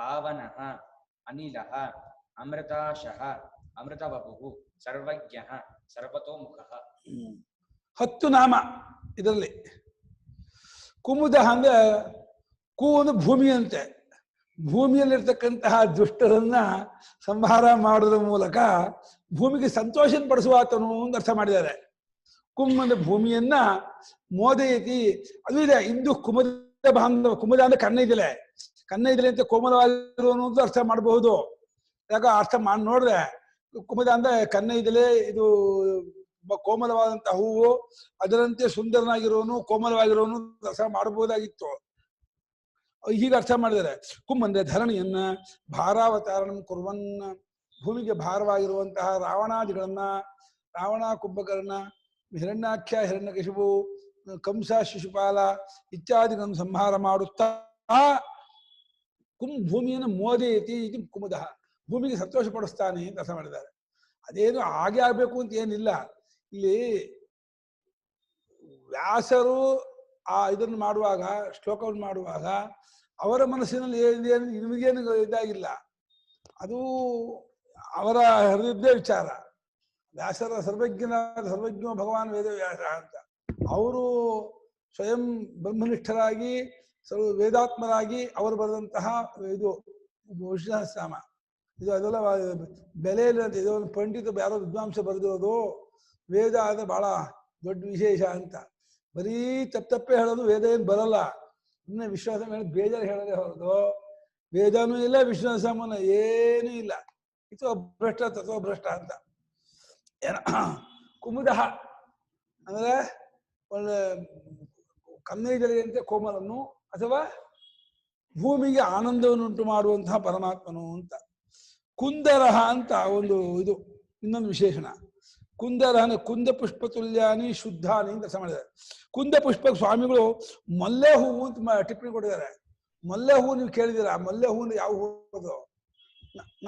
ಪಾವನಃ ಅನಿಲಃ ಅಮೃತಾಶಃ ಅಮೃತವಪುಃ ಸರ್ವಜ್ಞಃ ಸರ್ವತೋಮುಖಃ. 10 ನಾಮ ಇದರಲ್ಲಿ. ಕುಮುದ ಅಂದ್ರೆ ಕು ಒಂದು ಭೂಮಿಯಂತೆ, ಭೂಮಿಯಲ್ಲಿರ್ತಕ್ಕಂತಹ ದುಷ್ಟರನ್ನ ಸಂಹಾರ ಮಾಡೋದ್ರ ಮೂಲಕ ಭೂಮಿಗೆ ಸಂತೋಷ ಪಡಿಸುವಾತನು ಅಂತ ಅರ್ಥ ಮಾಡಿದ್ದಾರೆ. ಕುಮ್ ಅಂದ್ರೆ ಭೂಮಿಯನ್ನ, ಮೋದಯತಿ ಅದು ಇದೆ. ಇಂದು ಕುಮುದ ಬಾಂಧವ, ಕುಮುದ ಅಂದ್ರೆ ಕನ್ನ ಇದೆಲೆ, ಕನ್ನ ಇದೆಲೆ ಅಂತ ಕೋಮಲವಾಗಿರುವನು ಅಂತ ಅರ್ಥ ಮಾಡಬಹುದು. ಯಾಕ ಅರ್ಥ ಮಾಡಿ ನೋಡ್ರೆ ಕುಮುದ ಅಂದ್ರೆ ಕನ್ನ ಇದೆಲೆ, ಇದು ಕೋಮಲವಾದಂತಹ ಹೂವು, ಅದರಂತೆ ಸುಂದರನಾಗಿರೋನು ಕೋಮಲವಾಗಿರೋನು ಅರ್ಥ ಮಾಡಬಹುದಾಗಿತ್ತು. ಹೀಗೆ ಅರ್ಥ ಮಾಡಿದ್ದಾರೆ. ಕುಮ್ ಅಂದ್ರೆ ಧರಣಿಯನ್ನ ಭಾರಾವತಾರಣ ಕುರ್ವನ್, ಭೂಮಿಗೆ ಭಾರವಾಗಿರುವಂತಹ ರಾವಣಾದಿಗಳನ್ನ, ರಾವಣ ಕುಂಭಕರ್ಣ, ಹಿರಣ್ಯಾಖ್ಯ ಹಿರಣ್ಯಕಶಿಪು, ಕಂಸ ಶಿಶುಪಾಲ ಇತ್ಯಾದಿಗಳನ್ನು ಸಂಹಾರ ಮಾಡುತ್ತಾ ಕುಂ ಭೂಮಿಯನ್ನು ಮೋದಯತಿ ಇದು ಕುಮುದ, ಭೂಮಿಗೆ ಸಂತೋಷ ಪಡಿಸ್ತಾನೆ ಅಂತ ಅರ್ಥ ಮಾಡಿದ್ದಾರೆ. ಅದೇನು ಹಾಗೆ ಆಗ್ಬೇಕು ಅಂತ ಏನಿಲ್ಲ. ಇಲ್ಲಿ ವ್ಯಾಸರು ಇದನ್ನು ಮಾಡುವಾಗ, ಶ್ಲೋಕವನ್ನು ಮಾಡುವಾಗ ಅವರ ಮನಸ್ಸಿನಲ್ಲಿ ಏನೇನು ನಿಮಗೇನು ಇದಾಗಿಲ್ಲ, ಅದು ಅವರ ಹೃದಯದ್ದೇ ವಿಚಾರ. ವ್ಯಾಸರ ಸರ್ವಜ್ಞೋ ಭಗವಾನ್ ವೇದ ವ್ಯಾಸ ಅಂತ, ಅವರು ಸ್ವಯಂ ಬ್ರಹ್ಮನಿಷ್ಠರಾಗಿ ವೇದಾತ್ಮರಾಗಿ ಅವರು ಬರೆದಂತಹ ಇದು ವಿಷ್ಣುಸಹಸ್ರನಾಮ, ಇದು ಅದೆಲ್ಲ ಬೆಲೆ ಇಲ್ಲ ಅಂತ. ಇದು ಒಂದು ಪಂಡಿತ ಯಾರೋ ವಿದ್ವಾಂಸ ಬರೆದಿರೋದು. ವೇದ ಆದ್ರೆ ಬಹಳ ದೊಡ್ಡ ವಿಶೇಷ ಅಂತ. ಬರೀ ತಪ್ಪೇ ಹೇಳೋದು, ವೇದ ಏನು ಬರಲ್ಲ. ಇನ್ನು ವಿಶ್ವಾಸ ಮೇಲೆ ಬೇಜಾರು ಹೇಳೋದೇ ಹೊರದು ವೇದನೂ ಇಲ್ಲ, ವಿಶ್ವಾಸಮನ ಏನೂ ಇಲ್ಲ. ಇದು ಭ್ರಷ್ಟ ತತ್ವಭ್ರಷ್ಟ ಅಂತ. ಏನ ಕುಮುದ ಅಂದ್ರೆ ಒಳ್ಳೆ ಕನ್ನೈದಲೆಯಂತೆ ಕೋಮಲನ್ನು ಅಥವಾ ಭೂಮಿಗೆ ಆನಂದವನ್ನುಂಟು ಮಾಡುವಂತಹ ಪರಮಾತ್ಮನು ಅಂತ. ಕುಂದರಹ ಅಂತ ಒಂದು ಇದು ಇನ್ನೊಂದು ವಿಶೇಷಣ. ಕುಂದರಹನ ಕುಂದ ಪುಷ್ಪ ತುಲ್ಯಾನಿ ಶುದ್ಧಾನಿ ಅಂತ ಅರ್ಥ ಮಾಡಿದ್ದಾರೆ. ಕುಂದ ಪುಷ್ಪ ಸ್ವಾಮಿಗಳು ಮಲ್ಲೆ ಹೂವು ಅಂತ ಟಿಪ್ಪಣಿ ಕೊಟ್ಟಿದ್ದಾರೆ. ಮಲ್ಲೆ ಹೂವು ನೀವು ಕೇಳಿದ್ದೀರಾ? ಮಲ್ಲೆ ಹೂವು ಅಂದ್ರೆ ಯಾವ ಹೂವು?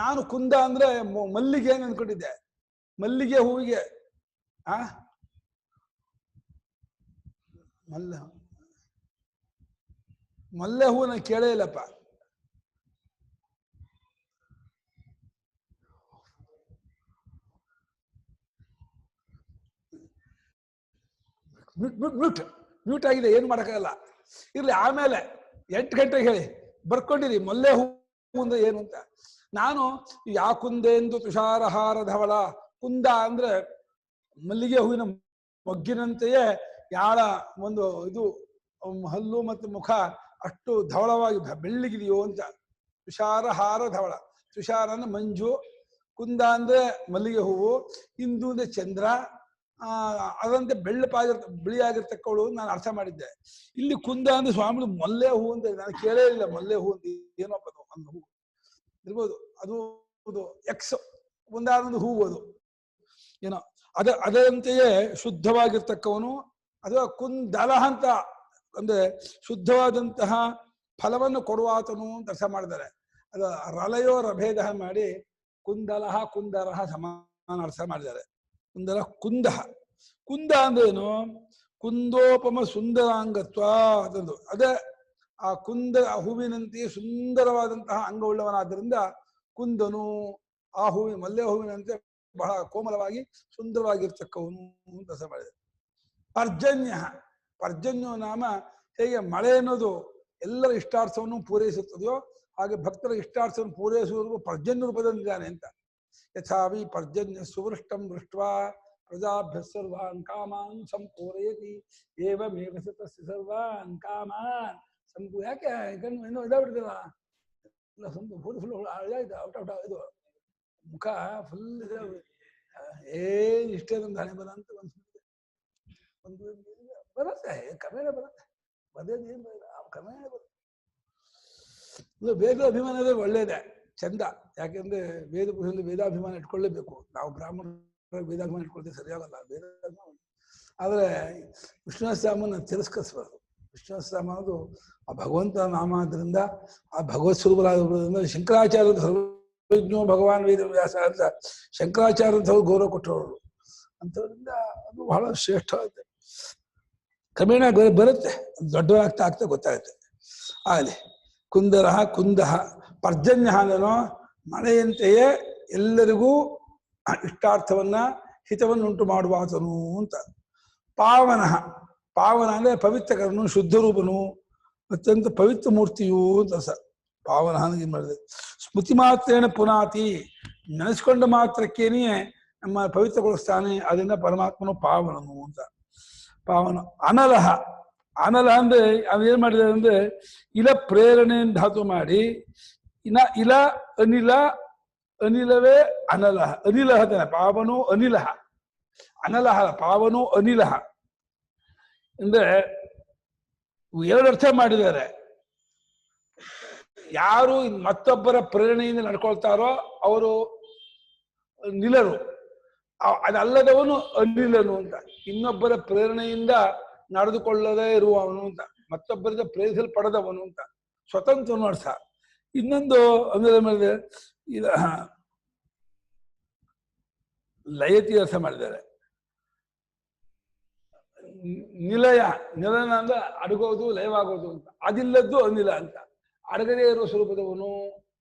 ನಾನು ಕುಂದ ಅಂದ್ರೆ ಮಲ್ಲಿಗೆ ಅಂತ ಅಂದ್ಕೊಂಡಿದ್ದೆ. ಮಲ್ಲಿಗೆ ಹೂವಿಗೆ ಮಲ್ಲೆ ಹೂವು ನಾನು ಕೇಳೇ ಇಲ್ಲಪ್ಪ. ಮ್ಯೂಟ್ ಆಗಿದೆ, ಏನು ಮಾಡೋಕ್ಕಾಗಲ್ಲ. ಇರ್ಲಿ, ಆಮೇಲೆ 8 ಗಂಟೆಗೆ ಹೇಳಿ ಬರ್ಕೊಂಡಿರಿ ಮಲ್ಲೆ ಹೂವು ಅಂದ್ರೆ ಏನು ಅಂತ. ನಾನು ಯಾ ಕುಂದೆಂದು ತುಷಾರಹಾರ ಧವಳ, ಕುಂದ ಅಂದ್ರೆ ಮಲ್ಲಿಗೆ ಹೂವಿನ ಮೊಗ್ಗಿನಂತೆಯೇ ಯಾಳ ಒಂದು ಇದು ಹಲ್ಲು ಮತ್ತು ಮುಖ ಅಷ್ಟು ಧವಳವಾಗಿ ಬೆಳ್ಳಿಗಿದೆಯೋ ಅಂತ. ತುಷಾರಹಾರ ಧವಳ, ತುಷಾರ ಅಂದ್ರೆ ಮಂಜು, ಕುಂದ ಅಂದ್ರೆ ಮಲ್ಲಿಗೆ ಹೂವು, ಇಂದು ಅಂದ್ರೆ ಚಂದ್ರ, ಅದಂತೆ ಬಿಳಿಯಾಗಿರ್ತಕ್ಕವಳು ನಾನು ಅರ್ಥ ಮಾಡಿದ್ದೆ. ಇಲ್ಲಿ ಕುಂದ ಅಂದ್ರೆ ಸ್ವಾಮಿ ಮಲ್ಲೆ ಹೂ ಅಂತ ನಾನು ಕೇಳೇ ಇಲ್ಲ. ಮಲ್ಲೆ ಹೂ ಅಂತ ಏನಪ್ಪ ಒಂದು ಹೂ ಇರ್ಬೋದು, ಅದು ಎಕ್ಸ್ ಒಂದಾದೊಂದು ಹೂವು, ಅದು ಏನೋ ಅದರಂತೆಯೇ ಶುದ್ಧವಾಗಿರ್ತಕ್ಕವನು. ಅಥವಾ ಕುಂದಲ ಅಂತ ಅಂದ್ರೆ ಶುದ್ಧವಾದಂತಹ ಫಲವನ್ನು ಕೊಡುವಾತನು ಅಂತ ಅರ್ಥ ಮಾಡಿದ್ದಾರೆ. ಅದು ರಲಯೋ ರಭೇದ ಮಾಡಿ ಕುಂದಲಹ ಕುಂದರಹ ಸಮಾನ ಅರ್ಥ ಮಾಡಿದ್ದಾರೆ. ಕುಂದಲ ಕುಂದ, ಕುಂದ ಅಂದ್ರೇನು? ಕುಂದೋಪಮ ಸುಂದರಾಂಗತ್ವ ಅದೊಂದು. ಅದೇ ಆ ಕುಂದ ಹೂವಿನಂತೆಯೇ ಸುಂದರವಾದಂತಹ ಅಂಗವುಳ್ಳವನಾದ್ದರಿಂದ ಕುಂದನು ಆ ಹೂವಿನ ಮಲ್ಲೆ ಹೂವಿನಂತೆ ಬಹಳ ಕೋಮಲವಾಗಿ ಸುಂದರವಾಗಿರ್ತಕ್ಕವನು ಅಂತ ಅರ್ಥ ಮಾಡಿದೆ. ಪರ್ಜನ್ಯ, ಪರ್ಜನ್ಯೋ ನಾಮ ಹೇಗೆ ಮಳೆ ಅನ್ನೋದು ಎಲ್ಲರ ಇಷ್ಟಾರ್ಥವನ್ನು ಪೂರೈಸುತ್ತದೆಯೋ ಹಾಗೆ ಭಕ್ತರ ಇಷ್ಟಾರ್ಥವನ್ನು ಪೂರೈಸುವವರೆಗೂ ಪರ್ಜನ್ಯ ರೂಪದಲ್ಲಿದ್ದಾನೆ ಅಂತ. ಯಥಾವಿ ಪರ್ಜನ್ಯ ಸುವೃಷ್ಟಂ ದೃಷ್ಟ್ವಾ ಪ್ರಜಾಭ್ಯ ಸರ್ವಾನ್ ಕಾಮಾನ್ ಸಂಪೂರಯತಿ ಏವಮೇವ ತಸ್ಯ ಸರ್ವಾನ್ ಕಾಮಾನ್ ಸಂಪೂ. ಯಾಕೆ ಇನ್ನೂ ಇದಾಗ್ಬಿಡ್ತಿಲ್ಲ, ಫುಲ್ ಇದಾಯ್ತು, ಇದು ಮುಖ ಫುಲ್ ಏನ್ ಇಷ್ಟೇ ನಮ್ದು ಹಣೆ ಬರ ಅಂತ ಒಂದು ಬರುತ್ತೆ, ಕ್ರಮೇಣ ಬರುತ್ತೆ. ಬದೇನು ಕ್ರಮೇಣ ಬರುತ್ತೆ. ವೇದ ಅಭಿಮಾನ ಇದೆ, ಒಳ್ಳೇದೆ, ಚಂದ. ಯಾಕೆಂದ್ರೆ ವೇದ ಪುರುಷರಲ್ಲಿ ವೇದಾಭಿಮಾನ ಇಟ್ಕೊಳ್ಳೇಬೇಕು. ನಾವು ಬ್ರಾಹ್ಮಣರ ವೇದಾಭಿಮಾನ ಇಟ್ಕೊಳ್ತೇವೆ, ಸರಿಯಾಗಲ್ಲ ವೇದಾಭಿಮಾನ. ಆದರೆ ವಿಷ್ಣುಸಹಸ್ರನಾಮವನ್ನು ತಿರಸ್ಕರಿಸಬಾರ್ದು. ವಿಷ್ಣುಸಹಸ್ರನಾಮ ಆ ಭಗವಂತ ನಾಮ ಆದ್ರಿಂದ, ಆ ಭಗವತ್ ಸ್ವರೂಪರಾದ್ರಿಂದ ಶಂಕರಾಚಾರ್ಯ ಸರ್ವಜ್ಞೋ ಭಗವಾನ್ ವೇದ ವ್ಯಾಸ ಅಂತ ಶಂಕರಾಚಾರ್ಯ ಗೌರವ ಕೊಟ್ಟವರು ಅಂಥದ್ರಿಂದ ಅದು ಬಹಳ ಶ್ರೇಷ್ಠವಾದ. ಕ್ರಮೇಣ ಬರುತ್ತೆ, ದೊಡ್ಡವಾಗ್ತಾ ಆಗ್ತಾ ಗೊತ್ತಾಗುತ್ತೆ. ಆಗಲಿ ಕುಂದರ ಕುಂದ ಪರ್ಜನ್ಯ ಅಂದನೋ ಮಳೆಯಂತೆಯೇ ಎಲ್ಲರಿಗೂ ಇಷ್ಟಾರ್ಥವನ್ನ ಹಿತವನ್ನು ಉಂಟು ಮಾಡುವಾತನು ಅಂತ. ಪಾವನ ಪಾವನ ಅಂದ್ರೆ ಪವಿತ್ರಕರನು, ಶುದ್ಧರೂಪನು, ಅತ್ಯಂತ ಪವಿತ್ರ ಮೂರ್ತಿಯು ಅಂತ ಸ ಪಾವನ ಏನ್ ಮಾಡಿದೆ. ಸ್ಮೃತಿ ಮಾತ್ರೇನ ಪುನಾತಿ, ನೆನೆಸ್ಕೊಂಡ ಮಾತ್ರಕ್ಕೇನೆ ನಮ್ಮ ಪವಿತ್ರಗೊಳಿಸ್ತಾನೆ. ಅದರಿಂದ ಪರಮಾತ್ಮನು ಪಾವನನು ಅಂತ. ಪಾವನ. ಅನಲಹ, ಅನಲಹ ಅಂದ್ರೆ ಅವೇನ್ ಮಾಡಿದ್ದಾರೆ ಅಂದ್ರೆ ಇಲ ಪ್ರೇರಣೆಯನ್ನು ಧಾತು ಮಾಡಿ ಇಲ ಅನಿಲ, ಅನಿಲವೇ ಅನಲಹ, ಅನಿಲಹ ತಾನೆ ಪಾವನೋ ಅನಿಲಹ, ಅನಲಹ ಪಾವನೋ ಅನಿಲಹ ಅಂದ್ರೆ ಎರಡು ಅರ್ಥ ಮಾಡಿದ್ದಾರೆ. ಯಾರು ಮತ್ತೊಬ್ಬರ ಪ್ರೇರಣೆಯಿಂದ ನಡ್ಕೊಳ್ತಾರೋ ಅವರು ನಿಲರು, ಅದಲ್ಲದವನು ಅನಿಲನು ಅಂತ. ಇನ್ನೊಬ್ಬರ ಪ್ರೇರಣೆಯಿಂದ ನಡೆದುಕೊಳ್ಳದೇ ಇರುವವನು ಅಂತ, ಮತ್ತೊಬ್ಬರಿಂದ ಪ್ರೇರಿಸಲ್ಪಡದವನು ಅಂತ, ಸ್ವತಂತ್ರನು ಅರ್ಥ. ಇನ್ನೊಂದು ಅಂದ್ರೆ ಇದ ಲಯತಿ ಅರ್ಥ ಮಾಡಿದ್ದಾರೆ. ನಿಲಯ, ನಿಲನ ಅಂದ್ರೆ ಅಡಗೋದು, ಲಯವಾಗೋದು ಅಂತ. ಅದಿಲ್ಲದ್ದು ಅನಿಲ ಅಂತ. ಅಡಗದೇ ಇರುವ ಸ್ವರೂಪದವನು,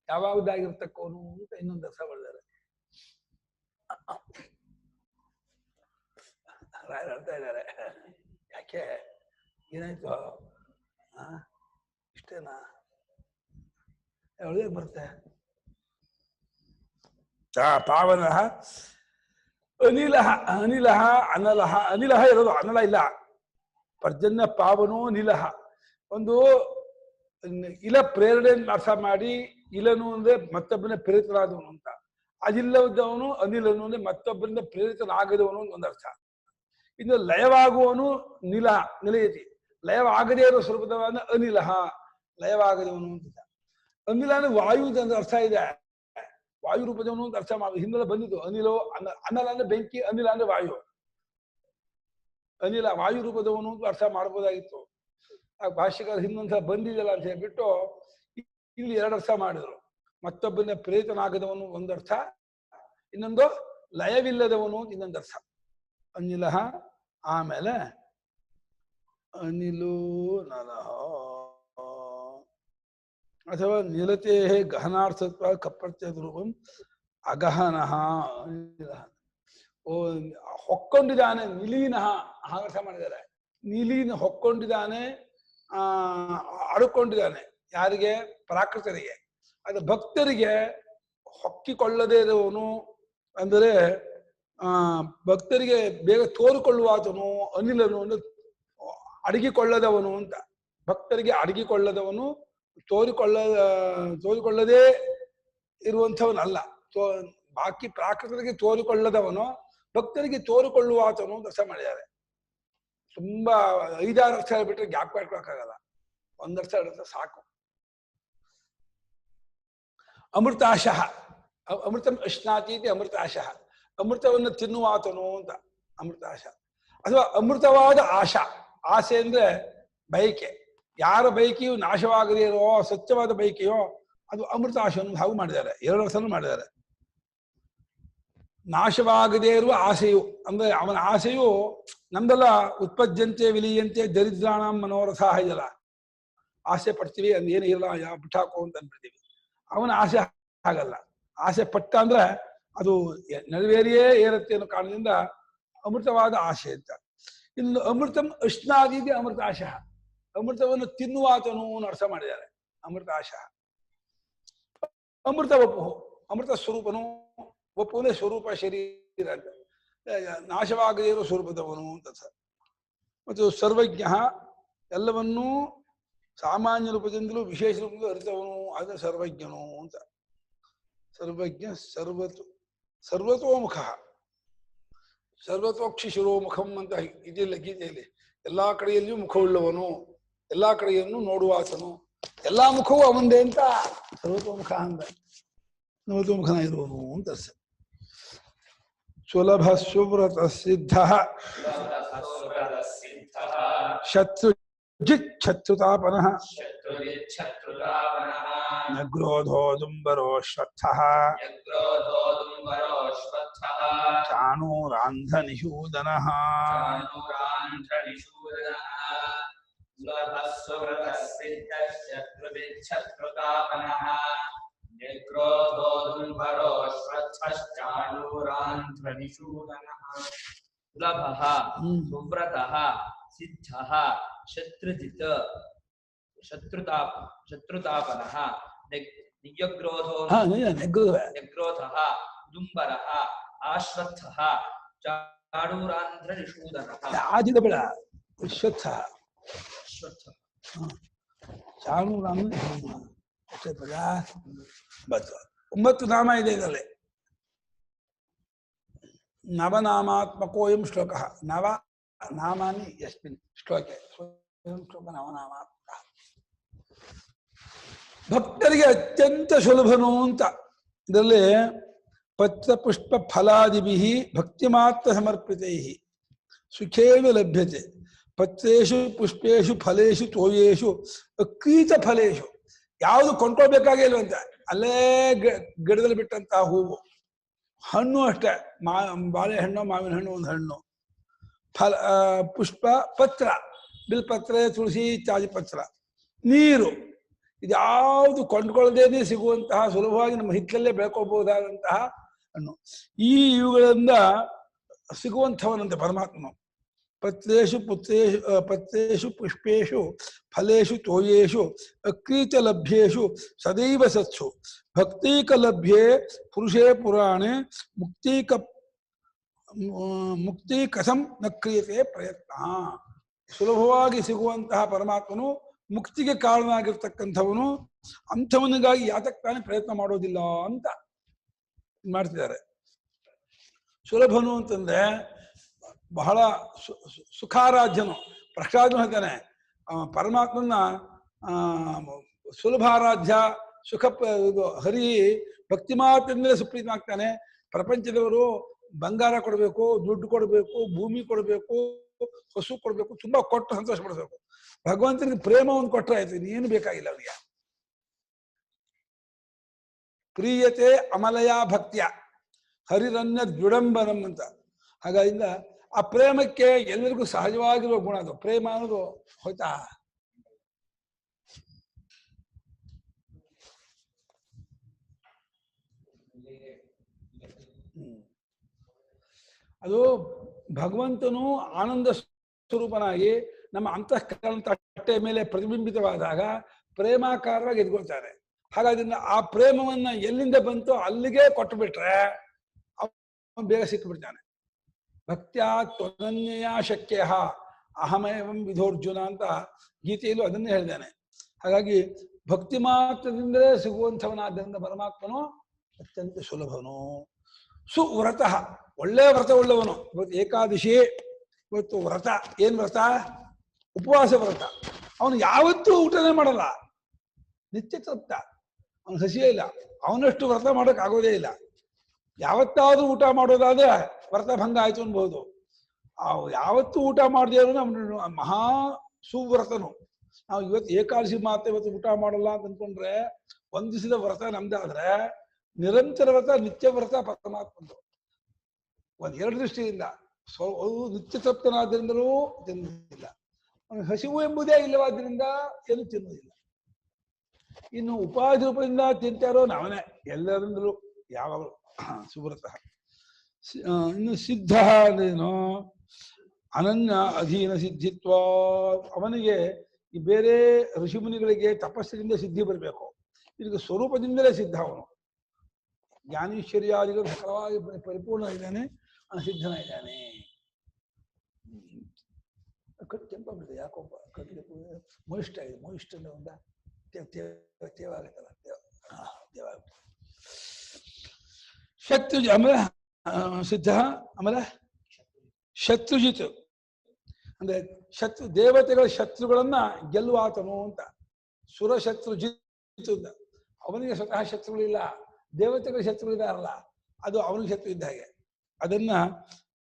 ಯಾವಾಗದಾಗಿರ್ತಕ್ಕವನು ಅಂತ ಇನ್ನೊಂದು ಅರ್ಥ ಮಾಡಿದ್ದಾರೆ. ಹೇಳ್ತಾ ಇದ್ದಾರೆ. ಯಾಕೆ ಏನಾಯ್ತು? ಇಷ್ಟೇನಾ? ಒಳ್ಳೆ ಬರುತ್ತೆ. ಪಾವನ ಅನಿಲಹ, ಅನಿಲಹ ಅನಲಹ, ಅನಿಲಹ ಇರೋದು, ಅನಲ ಇಲ್ಲ. ಪರ್ಜನ್ಯ ಪಾವನೋ ನಿಲಹ. ಒಂದು ಇಲ ಪ್ರೇರಣೆಯನ್ನು ಅರ್ಥ ಮಾಡಿ, ಇಲನು ಅಂದ್ರೆ ಮತ್ತೊಬ್ಬನ ಪ್ರೇರಿತನಾದವನು ಅಂತ. ಅದಿಲ್ಲದವನು ಅನಿಲನು ಅಂದ್ರೆ ಮತ್ತೊಬ್ಬರಿಂದ ಪ್ರೇರಿತನಾಗದವನು ಒಂದು ಅರ್ಥ. ಇನ್ನು ಲಯವಾಗುವವನು ನಿಲ, ನಿಲಯತಿ. ಲಯವಾಗದೇ ಇರುವ ಸ್ವರೂಪದವನ ಅನಿಲಹ, ಲಯವಾಗದವನು ಅಂತ. ಅನಿಲ ಅಂದ್ರೆ ವಾಯು ಅಂತ ಅರ್ಥ ಇದೆ. ವಾಯು ರೂಪದವನು ಅಂತ ಅರ್ಥ ಮಾಡಿ ಹಿಂದೆ ಬಂದಿದ್ದು. ಅನಿಲೋ ಅನಲ ಅಂದ್ರೆ ಬೆಂಕಿ, ಅನಿಲ ಅಂದ್ರೆ ವಾಯು. ಅನಿಲ ವಾಯು ರೂಪದವನು ಅಂತ ಅರ್ಥ ಮಾಡ್ಬೋದಾಗಿತ್ತು. ಆ ಭಾಷೆಗಾರ ಹಿಂದೊಂದ್ಸಲ ಬಂದಿದೆಯಲ್ಲ ಅಂತ ಹೇಳ್ಬಿಟ್ಟು ಇಲ್ಲಿ ಎರಡು ಅರ್ಥ ಮಾಡಿದ್ರು. ಮತ್ತೊಬ್ಬನ ಪ್ರೇರಿತನಾಗದವನು ಒಂದರ್ಥ, ಇನ್ನೊಂದು ಲಯವಿಲ್ಲದವನು ಇನ್ನೊಂದು ಅರ್ಥ. ಅನಿಲ, ಆಮೇಲೆ ಅನಿಲೋ ನಲಹ ಅಥವಾ ನಿಲತೆ ಗಹನಾರ್ಥತ್ವ ಕಪ್ರತ್ಯದ ರೂಪಂ ಅಗಹನಃ. ಓ ಹೊಕ್ಕೊಂಡಿದ್ದಾನೆ, ನಿಲೀನಃ ಹಾಗರ್ಥ ಮಾಡಿದ್ದಾರೆ. ನಿಲೀನ ಹೊಕ್ಕೊಂಡಿದ್ದಾನೆ, ಅಡುಕೊಂಡಿದ್ದಾನೆ. ಯಾರಿಗೆ? ಪ್ರಾಕೃತರಿಗೆ. ಅದು ಭಕ್ತರಿಗೆ ಹೊಕ್ಕಿಕೊಳ್ಳದೇ ಇರುವವನು ಅಂದರೆ ಭಕ್ತರಿಗೆ ಬೇಗ ತೋರಿಕೊಳ್ಳುವಾತನು ಅನಿಲನು ಅಂದ್ರೆ ಅಡಗಿಕೊಳ್ಳದವನು ಅಂತ. ಭಕ್ತರಿಗೆ ಅಡಗಿಕೊಳ್ಳದವನು, ತೋರಿಕೊಳ್ಳದೇ ಇರುವಂಥವನಲ್ಲ. ಬಾಕಿ ಪ್ರಾಕೃತರಿಗೆ ತೋರಿಕೊಳ್ಳದವನು, ಭಕ್ತರಿಗೆ ತೋರಿಕೊಳ್ಳುವಾತನು ಅಂತ ಅರ್ಥ ಮಾಡಿದ್ದಾರೆ. ತುಂಬಾ 5-6 ಅರ್ಥ ಹೇಳ್ಬಿಟ್ರೆ ಜ್ಞಾಪಕ ಇಟ್ಕೊಳಕ್ಕಾಗಲ್ಲ. ಒಂದರ್ಥ ಅರ್ಥ ಸಾಕು. ಅಮೃತಾಶಃ, ಅಮೃತಂ ಅಶ್ನಾತಿ ಅಮೃತಾಶಃ, ಅಮೃತವನ್ನು ತಿನ್ನುವಾತನು ಅಂತ ಅಮೃತಾಶ. ಅಥವಾ ಅಮೃತವಾದ ಆಶಾ. ಆಸೆ ಅಂದ್ರೆ ಬಯಕೆ. ಯಾರ ಬಯಕೆಯು ನಾಶವಾಗದೇ ಇರೋ ಸ್ವಚ್ಛವಾದ ಬಯಕೆಯೋ ಅದು ಅಮೃತ ಆಶೆಯನ್ನು ಹಾಗೂ ಮಾಡಿದ್ದಾರೆ. ಎರಡು ಅರ್ಥನೂ ಮಾಡಿದ್ದಾರೆ. ನಾಶವಾಗದೇ ಇರುವ ಆಸೆಯು ಅಂದ್ರೆ ಅವನ ಆಸೆಯು ನಮ್ದೆಲ್ಲ ಉತ್ಪಜ್ಜಂತೆ ವಿಲೀಯಂತೆ ದರಿದ್ರಾಣ ಮನೋರಥ ಇದೆಯಲ್ಲ, ಆಸೆ ಪಡ್ತೀವಿ ಅಂದ್ ಏನು ಇರಲ್ಲ ಬಿಟ್ಟಾಕೋ ಅಂತ ಅಂದ್ಬಿಡ್ತೀವಿ. ಅವನ ಆಸೆ ಹಾಗಲ್ಲ. ಆಸೆ ಪಟ್ಟ ಅಂದ್ರೆ ಅದು ನೆರವೇರಿಯೇ ಇರುತ್ತೆ ಅನ್ನೋ ಕಾರಣದಿಂದ ಅಮೃತವಾದ ಆಸೆ ಅಂತ. ಇನ್ನು ಅಮೃತಂ ಅಶ್ನಾದಿಗೆ ಅಮೃತ ಆಶಃ, ಅಮೃತವನ್ನು ತಿನ್ನುವಾತನು ಅರ್ಥ ಮಾಡಿದ್ದಾರೆ. ಅಮೃತ ಆಶಃ. ಅಮೃತ ವಪು, ಅಮೃತ ಸ್ವರೂಪನು. ವಪು ಅಂದ್ರೆ ಸ್ವರೂಪ, ಶರೀರ ಅಂತ. ನಾಶವಾಗದೇ ಇರುವ ಸ್ವರೂಪದವನು ಅಂತ. ಮತ್ತು ಸರ್ವಜ್ಞ, ಎಲ್ಲವನ್ನೂ ಸಾಮಾನ್ಯ ರೂಪದಿಂದಲೂ ವಿಶೇಷ ರೂಪದಿಂದ ಅರಿತವನು, ಅದು ಸರ್ವಜ್ಞನು ಅಂತ. ಸರ್ವಜ್ಞ, ಸರ್ವತೋಮುಖ, ಸರ್ವತೋಕ್ಷಿ ಶಿರೋಮುಖಂ ಅಂತ ಇದೆಯಲ್ಲ ಗೀತೆಯಲ್ಲಿ. ಎಲ್ಲಾ ಕಡೆಯಲ್ಲಿಯೂ ಮುಖವುಳ್ಳವನು, ಎಲ್ಲಾ ಕಡೆಯನ್ನು ನೋಡುವಾತನು, ಎಲ್ಲಾ ಮುಖವೂ ಅವಂದೇ ಅಂತ ಸರ್ವತೋಮುಖ ಅಂತ. ಸರ್ವತೋಮುಖನ ಇರುವನು ಅಂತ. ಸುಲಭ ಸುವ್ರತ ಸಿದ್ಧ ಶತ್ರುಜಿಚ್ಛತ್ರುತಾಪನಃ ನಗ್ರೋಧೋದುಂಬರೋಶ್ವತ್ಥಃ ಚಾಣೂರಾಂಧ್ರನಿಷೂದನಃ. नियग्रोधोऽधुम्बरोऽश्वत्थश्चाणूरान्ध्रनिषूदनः सुलभः सुव्रतः सिद्धः शत्रुजित् शत्रुतापनः निग्रोधः दुम्बरः आश्वत्थः चाणूरान्ध्रनिषूदनः ಆದಿದ ಬೇಡ ಅಶ್ವತ್ಥ ಅಶ್ವತ್ಥಃ ಚಾಣೂರಾಮ ಪದ ಬತ್ತು 9 ನಾಮ ಇದೆ ಇದರಲ್ಲಿ ನವನಾಮಾತ್ಮಕೋಯಂ ಶ್ಲೋಕ ನವ ನಾಮಾನಿ ಯಸ್ಮಿನ್ ಶ್ಲೋಕೆ ಶ್ಲೋಕ ನವನಾಮಾತ್ಮಕ ಭಕ್ತರಿಗೆ ಅತ್ಯಂತ ಸುಲಭನು ಅಂತ ಇದರಲ್ಲಿ ಪತ್ರ ಪುಷ್ಪ ಫಲಾದಿಭಿ ಭಕ್ತಿ ಮಾತ್ರ ಸಮರ್ಪಿತೈ ಸುಖೇನ ಲಭ್ಯತೆ ಪತ್ರೇಶು ಪುಷ್ಪೇಶು ಫಲೇಶು ತೋಯೇಶು ಅಕ್ರೀತ ಫಲೇಶು ಯಾವುದು ಕೊಂಡ್ಕೊಳ್ಬೇಕಾಗೇ ಇಲ್ವಂತೆ ಅಲ್ಲೇ ಗಿಡದಲ್ಲಿ ಬಿಟ್ಟಂತಹ ಹೂವು ಹಣ್ಣು ಅಷ್ಟೇ ಬಾಳೆಹಣ್ಣು ಮಾವಿನ ಹಣ್ಣು ಒಂದು ಹಣ್ಣು ಫಲ ಪುಷ್ಪ ಪತ್ರ ಬಿಲ್ಪತ್ರ ತುಳಸಿ ಇತ್ಯಾದಿ ಪತ್ರ ನೀರು ಇದ್ಯಾವುದು ಕೊಂಡ್ಕೊಳ್ಳದೇನೆ ಸಿಗುವಂತಹ ಸುಲಭವಾಗಿ ನಮ್ಮ ಹಿತ್ತಲಲ್ಲೇ ಬೆಳ್ಕೋಬಹುದಾದಂತಹ ಹಣ್ಣು ಇವುಗಳಿಂದ ಸಿಗುವಂಥವನಂತೆ ಪರಮಾತ್ಮನು ಪತ್ರೇಶು ಪತ್ರೇಶು ಪುಷ್ಪೇಶು ಫಲೇಶು ತೋಯೇಶು ಅಕ್ರೀತ ಲಭ್ಯೇಶು ಸದೈವ ಸತ್ಸು ಭಕ್ತೀಕ ಲಭ್ಯೆ ಪುರುಷೇ ಪುರಾಣೆ ಮುಕ್ತಿ ಕಥಂ ನ ಕ್ರಿಯತೆ ಪ್ರಯತ್ನ ಸುಲಭವಾಗಿ ಸಿಗುವಂತಹ ಪರಮಾತ್ಮನು ಮುಕ್ತಿಗೆ ಕಾರಣ ಆಗಿರ್ತಕ್ಕಂಥವನು ಅಂಥವನಿಗಾಗಿ ಯಾತಕ್ಕಾನೆ ಪ್ರಯತ್ನ ಮಾಡೋದಿಲ್ಲ ಅಂತ ಮಾಡ್ತಿದ್ದಾರೆ. ಸುಲಭನು ಅಂತಂದ್ರೆ ಬಹಳ ಸುಖಾರಾಧ್ಯನು. ಪ್ರಹ್ಲಾದನು ಹೇಳ್ತಾನೆ ಪರಮಾತ್ಮನ ಸುಲಭಾರಾಧ್ಯ ಸುಖ ಹರಿ ಭಕ್ತಿ ಮಾತ್ರದಿಂದಲೇ ಸುಪ್ರೀತನಾಗ್ತಾನೆ. ಪ್ರಪಂಚದವರು ಬಂಗಾರ ಕೊಡಬೇಕು, ದುಡ್ಡು ಕೊಡಬೇಕು, ಭೂಮಿ ಕೊಡಬೇಕು, ಹಸು ಕೊಡಬೇಕು, ತುಂಬಾ ಕೊಟ್ಟು ಸಂತೋಷ ಪಡಿಸ್ಬೇಕು. ಭಗವಂತನಿಗೆ ಪ್ರೇಮವನ್ನು ಕೊಟ್ಟರೆ ಆಯ್ತು, ಇನ್ನೇನು ಬೇಕಾಗಿಲ್ಲ ಅವನಿಗೆ. ಪ್ರೀಯತೆ ಅಮಲಯ ಭಕ್ತಿಯ ಹರಿರನ್ಯ ದ್ಯುಡಂಬನಂ ಅಂತ. ಹಾಗಾದಿಂದ ಆ ಪ್ರೇಮಕ್ಕೆ ಎಲ್ಲರಿಗೂ ಸಹಜವಾಗಿರುವ ಗುಣ ಅದು. ಪ್ರೇಮ ಅನ್ನೋದು ಹೋಯ್ತಾ ಅದು ಭಗವಂತನು ಆನಂದ ಸ್ವರೂಪನಾಗಿ ನಮ್ಮ ಅಂತಃಕರಣ ತಟ್ಟೆ ಮೇಲೆ ಪ್ರತಿಬಿಂಬಿತವಾದಾಗ ಪ್ರೇಮಾಕಾರವಾಗಿ ಎದ್ಕೊಳ್ತಾರೆ. ಹಾಗಾದ್ರಿಂದ ಆ ಪ್ರೇಮವನ್ನ ಎಲ್ಲಿಂದ ಬಂತೋ ಅಲ್ಲಿಗೆ ಕೊಟ್ಟು ಬಿಟ್ರೆ ಅವನು ಬೇಗ ಸಿಕ್ಕಿಬಿಡ್ತಾನೆ. ಭಕ್ತ್ಯಾ ತ್ವನನ್ಯಯ ಶಕ್ಯ ಅಹಮೇವಂ ವಿಧೋರ್ಜುನ ಅಂತ ಗೀತೆಯಲ್ಲೂ ಅದನ್ನೇ ಹೇಳಿದ್ದಾನೆ. ಹಾಗಾಗಿ ಭಕ್ತಿ ಮಾತ್ರದಿಂದಲೇ ಸಿಗುವಂಥವನಾದ್ದರಿಂದ ಪರಮಾತ್ಮನು ಅತ್ಯಂತ ಸುಲಭನು. ಸುವ್ರತಃ ಒಳ್ಳೆಯ ವ್ರತ ಉಳ್ಳವನು. ಇವತ್ತು ಏಕಾದಶಿ, ಇವತ್ತು ವ್ರತ. ಏನ್ ವ್ರತ? ಉಪವಾಸ ವ್ರತ. ಅವನು ಯಾವತ್ತೂ ಊಟನೇ ಮಾಡಲ್ಲ, ನಿತ್ಯ ತೃಪ್ತ. ಅವನು ಹಸಿಯೇ ಇಲ್ಲ. ಅವನಷ್ಟು ವ್ರತ ಮಾಡೋಕೆ ಆಗೋದೇ ಇಲ್ಲ. ಯಾವತ್ತಾದ್ರೂ ಊಟ ಮಾಡೋದಾದ್ರೆ ವ್ರತ ಭಂಗ ಆಯ್ತು ಅನ್ಬಹುದು. ಯಾವತ್ತೂ ಊಟ ಮಾಡದೇ ಅವನು ಮಹಾ ಸುವ್ರತನು. ನಾವು ಇವತ್ತು ಏಕಾದಶಿ ಮಾತ್ರ ಇವತ್ತು ಊಟ ಮಾಡಲ್ಲ ಅಂತ ಅನ್ಕೊಂಡ್ರೆ ಒಂದ್ ದಿವಸದ ವ್ರತ ನಮ್ದಾದ್ರೆ ನಿರಂತರ ವ್ರತ ನಿತ್ಯ ವ್ರತ ಪರಮಾತ್ಮಂದು. ಒಂದ್ ಎರಡು ದೃಷ್ಟಿಯಿಂದ ನಿತ್ಯ ತೃಪ್ತನಾದ್ರಿಂದಲೂ ತಿನ್ನುವುದಿಲ್ಲ. ಅವನು ಹಸಿವು ಎಂಬುದೇ ಇಲ್ಲವಾದ್ರಿಂದ ಏನು ತಿನ್ನುವುದಿಲ್ಲ. ಇನ್ನು ಉಪಾಧಿ ರೂಪದಿಂದ ತಿಂತಾರೋ ನಾವನೇ ಎಲ್ಲರಿಂದಲೂ ಯಾವಾಗಲೂ ಸುವ್ರತ. ಇನ್ನು ಸಿದ್ಧ ಅಂದ್ರೇನು? ಅನನ್ಯ ಅಧೀನ ಸಿದ್ಧಿತ್ವ. ಅವನಿಗೆ ಈ ಬೇರೆ ಋಷಿಮುನಿಗಳಿಗೆ ತಪಸ್ಸಿನಿಂದ ಸಿದ್ಧಿ ಬರಬೇಕು, ಇದಕ್ಕೆ ಸ್ವರೂಪದಿಂದಲೇ ಸಿದ್ಧ. ಅವನು ಜ್ಞಾನೇಶ್ವರ್ಯಾದಿಗಳು ಸಕಲವಾಗಿ ಪರಿಪೂರ್ಣ ಇದ್ದಾನೆ, ಸಿದ್ಧನಾಗಿದ್ದಾನೆ. ಕಟ್ಟು ಕೆಂಪಾಗ್ಬಿಟ್ಟಿದೆ ಯಾಕೊಬ್ಬ ಕಟ್ಟಿಗೆ ಮೊಯಿಸ್ಟ್ ಆಗಿದೆ. ಮೊಯಿಸ್ಟ್ ಅಂದ್ರೆ ಒಂದ ತೇವಾಗುತ್ತಲ್ಲ, ತೇವಾಗ್ಬಿಟ್ಟು ಶತ್ರುಜಿ. ಆಮೇಲೆ ಸಿದ್ಧ. ಆಮೇಲೆ ಶತ್ರುಜಿತ್ ಅಂದ್ರೆ ದೇವತೆಗಳ ಶತ್ರುಗಳನ್ನ ಗೆಲ್ಲುವಾತನು ಅಂತ. ಸುರಶತ್ರುಜಿತ್ ಅಂತ. ಅವನಿಗೆ ಸ್ವತಃ ಶತ್ರುಗಳಿಲ್ಲ, ದೇವತೆಗಳ ಶತ್ರುಗಳಿದಾರಲ್ಲ, ಅದು ಅವನಿಗೆ ಶತ್ರು ಇದ್ದ ಹಾಗೆ. ಅದನ್ನ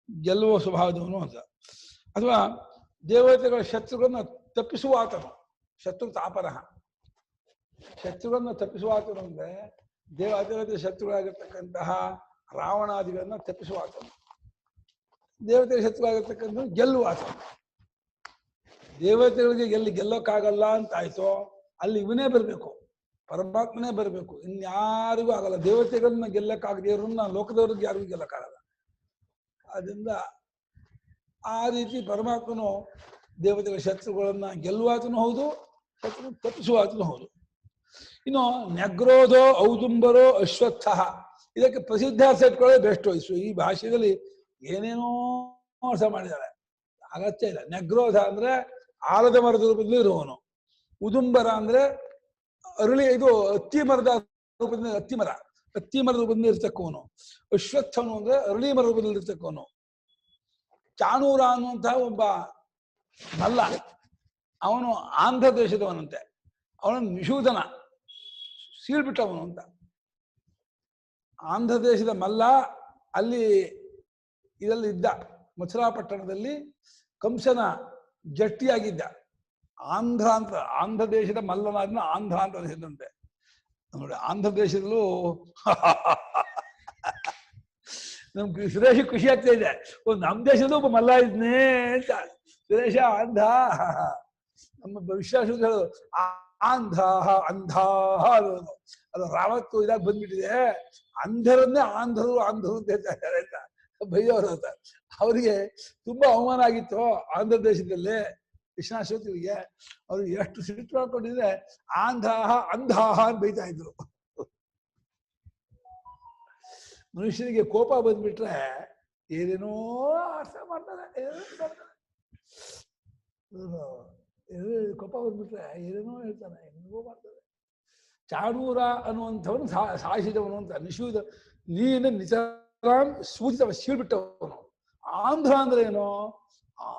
ಗೆಲ್ಲುವ ಸ್ವಭಾವದವನು ಅಂತ. ಅಥವಾ ದೇವತೆಗಳ ಶತ್ರುಗಳನ್ನ ತಪ್ಪಿಸುವಾತನು. ಶತ್ರು ತಾಪನಃ. ಶತ್ರುಗಳನ್ನ ತಪ್ಪಿಸುವಾತನು ಅಂದ್ರೆ ದೇವತೆ ಶತ್ರುಗಳಾಗಿರ್ತಕ್ಕಂತಹ ರಾವಣಾದಿಗಳನ್ನ ತಪ್ಪಿಸುವಾತನು. ದೇವತೆಗಳ ಶತ್ರುಗಳಾಗಿರ್ತಕ್ಕಂಥ ಗೆಲ್ಲುವಾತನು. ದೇವತೆಗಳಿಗೆ ಗೆಲ್ಲೋಕ್ಕಾಗಲ್ಲ ಅಂತ ಆಯ್ತು, ಅಲ್ಲಿ ಇವನೇ ಬರಬೇಕು. ಪರಮಾತ್ಮನೇ ಬರಬೇಕು, ಇನ್ಯಾರಿಗೂ ಆಗಲ್ಲ. ದೇವತೆಗಳನ್ನ ಗೆಲ್ಲಕ್ಕಾಗದೇ ಇರೋನ್ನ ಲೋಕದವ್ರಿಗೆ ಯಾರಿಗೂ ಗೆಲ್ಲಕ್ಕಾಗಲ್ಲ. ಆದ್ರಿಂದ ಆ ರೀತಿ ಪರಮಾತ್ಮನು ದೇವತೆಗಳ ಶತ್ರುಗಳನ್ನ ಗೆಲ್ಲುವಾತನೂ ಹೌದು, ಶತ್ರು ತಪ್ಪಿಸುವಾತನೂ ಹೌದು. ಇನ್ನು ನ್ಯಗ್ರೋಧೋ ಔದುಂಬರೋ ಅಶ್ವತ್ಥ, ಇದಕ್ಕೆ ಪ್ರಸಿದ್ಧ ಸೆಟ್ಗಳೇ ಬೆಸ್ಟ್. ಈ ಭಾಷೆಯಲ್ಲಿ ಏನೇನೋ ಅರ್ಥ ಮಾಡಿದ್ದಾರೆ, ಅಗತ್ಯ ಇಲ್ಲ. ನ್ಯಗ್ರೋಧ ಅಂದ್ರೆ ಆಲದ ಮರದ ರೂಪದಲ್ಲಿ ಇರುವವನು, ಉದುಂಬರ ಅಂದ್ರೆ ಅರಳಿ ಇದು ಅತ್ತಿ ಮರದ ರೂಪದಿಂದ, ಅತ್ತಿ ಮರದ ರೂಪದಿಂದ ಇರ್ತಕ್ಕವನು. ಅಶ್ವತ್ಥನು ಅಂದ್ರೆ ಅರಳಿ ಮರದ ರೂಪದಲ್ಲಿ ಇರ್ತಕ್ಕವನು. ಚಾಣೂರ ಅನ್ನುವಂತಹ ಒಬ್ಬ ಮಲ್ಲ, ಅವನು ಆಂಧ್ರ ದೇಶದವನಂತೆ. ಅವನನ್ನು ನಿಷೂದನ ಸೀಳ್ಬಿಟ್ಟವನು ಅಂತ. ಆಂಧ್ರ ದೇಶದ ಮಲ್ಲ ಅಲ್ಲಿ ಇದರಲ್ಲಿ ಇದ್ದ, ಮಥುರಾಪಟ್ಟಣದಲ್ಲಿ ಕಂಸನ ಜಟ್ಟಿಯಾಗಿದ್ದ. ಆಂಧ್ರ ದೇಶದ ಮಲ್ಲನಾದ್ನ ಆಂಧ್ರ ಅಂತ ಅನಿಸಿದಂತೆ ನೋಡಿ. ಆಂಧ್ರ ದೇಶದಲ್ಲೂ ನಮ್ಗೆ ಸುರೇಶ ಖುಷಿ ಆಗ್ತಾ ಇದೆ, ನಮ್ಮ ದೇಶದಲ್ಲೂ ಒಬ್ಬ ಮಲ್ಲ ಇದ್ನೇ ಅಂತ. ಸುರೇಶ ಆಂಧ್ರ, ನಮ್ಮ ವಿಶ್ವಾಸಗಳು ಆಂಧ್ರ ಅಂಧಾಹ ಅನ್ನೋದು, ಅದು ರಾವತ್ತು ಇದಾಗ ಬಂದ್ಬಿಟ್ಟಿದೆ. ಅಂಧರನ್ನೇ ಆಂಧ್ರರು ಅಂತ ಹೇಳ್ತಾರೆ ಅಂತ ಬೈದವರು ಅಂತ. ಅವರಿಗೆ ತುಂಬಾ ಅವಮಾನ ಆಗಿತ್ತು ಆಂಧ್ರ ದೇಶದಲ್ಲಿ ವಿಶ್ವನಾಥರಿಗೆ. ಅವ್ರಿಗೆ ಎಷ್ಟು ಸಿಟ್ಟು ಮಾಡ್ಕೊಂಡಿದ್ರೆ ಆಂಧ್ರಾಹ ಅಂಧಾಹ ಅಂತ ಬೈತಾ ಇದ್ರು. ಮನುಷ್ಯನಿಗೆ ಕೋಪ ಬಂದ್ಬಿಟ್ರೆ ಏನೇನೋ ಅರ್ಥ ಮಾಡ್ತಾರೆ, ಕೋಪ ಬಂದ್ಬಿಟ್ರೆ ಏನೇನೋ ಹೇಳ್ತಾನೆ, ಹೆಂಗೋ ಮಾಡ್ತಾರೆ. ಚಾಣೂರ ಅನ್ನುವಂಥವನು ಸಾಯಿಸಿದವನು ಅಂತ. ನಿಷೂದ ನೀನು ನಿಜರಾಮ್ ಸೂಚಿತವ ಸೀಳ್ಬಿಟ್ಟವನು. ಆಂಧ್ರ ಅಂದ್ರೆ ಏನೋ,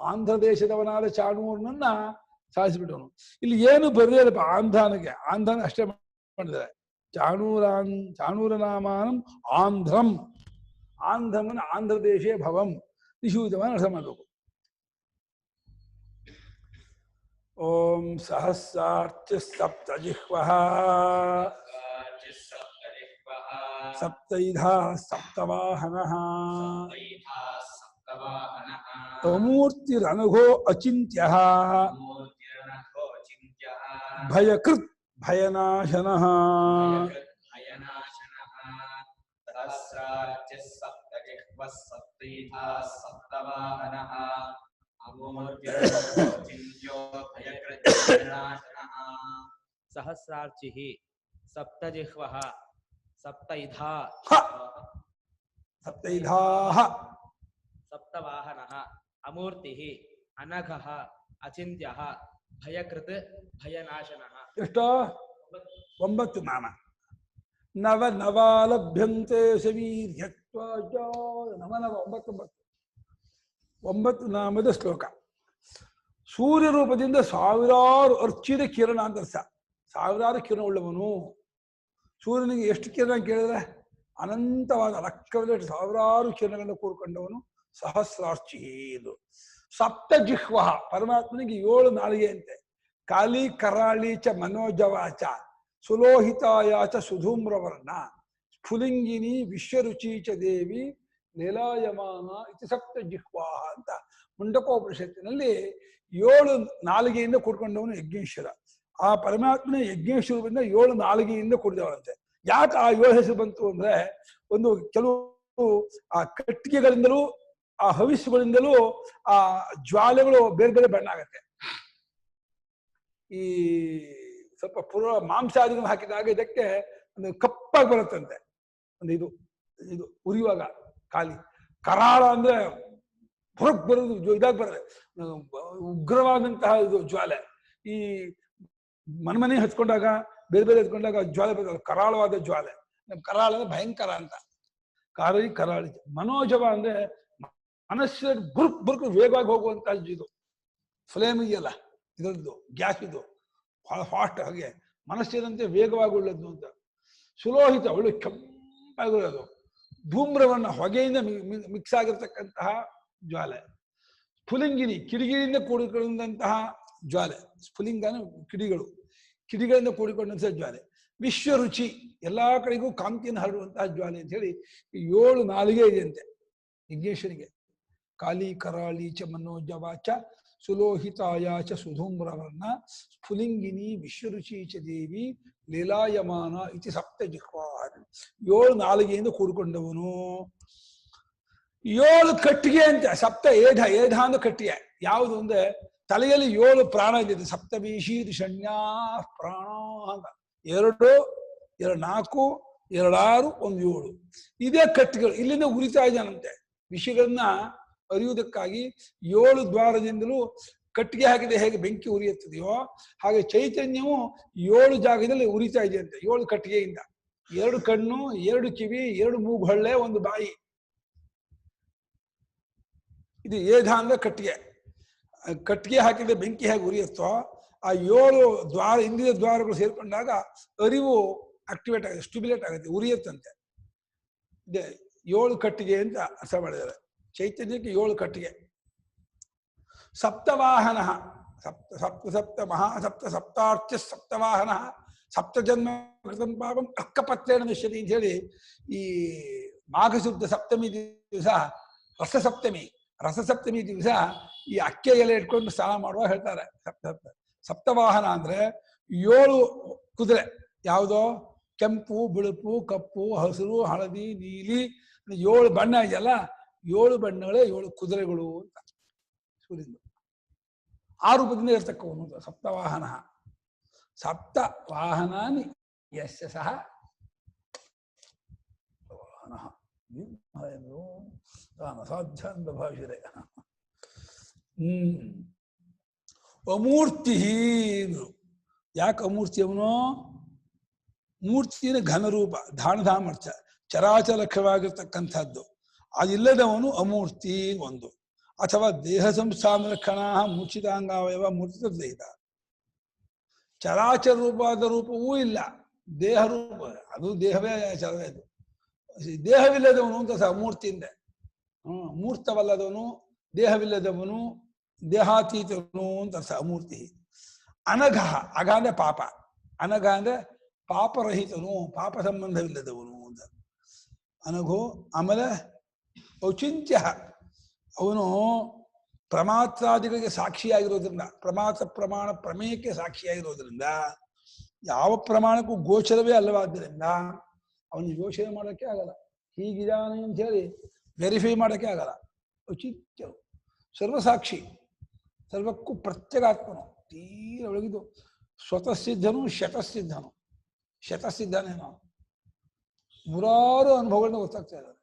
ಆಂಧ್ರ ದೇಶದವನಾದ ಚಾಣೂರನನ್ನ ಸಾಯಿಸಿಬಿಟ್ಟವನು. ಇಲ್ಲಿ ಏನು ಬರಲಿಲ್ಲಪ್ಪ ಆಂಧ್ರನಿಗೆ, ಆಂಧ್ರನ ಅಷ್ಟೇ ಮಾಡಿದ್ದಾರೆ. ಚಾಣೂರ ನಾಮಾನಂ ಆಂಧ್ರಂ, ಆಂಧ್ರಮನ ಆಂಧ್ರ ದೇಶೇ ಭವಂ ನಿಷೂದವನ ಅರ್ಥ ಮಾಡಬೇಕು. ಓಂ ಸಹಸ್ರಾರ್ಚ ಸಪ್ತ ಜಿಹ್ವಃ ಸಪ್ತೈಧಾ ಸಪ್ತವಾಹನಃ ತಮೂರ್ತಿರನಘೋ ಅಚಿಂತ್ಯಃ ಭಯಕೃತ್ ಭಯನಾಶನಃ. सहस्रार्चिः सप्तजिह्वः सप्तैधा ಸಪ್ತೈಧಾಃ सप्तवाहनः अमूर्तिः अनघः अचिन्त्यः भयकृत् भयनाशनः. ಎಷ್ಟೋ 9 ನಾಮ. ನವ ನವಾಲಭ್ಯಂತೆ ಸವೀರ್ಯತ್ವ ನವನವ 9 ನಾಮದ ಶ್ಲೋಕ. ಸೂರ್ಯ ರೂಪದಿಂದ ಸಾವಿರಾರು ಅರ್ಚಿದ ಕಿರಣ ಅಂತ ಅರ್ಥ. ಸಾವಿರಾರು ಕಿರಣ ಉಳ್ಳವನು. ಸೂರ್ಯನಿಗೆ ಎಷ್ಟು ಕಿರಣ ಕೇಳಿದ್ರೆ ಅನಂತವಾದ ಲಕ್ಷ ಸಾವಿರಾರು ಕಿರಣಗಳನ್ನು ಕೂರ್ಕೊಂಡವನು ಸಹಸ್ರಾರ್ಚಿ. ಇದು ಸಪ್ತ ಜಿಹ್ವ, ಪರಮಾತ್ಮನಿಗೆ 7 ನಾಲಿಗೆ ಅಂತೆ. ಕಾಲಿ ಕರಾಳಿ ಚ ಮನೋಜವಾಚ ಸುಲೋಹಿತಾಯಾಚ ಸುಧೂಮ್ರವರ್ಣ ಸ್ಫುಲಿಂಗಿನಿ ವಿಶ್ವರುಚಿ ಚ ದೇವಿ ಲೀಲಾಯಮಾನ ಇತಿ ಸಪ್ತ ಜಿಹ್ವಾ ಅಂತ ಮುಂಡಕೋಪನಿಷತ್ತಿನಲ್ಲಿ 7 ನಾಲಿಗೆಯಿಂದ ಕೂಡ್ಕೊಂಡವನು ಯಜ್ಞೇಶ್ವರ. ಆ ಪರಮಾತ್ಮನ ಯಜ್ಞೇಶ್ವರದಿಂದ 7 ನಾಲಿಗೆಯಿಂದ ಕೂಡಿದವರಂತೆ. ಯಾಕೆ ಆ 7 ಹೆಸರು ಬಂತು ಅಂದ್ರೆ, ಒಂದು ಕೆಲವು ಆ ಕಟ್ಟಿಗೆಗಳಿಂದಲೂ ಆ ಹವಿಸ್ಸುಗಳಿಂದಲೂ ಆ ಜ್ವಾಲೆಗಳು ಬೇರೆ ಬೇರೆ ಬಣ್ಣ ಆಗತ್ತೆ. ಈ ಸ್ವಲ್ಪ ಪೂರ್ವ ಮಾಂಸಾದಿಗಳನ್ನು ಹಾಕಿದಾಗ ಇದಕ್ಕೆ ಒಂದು ಕಪ್ಪಾಗಿ ಬರುತ್ತಂತೆ. ಒಂದು ಇದು ಉರಿಯುವಾಗ ಖಾಲಿ ಕರಾಳ ಅಂದ್ರೆ ಹೊರಗೆ ಬರೋದು, ಇದಾಗಿ ಬರುತ್ತೆ, ಉಗ್ರವಾದಂತಹ ಇದು ಜ್ವಾಲೆ. ಈ ಮನೆ ಹಚ್ಕೊಂಡಾಗ ಬೇರೆ ಬೇರೆ ಹಚ್ಕೊಂಡಾಗ ಜ್ವಾಲೆ ಬರ್ತದೆ, ಕರಾಳವಾದ ಜ್ವಾಲೆ. ಕರಾಳ ಅಂದ್ರೆ ಭಯಂಕರ ಅಂತ. ಕರಾಳಿ. ಮನೋಜವ ಅಂದ್ರೆ ಮನಸ್ಸಿನ ಬುರ್ಕ್ ವೇಗವಾಗಿ ಹೋಗುವಂತಹ ಇದು ಫ್ಲೇಮ್ ಇದೆಯಲ್ಲ, ಇದರದ್ದು ಗ್ಯಾಸ್, ಇದು ಫಾಸ್ಟ್, ಹಾಗೆ ಮನಸ್ಸಿನಂತೆ ವೇಗವಾಗಿ ಉಳ್ಳದ್ದು ಅಂತ. ಸುಲೋಹಿತ, ಒಳ್ಳೆ ಕೆಂಪಾಗಿರೋದು. ಧೂಮ್ರವನ್ನ ಹೊಗೆಯಿಂದ ಮಿಕ್ಸ್ ಆಗಿರ್ತಕ್ಕಂತಹ ಜ್ವಾಲೆ. ಸ್ಫುಲಿಂಗಿನಿ, ಕಿಡಿಗಿಯಿಂದ ಕೂಡಿಕೊಂಡಂತಹ ಜ್ವಾಲೆ. ಸ್ಫುಲಿಂಗನ ಕಿಡಿಗಳಿಂದ ಕೂಡಿಕೊಂಡಂತಹ ಜ್ವಾಲೆ. ವಿಶ್ವರುಚಿ, ಎಲ್ಲಾ ಕಡೆಗೂ ಕಾಂತಿಯನ್ನು ಹರಡುವಂತಹ ಜ್ವಾಲೆ ಅಂತ ಹೇಳಿ 7 ನಾಲಿಗೆ ಇದೆಯಂತೆ ಯಜ್ಞೇಶ್ವರಿಗೆ. ಕಾಲಿ ಕರಾಳಿ ಚ ಮನೋಜವಾಚ ಸುಲೋಹಿತಾಯ ಚ ಸುಧೂಮ್ರವರ್ಣ ಸ್ಫುಲಿಂಗಿನಿ ವಿಶ್ವರುಚಿ ಚ ದೇವಿ ಲೀಲಾಯಮಾನ ಇತಿ ಸಪ್ತ ಜಿಹ್ವಾ. 7 ನಾಲಿಗೆಯಿಂದ ಕೂಡಿಕೊಂಡವನು. 7 ಕಟ್ಟಿಗೆ ಅಂತ. ಸಪ್ತ ಏಢ, ಏಢ ಅಂದ್ರೆ ಕಟ್ಟಿಗೆ. ಯಾವುದು ಅಂದ್ರೆ ತಲೆಯಲ್ಲಿ 7 ಪ್ರಾಣ ಇದೆ. ಸಪ್ತಮೀಶೀರ್ ಷಣ್ಯಾ ಪ್ರಾಣ ಅಂತ. 2, 2, 4, 2, 6, 1, 7 ಇದೇ ಕಟ್ಟಿಗಳು. ಇಲ್ಲಿಂದ ಉರಿತಾ ಇದ್ದಾನಂತೆ. ವಿಷಯಗಳನ್ನ ಅರಿಯುವುದಕ್ಕಾಗಿ 7 ದ್ವಾರದಿಂದಲೂ ಕಟ್ಟಿಗೆ ಹಾಕಿದೆ. ಹೇಗೆ ಬೆಂಕಿ ಉರಿಯುತ್ತದೆಯೋ ಹಾಗೆ ಚೈತನ್ಯವು 7 ಜಾಗದಲ್ಲಿ ಉರಿತಾ ಇದೆಯಂತೆ. 7 ಕಟ್ಟಿಗೆಯಿಂದ. 2 ಕಣ್ಣು, 2 ಕಿವಿ, 2 ಮೂಗುಹೊಳ್ಳೆ, 1 ಬಾಯಿ. ಇದು ಏಧ ಅಂದ್ರೆ ಕಟ್ಟಿಗೆ. ಕಟ್ಟಿಗೆ ಹಾಕಿದ ಬೆಂಕಿ ಹೇಗೆ ಉರಿಯುತ್ತೋ ಆ 7 ದ್ವಾರ, ಇಂದ್ರಿಯ ದ್ವಾರಗಳು ಸೇರ್ಕೊಂಡಾಗ ಅರಿವು ಆಕ್ಟಿವೇಟ್ ಆಗುತ್ತೆ, ಸ್ಟಿಮ್ಯುಲೇಟ್ ಆಗುತ್ತೆ, ಉರಿಯುತ್ತಂತೆ. ಇದೆ 7 ಕಟ್ಟಿಗೆ ಅಂತ ಅರ್ಥ ಮಾಡಿದ್ದಾರೆ. ಚೈತನ್ಯಕ್ಕೆ 7 ಕಟ್ಟಿಗೆ. ಸಪ್ತವಾಹನ, ಸಪ್ತ ಮಹಾಸಪ್ತ ಸಪ್ತಾರ್ಚ್ಯ ಸಪ್ತವಾಹನ ಸಪ್ತ ಜನ್ಮ ಕೃತಂ ಪಾಪಂ ಅಕ್ಕಪತ್ರೇಣ ನಿಶ್ಯತಿ ಅಂತ ಹೇಳಿ ಈ ಮಾಘಶುದ್ಧ ಸಪ್ತಮಿ ದಿವಸ ರಸಸಪ್ತಮಿ ದಿವಸ ಈ ಅಕ್ಕೆ ಎಲೆ ಇಟ್ಕೊಂಡು ಸ್ನಾನ ಮಾಡುವ ಹೇಳ್ತಾರೆ. ಸಪ್ತವಾಹನ ಅಂದ್ರೆ 7 ಕುದುರೆ. ಯಾವುದೋ ಕೆಂಪು, ಬಿಳುಪು, ಕಪ್ಪು, ಹಸಿರು, ಹಳದಿ, ನೀಲಿ 7 ಬಣ್ಣ ಇದೆಯಲ್ಲ, 7 ಬಣ್ಣಗಳೇ 7 ಕುದುರೆಗಳು ಅಂತ. ಸೂರ್ಯನ ಆ ರೂಪದಿಂದ ಇರ್ತಕ್ಕವನು ಸಪ್ತವಾಹನ. ಸಪ್ತ ವಾಹನಾನಿ ಯಸ್ಯ ಸಹ ಸಾಧ್ಯ ಭಾಷೆ. ಅಮೂರ್ತಿ. ಯಾಕೆ ಅಮೂರ್ತಿ ಅವನು? ಮೂರ್ತಿನ ಘನರೂಪ, ಧಾಮರ್ಥ, ಚರಾಚರಕ್ಷವಾಗಿರ್ತಕ್ಕಂಥದ್ದು. ಅದಿಲ್ಲದವನು ಅಮೂರ್ತಿ ಒಂದು. ಅಥವಾ ದೇಹ ಸಂಸ್ಥಾನ ಲಕ್ಷಣ ಮುಚಿತಾಂಗಾವಯವ ಮೂರ್ತಿರ್ದೇಹಿತ. ಚರಾಚರ ರೂಪವಾದ ರೂಪವೂ ಇಲ್ಲ, ದೇಹ ರೂಪ, ಅದು ದೇಹವೇ ಚರವೇ. ಅದು ದೇಹವಿಲ್ಲದವನು ಅಂತ ಅಮೂರ್ತಿಯಿಂದ. ಮೂರ್ತವಲ್ಲದವನು, ದೇಹವಿಲ್ಲದವನು, ದೇಹಾತೀತವನು ಅಂತ ಅಮೂರ್ತಿ. ಅನಘ, ಅಘ ಅಂದ್ರೆ ಪಾಪ, ಅನಘ ಅಂದ್ರೆ ಪಾಪರಹಿತನು, ಪಾಪ ಸಂಬಂಧವಿಲ್ಲದವನು ಅಂತ ಅನಘು. ಆಮೇಲೆ ಔಚಿಂತ್ಯ, ಅವನು ಪ್ರಮಾತ್ರಾದಿಗಳಿಗೆ ಸಾಕ್ಷಿಯಾಗಿರೋದ್ರಿಂದ, ಪ್ರಮಾತ್ರ ಪ್ರಮಾಣ ಪ್ರಮೇಯಕ್ಕೆ ಸಾಕ್ಷಿಯಾಗಿರೋದ್ರಿಂದ ಯಾವ ಪ್ರಮಾಣಕ್ಕೂ ಗೋಚರವೇ ಅಲ್ಲವಾದ್ದರಿಂದ ಅವನು ಯೋಚನೆ ಮಾಡೋಕ್ಕೆ ಆಗಲ್ಲ. ಹೀಗಿದಾನೆ ಅಂತ ಹೇಳಿ ವೆರಿಫೈ ಮಾಡೋಕ್ಕೆ ಆಗಲ್ಲ. ಔಚಿತ್ಯವು ಸರ್ವಸಾಕ್ಷಿ, ಸರ್ವಕ್ಕೂ ಪ್ರತ್ಯಗಾತ್ಮನು, ತೀರ ಒಳಗಿದ್ದು ಸ್ವತಃ ಸಿದ್ಧನು, ಶತಸಿದ್ಧನು. ಶತಸಿದ್ಧನೇನೋ 100 ಅನುಭವಗಳನ್ನ ಗೊತ್ತಾಗ್ತಾ ಇದ್ದಾರೆ.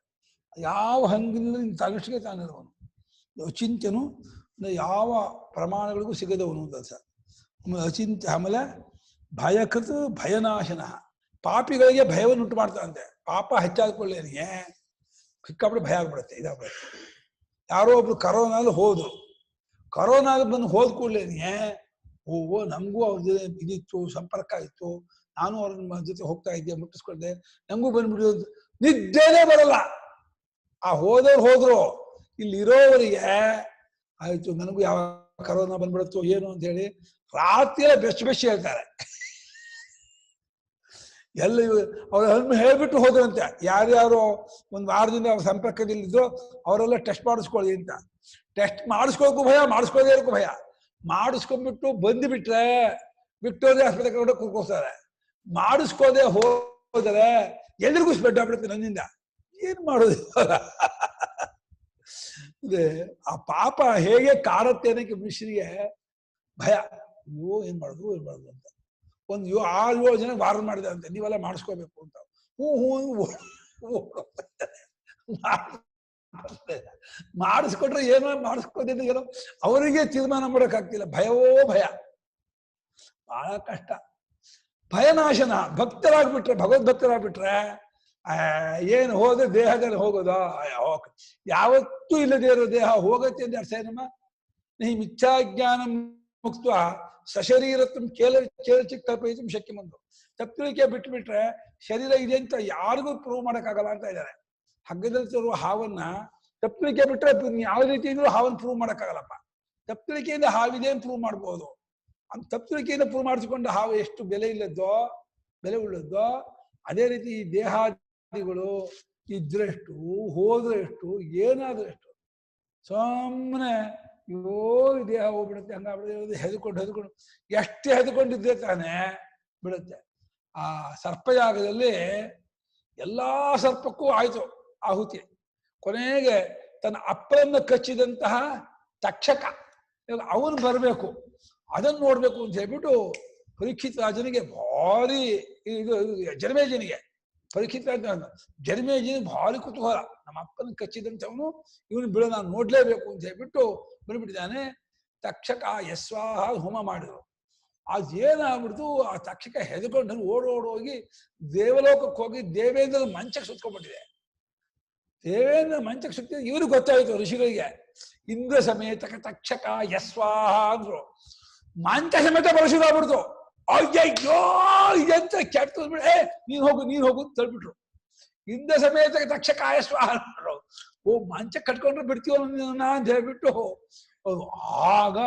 ಯಾವ ಹಂಗಿಲ್ಲ ತನ್ನಷ್ಟಿಗೆ ತಾನಿರುವನು. ಅಚಿಂತ್ಯನು ಯಾವ ಪ್ರಮಾಣಗಳಿಗೂ ಸಿಗದವನು ಅಂತ ಅರ್ಥ. ಅಚಿಂತ್ಯ. ಆಮೇಲೆ ಭಯಕೃತ ಭಯನಾಶನ, ಪಾಪಿಗಳಿಗೆ ಭಯವನ್ನು ಉಂಟು ಮಾಡ್ತಾನಂತೆ. ಪಾಪ ಹೆಚ್ಚಾದ್ಕೊಳ್ಳೇನಿಗೆ ಸಿಕ್ಕಾಪಟ್ಟೆ ಭಯ ಆಗ್ಬಿಡುತ್ತೆ, ಇದಾಗ್ಬಿಡುತ್ತೆ. ಯಾರೋ ಒಬ್ರು ಕರೋನಾದಲ್ಲಿ ಹೋದ್ರು, ಕರೋನಾದ ಬಂದು ಹೋದ ಕೂಡಲೇನಿಗೆ ಓ ನಮಗೂ ಅವ್ರ ಜೊತೆ ಇದಿತ್ತು, ಸಂಪರ್ಕ ಇತ್ತು, ನಾನು ಅವ್ರ ಜೊತೆ ಹೋಗ್ತಾ ಇದ್ದೆ, ಮುಟ್ಟಿಸ್ಕೊಂಡೆ, ನಂಗೂ ಬಂದ್ಬಿಡೋದು. ನಿದ್ದೆನೇ ಬರಲ್ಲ. ಆ ಹೋದವ್ರು ಹೋದ್ರು, ಇಲ್ಲಿ ಇರೋವರಿಗೆ ಆಯ್ತು ನನಗೂ ಯಾವ ಕರೋನಾ ಬಂದ್ಬಿಡುತ್ತೋ ಏನು ಅಂತ ಹೇಳಿ ರಾತ್ರಿಯೆಲ್ಲ ಬೆಚ್ಚ ಹೇಳ್ತಾರೆ. ಎಲ್ಲ ಅವ್ರ ಹೇಳ್ಬಿಟ್ಟು ಹೋದ್ರಂತೆ. ಯಾರ್ಯಾರು 1 ವಾರದಿಂದ ಅವ್ರ ಸಂಪರ್ಕದಲ್ಲಿದ್ರು ಅವರೆಲ್ಲ ಟೆಸ್ಟ್ ಮಾಡಿಸ್ಕೊಳ್ಳಿ ಅಂತ. ಟೆಸ್ಟ್ ಮಾಡಿಸ್ಕೋಕ್ಕೂ ಭಯ, ಮಾಡಿಸ್ಕೊಳ್ಳೋದೇ ಇರೋಕ್ಕೂ ಭಯ. ಮಾಡಿಸ್ಕೊಂಡ್ಬಿಟ್ಟು ಬಂದುಬಿಟ್ರೆ ವಿಕ್ಟೋರಿಯಾ ಆಸ್ಪತ್ರೆ ಕಡೆ ಕೂರ್ಕೋಸ್ತಾರೆ. ಮಾಡಿಸ್ಕೋದೆ ಹೋದರೆ ಎಲ್ರಿಗೂ ಸ್ಪ್ರೆಡ್ ಆಗ್ಬಿಡುತ್ತೆ ನನ್ನಿಂದ. ಏನ್ ಮಾಡೋದು? ಇದೆ ಆ ಪಾಪ ಹೇಗೆ ಕಾರತ್ತೆ ಅನ್ನೋಕ್ಕೆ ಮನುಷ್ಯನಿಗೆ ಭಯ. ಅಯ್ಯೋ ಏನ್ ಮಾಡುದು ಅಂತ. 6-7 ಜನ ವಾರನ್ ಮಾಡಿದೆ ಅಂತೆ, ನೀವೆಲ್ಲ ಮಾಡಿಸ್ಕೋಬೇಕು ಅಂತ. ಮಾಡಿಸ್ಕೊಟ್ರೆ ಏನೋ ಮಾಡಿಸ್ಕೋದಿಲ್ಲ, ಏನೋ ಅವರಿಗೆ ತೀರ್ಮಾನ ಮಾಡೋಕ್ಕಾಗ್ತಿಲ್ಲ. ಭಯವೋ ಭಯ, ಬಹಳ ಕಷ್ಟ. ಭಯನಾಶನ. ಭಕ್ತರಾಗ್ಬಿಟ್ರೆ, ಭಗವದ್ಭಕ್ತರಾಗ್ಬಿಟ್ರೆ ಏನು ಹೋದ್ರೆ ದೇಹದಲ್ಲಿ ಹೋಗೋದಾ? ಯಾವತ್ತೂ ಇಲ್ಲದೆ ಇರೋ ದೇಹ ಹೋಗತ್ತೆ ಅಂತ ಅರ್ಥ ಏನಮ್ಮ? ಈ ಮಿಥ್ಯಾಜ್ಞಾನ ಮುಕ್ತ ಸಶರೀರತ್ವ ಕೇಳಚಿಕ್ ಕಲ್ಪಯಿತು ಶಕ್ಯ ಬಂದು. ತಪ್ಪಲಿಕೆ ಬಿಟ್ಬಿಟ್ರೆ ಶರೀರ ಇದೆ ಅಂತ ಯಾರಿಗೂ ಪ್ರೂವ್ ಮಾಡೋಕ್ಕಾಗಲ್ಲ ಅಂತ ಇದ್ದಾರೆ. ಹಗ್ಗದಲ್ಲಿ ತರುವ ಹಾವನ್ನ ತಪ್ಪಲಿಕೆ ಬಿಟ್ರೆ ಯಾವ ರೀತಿಯಿಂದಲೂ ಹಾವನ್ನ ಪ್ರೂವ್ ಮಾಡೋಕ್ಕಾಗಲ್ಲಪ್ಪ. ತಪ್ಪಲಿಕೆಯಿಂದ ಹಾವಿದೆ ಅಂತ ಪ್ರೂವ್ ಮಾಡ್ಬೋದು. ಅಂತ ತಪ್ಪಲಿಕೆಯಿಂದ ಪ್ರೂವ್ ಮಾಡಿಸಿಕೊಂಡು ಹಾವು ಎಷ್ಟು ಬೆಲೆ ಉಳ್ಳದ್ದೋ ಅದೇ ರೀತಿ ಈ ದೇಹಾದಿಗಳು ಇದ್ರೆಷ್ಟು, ಹೋದ್ರೆ ಎಷ್ಟು, ಏನಾದ್ರೂ ಎಷ್ಟು. ಸುಮ್ಮನೆ ಅಯ್ಯೋ ದೇಹ ಹೋಗ್ಬಿಡುತ್ತೆ, ಹಂಗಾಗ್ಬಿಡುತ್ತೆ, ಹೆದ್ಕೊಂಡು ಎಷ್ಟು ಹೆದ್ಕೊಂಡಿದ್ರೆ ತಾನೇ ಬಿಡುತ್ತೆ. ಆ ಸರ್ಪಯಾಗದಲ್ಲಿ ಎಲ್ಲಾ ಸರ್ಪಕ್ಕೂ ಆಯ್ತು ಆಹುತಿ. ಕೊನೆಗೆ ತನ್ನ ಅಪ್ಪನನ್ನು ಕಚ್ಚಿದಂತಹ ತಕ್ಷಕ ಅವನು ಬರಬೇಕು, ಅದನ್ನು ನೋಡ್ಬೇಕು ಅಂತ ಹೇಳ್ಬಿಟ್ಟು ಪರೀಕ್ಷಿತ್ ರಾಜನಿಗೆ ಭಾರಿ ಇದು ಜನಮೇಜನಿಗೆ ಪರೀಕ್ಷಿತ್ ರಾಜ ಜನಮೇಜನಿಗೆ ಭಾರಿ ಕುತೂಹಲ. ನಮ್ಮ ಅಪ್ಪನ ಕಚ್ಚಿದಂಥವನು ಇವನು ಬಿಡ ನಾನು ನೋಡ್ಲೇಬೇಕು ಅಂತ ಹೇಳ್ಬಿಟ್ಟು ಬಂದ್ಬಿಟ್ಟಿದ್ದಾನೆ. ತಕ್ಷಕ ಯಸ್ವಾಹ ಹೋಮ ಮಾಡಿದ್ರು. ಅದೇನಾಗ್ಬಿಡ್ತು, ಆ ತಕ್ಷಕ ಹೆದರ್ಕೊಂಡು ಓಡೋಡೋಗಿ ದೇವಲೋಕಕ್ಕೆ ಹೋಗಿ ದೇವೇಂದ್ರ ಮಂಚಕ್ಕೆ ಸುತ್ಕೊಂಡ್ಬಿಟ್ಟಿದೆ. ದೇವೇಂದ್ರ ಮಂಚಕ್ಕೆ ಸುತ್ತ ಇವ್ರಿಗೆ ಗೊತ್ತಾಯ್ತು ಋಷಿಗಳಿಗೆ. ಇಂದ್ರ ಸಮೇತಕ ತಕ್ಷಕ ಯಸ್ವಾಹ ಅಂದ್ರು. ಮಂಚ ಸಮೇತ ಬಳಸಿದಾಗ್ಬಿಡ್ತು. ಅಯ್ಯಯ್ಯೋ ಇದೆಂತ ಕೆಟ್ಟ ನೀನ್ ಹೋಗು ತಳ್ಬಿಟ್ರು. ಇಂದ್ರ ಸಮೇತ ತಕ್ಷಕ ಯಸ್ವಾಹ ಅಂದ್ರು. ಓ ಮಂಚ ಕಟ್ಕೊಂಡ್ರೆ ಬಿಡ್ತೀವ ಅಂತ ಹೇಳ್ಬಿಟ್ಟು ಆಗ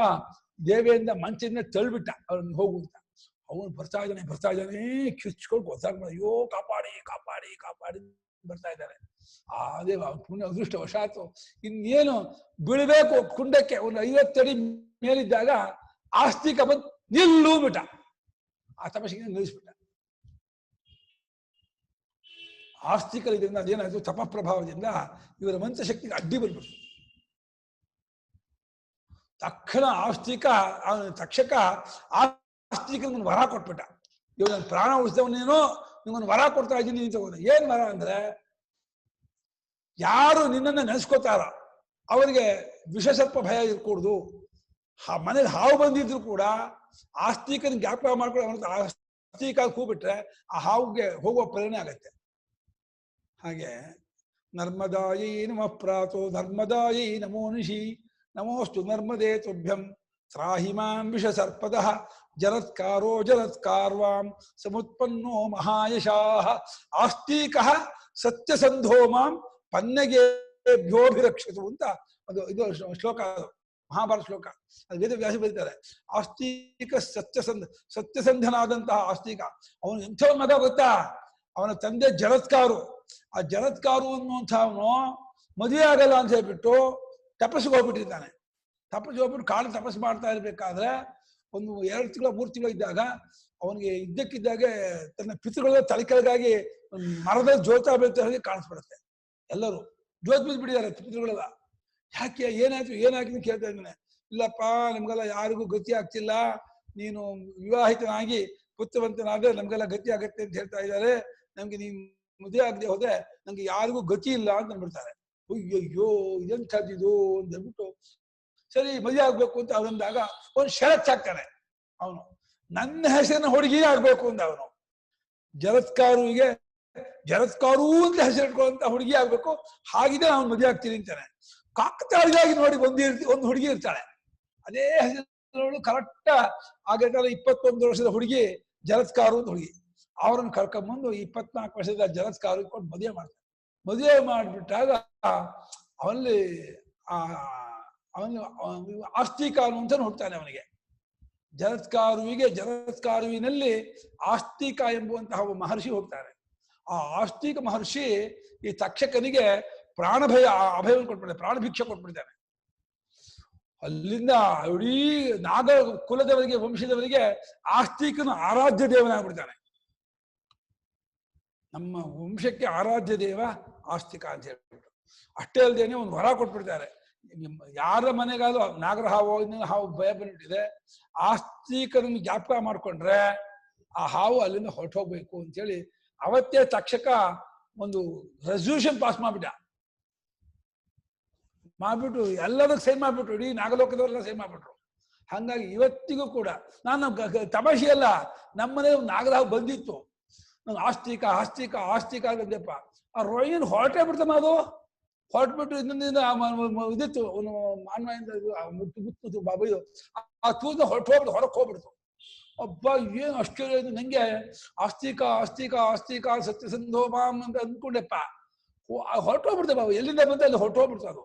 ದೇವೇಂದ್ರ ಮಂಚದಿಂದ ತಳ್ಬಿಟ್ಟ ಅವ್ರನ್ನ ಹೋಗು ಅಂತ. ಅವನು ಬರ್ತಾ ಇದ್ದಾನೆ ಕಿಚ್ಕೊಂಡು ಗೊತ್ತಾಗ್ಬಿಡ, ಅಯ್ಯೋ ಕಾಪಾಡಿ ಕಾಪಾಡಿ ಕಾಪಾಡಿ ಬರ್ತಾ ಇದ್ದಾರೆ. ಅದೇ ಪುಣ್ಯ ಅದೃಷ್ಟವಶಾತು ಇನ್ನೇನು ಬೀಳ್ಬೇಕು ಕುಂಡಕ್ಕೆ ಒಂದು 50 ಅಡಿ ಮೇಲಿದ್ದಾಗ ಆಸ್ತಿಕ ಬಂದು ನಿಲ್ಲು ಬಿಟ್ಟ. ಆ ತಪಸ್ಸಿಗೆ ನಿಲ್ಲಿಸ್ಬಿಟ್ಟ. ಆಸ್ತಿಕರಿದ್ರಿಂದ ಅದೇನಾಯ್ತು, ತಪಪ್ರಭಾವದಿಂದ ಇವರ ಮಂತ್ರಶಕ್ತಿಗೆ ಅಡ್ಡಿ ಬಂದ್ಬಿಡ್ತು. ತಕ್ಷಣ ಆಸ್ತಿಕ ತಕ್ಷಕ ಆಸ್ತಿಕನಿಗೆ ವರ ಕೊಟ್ಬಿಟ್ಟ. ಇವಾಗ ನನ್ನ ಪ್ರಾಣ ಉಳಿಸಿದವನೇನೋ ನಿಮ್ಗೊಂದು ವರ ಕೊಡ್ತಾ ಇದ್ದೀನಿ ಅಂತ. ಏನ್ ವರ ಅಂದ್ರೆ, ಯಾರು ನಿನ್ನನ್ನು ನೆನೆಸ್ಕೋತಾರ ಅವರಿಗೆ ವಿಷಸರ್ಪ ಭಯ ಇರ್ಕೂಡ್ದು. ಮನೇಲಿ ಹಾವು ಬಂದಿದ್ರು ಕೂಡ ಆಸ್ತಿಕನ ಜ್ಞಾಪಕ ಮಾಡ್ಕೊಂಡು ಅವನ ಆಸ್ತಿಕ ಕೂಬಿಟ್ರೆ ಆ ಹಾವುಗೆ ಹೋಗುವ ಪ್ರೇರಣೆ ಆಗತ್ತೆ. ಹಾಗೆ ನರ್ಮದಾಯಿ ನಮಃ ಪ್ರಾತೋ ನರ್ಮದಾಯಿ ನಮೋ ನಿಶಿ ನಮೋಸ್ತು ನರ್ಮದೇ ತುಭ್ಯಂ ತ್ರಾಹಿಮಾಂ ವಿಷಸರ್ಪದಃ ಜಲತ್ಕಾರೋ ಜಲತ್ಕಾರ್ವಾಂ ಸಮುತ್ಪನ್ನೋ ಮಹಾಯಶಾಃ ಆಸ್ತಿಕಃ ಸತ್ಯಸಂಧೋ ಮಾಂ ಪನ್ನಗೇಭ್ಯೋಭಿರಕ್ಷತು ಅಂತ ಒಂದು ಇದು ಶ್ಲೋಕ, ಮಹಾಭಾರತ ಶ್ಲೋಕ. ಅದು ವೇದವ್ಯಾಸ ಬರೀತಾರೆ. ಆಸ್ತಿಕ ಸತ್ಯಸಂಧನಾದಂತಹ ಆಸ್ತಿಕ ಅವನು ಎಂಥ ಮಗ ಗೊತ್ತಾ, ಅವನ ತಂದೆ ಜಲತ್ಕಾರು. ಆ ಜಲತ್ಕಾರು ಅನ್ನುವಂಥವನು ಮದುವೆ ಆಗಲ್ಲ ಅಂತ ಹೇಳ್ಬಿಟ್ಟು ತಪಸ್ಸಿಗೆ ಹೋಗ್ಬಿಟ್ಟಿರ್ತಾನೆ. ತಪಸ್ಸಿಗೆ ಹೋಗ್ಬಿಟ್ಟು ಕಾಡು ತಪಸ್ಸು ಮಾಡ್ತಾ ಇರ್ಬೇಕಾದ್ರೆ ಒಂದು 2 ತಿಂಗಳು 3 ತಿಂಗಳು ಇದ್ದಾಗ ಅವನಿಗೆ ಇದ್ದಕ್ಕಿದ್ದಾಗೆ ತನ್ನ ಪಿತೃಗಳ ತಲೆಕೆಳಗಾಗಿ ಮರದ ಜೋತ ಬೀಳ್ತಾ ಹಾಗೆ ಕಾಣಿಸ್ಬಿಡುತ್ತೆ. ಎಲ್ಲರೂ ಜೋತ್ ಬಿದ್ದುಬಿಟ್ಟಿದ್ದಾರೆ ಪಿತೃಗಳೆಲ್ಲ. ಯಾಕೆ ಏನಾಯ್ತು ಅಂತ ಕೇಳ್ತಾ ಇದ್ದಾನೆ. ಇಲ್ಲಪ್ಪ ನಮ್ಗೆಲ್ಲ ಯಾರಿಗೂ ಗತಿ ಆಗ್ತಿಲ್ಲ, ನೀನು ವಿವಾಹಿತನಾಗಿ ಪುತ್ರವಂತನಾದ್ರೆ ನಮ್ಗೆಲ್ಲ ಗತಿ ಆಗತ್ತೆ ಅಂತ ಹೇಳ್ತಾ ಇದ್ದಾರೆ. ನಮ್ಗೆ ನೀನ್ ಮದುವೆ ಆಗದೆ ಹೋದ್ರೆ ನಂಗೆ ಯಾರಿಗೂ ಗತಿ ಇಲ್ಲ ಅಂತ ಅಂದ್ಬಿಡ್ತಾರೆ. ಅಯ್ಯಯ್ಯೋ ಇದೆಂಥದ್ದಿದು ಅಂತ ಹೇಳ್ಬಿಟ್ಟು ಸರಿ ಮದುವೆ ಆಗ್ಬೇಕು ಅಂತ ಅವನಂದಾಗ ಒಂದು ಷರತ್ತು ಹಾಕ್ತಾನೆ. ಅವನು ನನ್ನ ಹೆಸರನ್ನ ಹುಡುಗಿ ಆಗ್ಬೇಕು ಅಂತ ಅವನು ಜಲತ್ಕಾರುವಿಗೆ ಜಲತ್ಕಾರು ಅಂತ ಹೆಸರಿಟ್ಕೊಳ್ಳುವಂತ ಹುಡುಗಿ ಆಗ್ಬೇಕು, ಹಾಗಿದೆ ನಾನು ಮದುವೆ ಆಗ್ತೀನಿ ಅಂತಾನೆ. ಕಾಕತಾಳೀಯವಾಗಿ ನೋಡಿ ಒಂದು ಹುಡುಗಿ ಇರ್ತಾಳೆ, ಅದೇ ಹೆಸರು ಕರೆಕ್ಟ್ ಆಗಿರ್ತಾಳೆ. 21 ವರ್ಷದ ಹುಡುಗಿ ಜಲತ್ಕಾರು ಅಂತ ಹುಡುಗಿ. ಅವ್ರನ್ನ ಕರ್ಕೊಂಡ್ಬಂದು 24 ವರ್ಷದ ಜಲತ್ಕಾರು ಕೊಟ್ಟು ಮದುವೆ ಮಾಡ್ತಾರೆ. ಮದುವೆ ಮಾಡಿಬಿಟ್ಟಾಗ ಅವನಲ್ಲಿ ಆಸ್ತಿಕ ಅಂತ ಹುಡ್ತಾನೆ ಅವನಿಗೆ. ಜಲತ್ಕಾರುವಿನಲ್ಲಿ ಆಸ್ತಿಕ ಎಂಬುವಂತಹ ಮಹರ್ಷಿ ಹೋಗ್ತಾರೆ. ಆ ಆಸ್ತಿಕ ಮಹರ್ಷಿ ಈ ತಕ್ಷಕನಿಗೆ ಅಭಯವನ್ನು ಕೊಟ್ಬಿಡ್ತಾನೆ, ಪ್ರಾಣ ಭಿಕ್ಷೆ ಕೊಟ್ಬಿಡ್ತಾನೆ. ಅಲ್ಲಿಂದ ಇಡೀ ನಾಗ ಕುಲದವರಿಗೆ ವಂಶದವರಿಗೆ ಆಸ್ತಿಕನ ಆರಾಧ್ಯ ದೇವನಾಗ್ಬಿಡ್ತಾನೆ. ನಮ್ಮ ವಂಶಕ್ಕೆ ಆರಾಧ್ಯ ದೇವ ಆಸ್ತಿಕ ಅಂತ ಹೇಳ್ಬಿಟ್ಟು. ಅಷ್ಟೇ ಅಲ್ಲದೇನೆ ಒಂದು ವರ ಕೊಟ್ಬಿಡ್ತಾರೆ. ಯಾರ ಮನೆಗಾದ್ರೂ ನಾಗರ ಹಾವು ಇನ್ನೊಂದು ಹಾವು ಭಯ ಬಂದ್ಬಿಟ್ಟಿದೆ, ಆಸ್ತಿಕರನ್ನು ಜ್ಞಾಪಕ ಮಾಡ್ಕೊಂಡ್ರೆ ಆ ಹಾವು ಅಲ್ಲಿಂದ ಹೊರಟೋಗ್ಬೇಕು ಅಂತೇಳಿ ಅವತ್ತೇ ತಕ್ಷಕ ಒಂದು ರೆಸಲ್ಯೂಷನ್ ಪಾಸ್ ಮಾಡ್ಬಿಟ್ಟು ಎಲ್ಲದಕ್ಕೆ ಸೈನ್ ಮಾಡ್ಬಿಟ್ರು. ಇಡೀ ನಾಗಲೋಕದವರೆಲ್ಲ ಸೈನ್ ಮಾಡ್ಬಿಟ್ರು. ಹಂಗಾಗಿ ಇವತ್ತಿಗೂ ಕೂಡ ನಾನು ತಮಾಷೆಯಲ್ಲ, ನಮ್ಮನೆ ನಾಗರ ಹಾವು ಬಂದಿತ್ತು, ನಾನು ಆಸ್ತಿಕ ಅಂದೆಪ್ಪ. ಆ ರೋಯಿನ್ ಹೊರಟೇ ಬಿಡ್ತಮ್ಮ, ಅದು ಹೊರಟ್ಬಿಟ್ಟು ಇನ್ನೊಂದಿಂದ ಇದಿತ್ತು ಅವನು ಮಾನ್ವಿತ್ತು ಬಾಬಯ್ಯು ಆ ತೂದ ಹೊರಕ್ಕೆ ಹೋಗ್ಬಿಡ್ತು. ಅಬ್ಬಾ ಏನು ಆಶ್ಚರ್ಯ ಇದು ನಂಗೆ. ಆಸ್ತಿಕ ಸತ್ಯಸಂಧೋಮಾಮ್ ಅಂತ ಅಂದ್ಕೊಂಡೆಪ್ಪ. ಹೊರಟೋಗ್ಬಿಡ್ತೆ ಬಾಬು, ಎಲ್ಲಿಂದ ಬಂತ ಅಲ್ಲಿ ಹೊರಟೋಗ್ಬಿಡ್ತು. ಅದು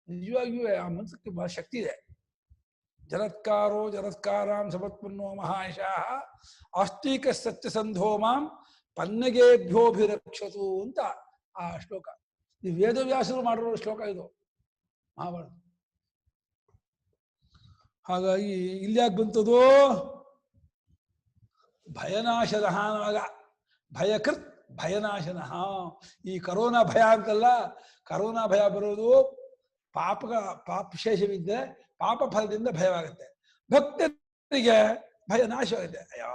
ನಿಜವಾಗಿಯೂ ಆ ಮನಸ್ಸಿಗೆ ಬಹಳ ಶಕ್ತಿ ಇದೆ. ಜಲತ್ಕಾರೋ ಜಲತ್ಕಾರಾಂ ಸಮತ್ಪನ್ನೋ ಮಹಾಯಶಾಃ ಆಸ್ತಿಕ ಸತ್ಯಸಂಧೋಮಾಂ ಪನ್ನಗೇಭ್ಯೋಭಿರಕ್ಷತು ಅಂತ ಆ ಶ್ಲೋಕ. ಈ ವೇದವ್ಯಾಸರು ಮಾಡಿರೋ ಶ್ಲೋಕ ಇದು ಮಹಾಭಾರತ. ಹಾಗಾಗಿ ಇಲ್ಲಿ ಯಾಕೆ ಬಂತದು, ಭಯನಾಶದ ಅನ್ನುವಾಗ ಭಯಕೃತ್ ಭಯನಾಶನ. ಈ ಕರೋನಾ ಭಯ ಅಂತಲ್ಲ, ಕರೋನಾ ಭಯ ಬರೋದು ಪಾಪಶೇಷವಿದ್ದರೆ ಪಾಪ ಫಲದಿಂದ ಭಯವಾಗುತ್ತೆ. ಭಕ್ತರಿಗೆ ಭಯ ನಾಶವಾಗುತ್ತೆ. ಅಯ್ಯೋ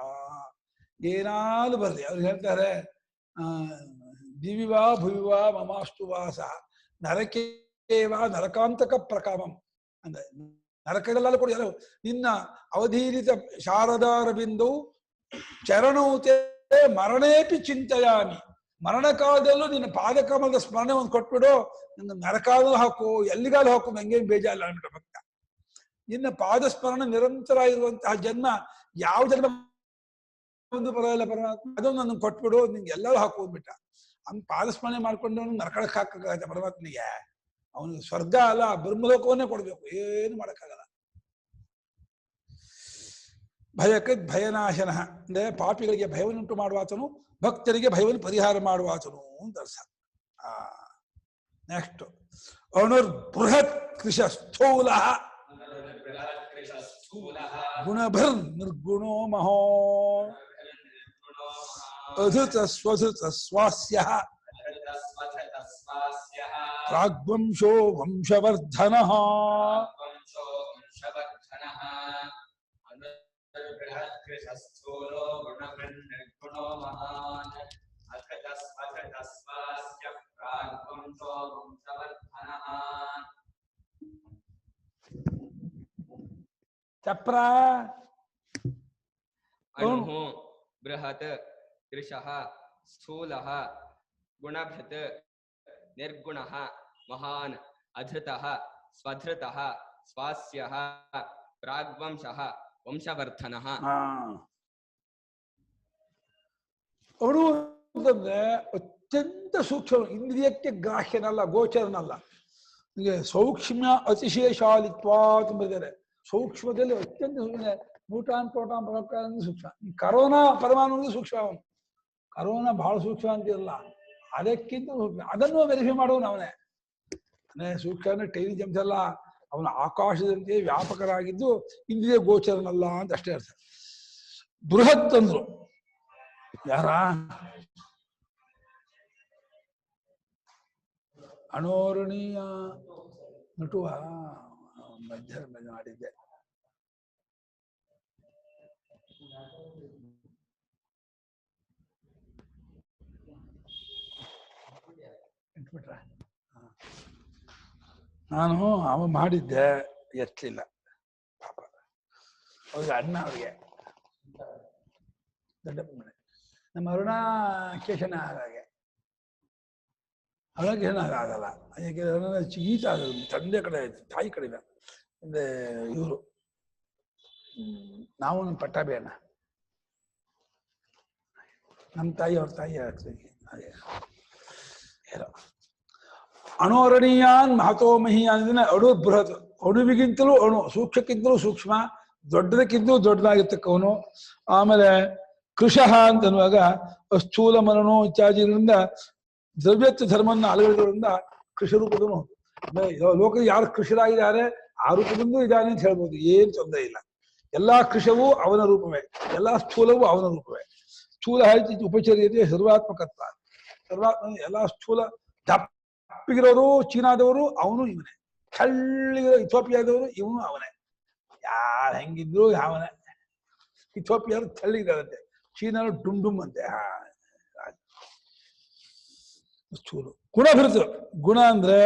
ಏನಾದ್ರು ಬರಲಿ, ಅವ್ರು ಹೇಳ್ತಾರೆ ದಿವಿವಾ ಭುವಿವಾ ಮಮಾಸ್ತು ವಾಸ ನರಕೇವಾ ನರಕಾಂತಕ ಪ್ರಕಾಮಂ ಅಂದ್ರೆ ನರಕದಲ್ಲೆಲ್ಲ ಕೂಡ ಯಾರು ನಿನ್ನ ಅವಧೀರಿತ ಶಾರದಾರಬಿಂದು ಚರಣೌತೆ ಮರಣೇಪಿ ಚಿಂತೆಯಾಮಿ. ಮರಣ ಕಾಲದಲ್ಲೂ ನಿನ್ನ ಪಾದಕಮಲದ ಸ್ಮರಣೆ ಒಂದು ಕೊಟ್ಬಿಡು, ನಿನ್ನ ನರಕಾಲು ಹಾಕು, ಎಲ್ಲಿಗಾಲು ಹಾಕು, ನಂಗೇನು ಬೇಜಾರಿಲ್ಲ ಅನ್ಬಿಟ್ಟ ಭಕ್ತ. ನಿನ್ನ ಪಾದ ಸ್ಮರಣೆ ನಿರಂತರ ಇರುವಂತಹ ಜನ್ಮ ಯಾವ ಜನ್ಮ ಒಂದು ಪರವಾಗಿಲ್ಲ ಪರಮಾತ್ಮ, ಅದನ್ನು ನನಗೆ ಕೊಟ್ಬಿಡು, ನಿಂಗೆ ಎಲ್ಲರೂ ಹಾಕು ಅಂದ್ಬಿಟ್ಟ. ಅವ್ನು ಪಾದಸ್ಮರಣೆ ಮಾಡ್ಕೊಂಡು ಅವನು ನರಕಳಕ್ಕೆ ಹಾಕಕ್ಕಾಗತ್ತೆ ಪರಮಾತ್ಮನಿಗೆ? ಅವನು ಸ್ವರ್ಗ ಅಲ್ಲ ಬ್ರಹ್ಮಲೋಕವನ್ನೇ ಕೊಡ್ಬೇಕು, ಏನು ಮಾಡಕ್ಕಾಗಲ್ಲ. ಭಯಕೃತ್ ಭಯನಾಶನ ಅಂದ್ರೆ ಪಾಪಿಗಳಿಗೆ ಭಯವನ್ನುಂಟು ಮಾಡುವಾತನು, ಭಕ್ತರಿಗೆ ಭಯವನ್ನು ಪರಿಹಾರ ಮಾಡುವಾತನು ಅಂತ ಅರ್ಥ. ನೆಕ್ಸ್ಟ್ ಅಣುರ್ ಬೃಹತ್ ಕೃಷ ಸ್ಥೂಲ ಗುಣಭರ್ ನಿರ್ಗುಣೋ ಮಹೋ ಅಧೃತ ಸ್ವಧೃತ ಸ್ವಾಸ್ಯ ಪ್ರಾಗ್ವಂಶೋ ವಂಶವರ್ಧನಃ. ಚಪ್ರ ಅಣುಃ ಬೃಹತ್ ಕೃಶಃ ಸ್ಥೂಲಃ ಗುಣಭೃತ್ ನಿರ್ಗುಣಃ ಮಹಾನ್ ಅಧೃತಃ ಸ್ವಧೃತಃ ಸ್ವಾಸ್ಯಃ ಪ್ರಾಗ್ವಂಶಃ ವಂಶವರ್ಧನಃ. ಅಣು ಅಂತಂದ್ರೆ ಅತ್ಯಂತ ಸೂಕ್ಷ್ಮ, ಇಂದ್ರಿಯಕ್ಕೆ ಗ್ರಾಹ್ಯನಲ್ಲ, ಗೋಚರನಲ್ಲ. ಹೀಗೆ ಸೌಕ್ಷ್ಮ್ಯ ಅತಿಶಯಶಾಲಿತ್ವ ತುಂಬಿದ್ದಾರೆ. ಸೂಕ್ಷ್ಮದಲ್ಲಿ ಅತ್ಯಂತ ಸೂಕ್ಷ್ಮ, ನ್ಯೂಟಾನ್ ಪ್ರೋಟಾನ್ ಪ್ರಕಾರದ ಸೂಕ್ಷ್ಮ. ಈ ಕರೋನಾ ಪರಮಾಣು ಸೂಕ್ಷ್ಮ. ಅವನು ಕರೋನಾ ಬಹಳ ಸೂಕ್ಷ್ಮ ಅಂತಿರಲ್ಲ, ಅದಕ್ಕಿಂತ ಸೂಕ್ಷ್ಮ. ಅದನ್ನು ವೆರಿಫೈ ಮಾಡೋನು ಅವನೇ. ಸೂಕ್ಷ್ಮ ಅಂದ್ರೆ ಟೈಲಿಜೆನ್ಸ್ ಅಲ್ಲ, ಅವನ ಆಕಾಶದಂತೆ ವ್ಯಾಪಕರಾಗಿದ್ದು ಇಂದ್ರಿಯ ಗೋಚರನಲ್ಲ ಅಂತ ಅಷ್ಟೇ ಅರ್ಥ. ಬೃಹತ್ ಅಂದ್ರು ಯಾರ? ಅಣೋರಣೀಯ ನಟುವ ಮಧ್ಯ ಮಾಡಿದ್ದೆ. ಇಟ್ಬಿಟ್ರ? ನಾನು ಅವ ಮಾಡಿದ್ದೆ, ಎತ್ತಲಿಲ್ಲ ಪಾಪ. ಅವ್ರಿಗೆ ಅಣ್ಣ, ಅವ್ರಿಗೆ ದೊಡ್ಡಪ್ಪ ಮನೆ. ನಮ್ಮ ಅರುಣಾ ಕೇಶನ ಹಾಗೆ ಅರುಣಾಕೇಶನ ಆಗಲ್ಲ. ಯಾಕೆ ಈತ ತಂದೆ ಕಡೆ ಆಯ್ತು, ತಾಯಿ ಕಡೆ ಇಲ್ಲ. ಅಂದ್ರೆ ಇವರು ನಾವು ನಮ್ಮ ಪಟ್ಟಾಭಿ ಅಣ್ಣ, ನಮ್ಮ ತಾಯಿ ಅವ್ರ ತಾಯಿ ಆಗ್ತದೆ ಹಾಗೆ. ಅಣೋರಣೀಯಾನ್ ಮಹತೋ ಮಹಿಯಾನ್ ಅಣು ಬೃಹತ್, ಅಣುವಿಗಿಂತಲೂ ಅಣು, ಸೂಕ್ಷ್ಮಕ್ಕಿಂತಲೂ ಸೂಕ್ಷ್ಮ, ದೊಡ್ಡದಕ್ಕಿಂತಲೂ ದೊಡ್ಡದಾಗಿರ್ತಕ್ಕವನು. ಆಮೇಲೆ ಕೃಷಃ ಅಂತನ್ನುವಾಗ ಸ್ಥೂಲ ಮರಣೋ ಇತ್ಯಾದಿಗಳಿಂದ ದ್ರವ್ಯತ್ವ ಧರ್ಮವನ್ನು ಅಲಗಡಿದ್ರಿಂದ ಕೃಷಿರೂಪದನು. ಲೋಕದಲ್ಲಿ ಯಾರು ಕೃಷಿರಾಗಿದ್ದಾರೆ ಆ ರೂಪದಿಂದ ಇದ್ದಾನೆ ಅಂತ ಹೇಳ್ಬೋದು, ಏನ್ ತೊಂದರೆ ಇಲ್ಲ. ಎಲ್ಲಾ ಕೃಷವೂ ಅವನ ರೂಪವೇ, ಎಲ್ಲಾ ಸ್ಥೂಲವೂ ಅವನ ರೂಪವೇ. ಸ್ಥೂಲ ಹೇಳ್ತಿ ಉಪಚರ್ಯತೆ ಸರ್ವಾತ್ಮಕತ್ವ. ಸರ್ವಾತ್ಮ ಎಲ್ಲಾ ಸ್ಥೂಲ ದಪ್ಪಿಗಿರೋರು ಚೀನಾದವರು ಅವನು ಇವನೇ, ಚಳ್ಳಿಗಿರೋ ಇಥೋಪಿಯಾದವರು ಇವನು ಅವನೇ. ಯಾರು ಹೆಂಗಿದ್ರು ಅವನೇ. ಇಥೋಪಿಯಾರು ಚಳ್ಳಿಗಿರಂತೆ, ಚೀನಾರು ಡುಮ್ ಡುಮ್ ಅಂತೆ. ಸ್ಥೂಲ ಗುಣಭೃತ. ಗುಣ ಅಂದ್ರೆ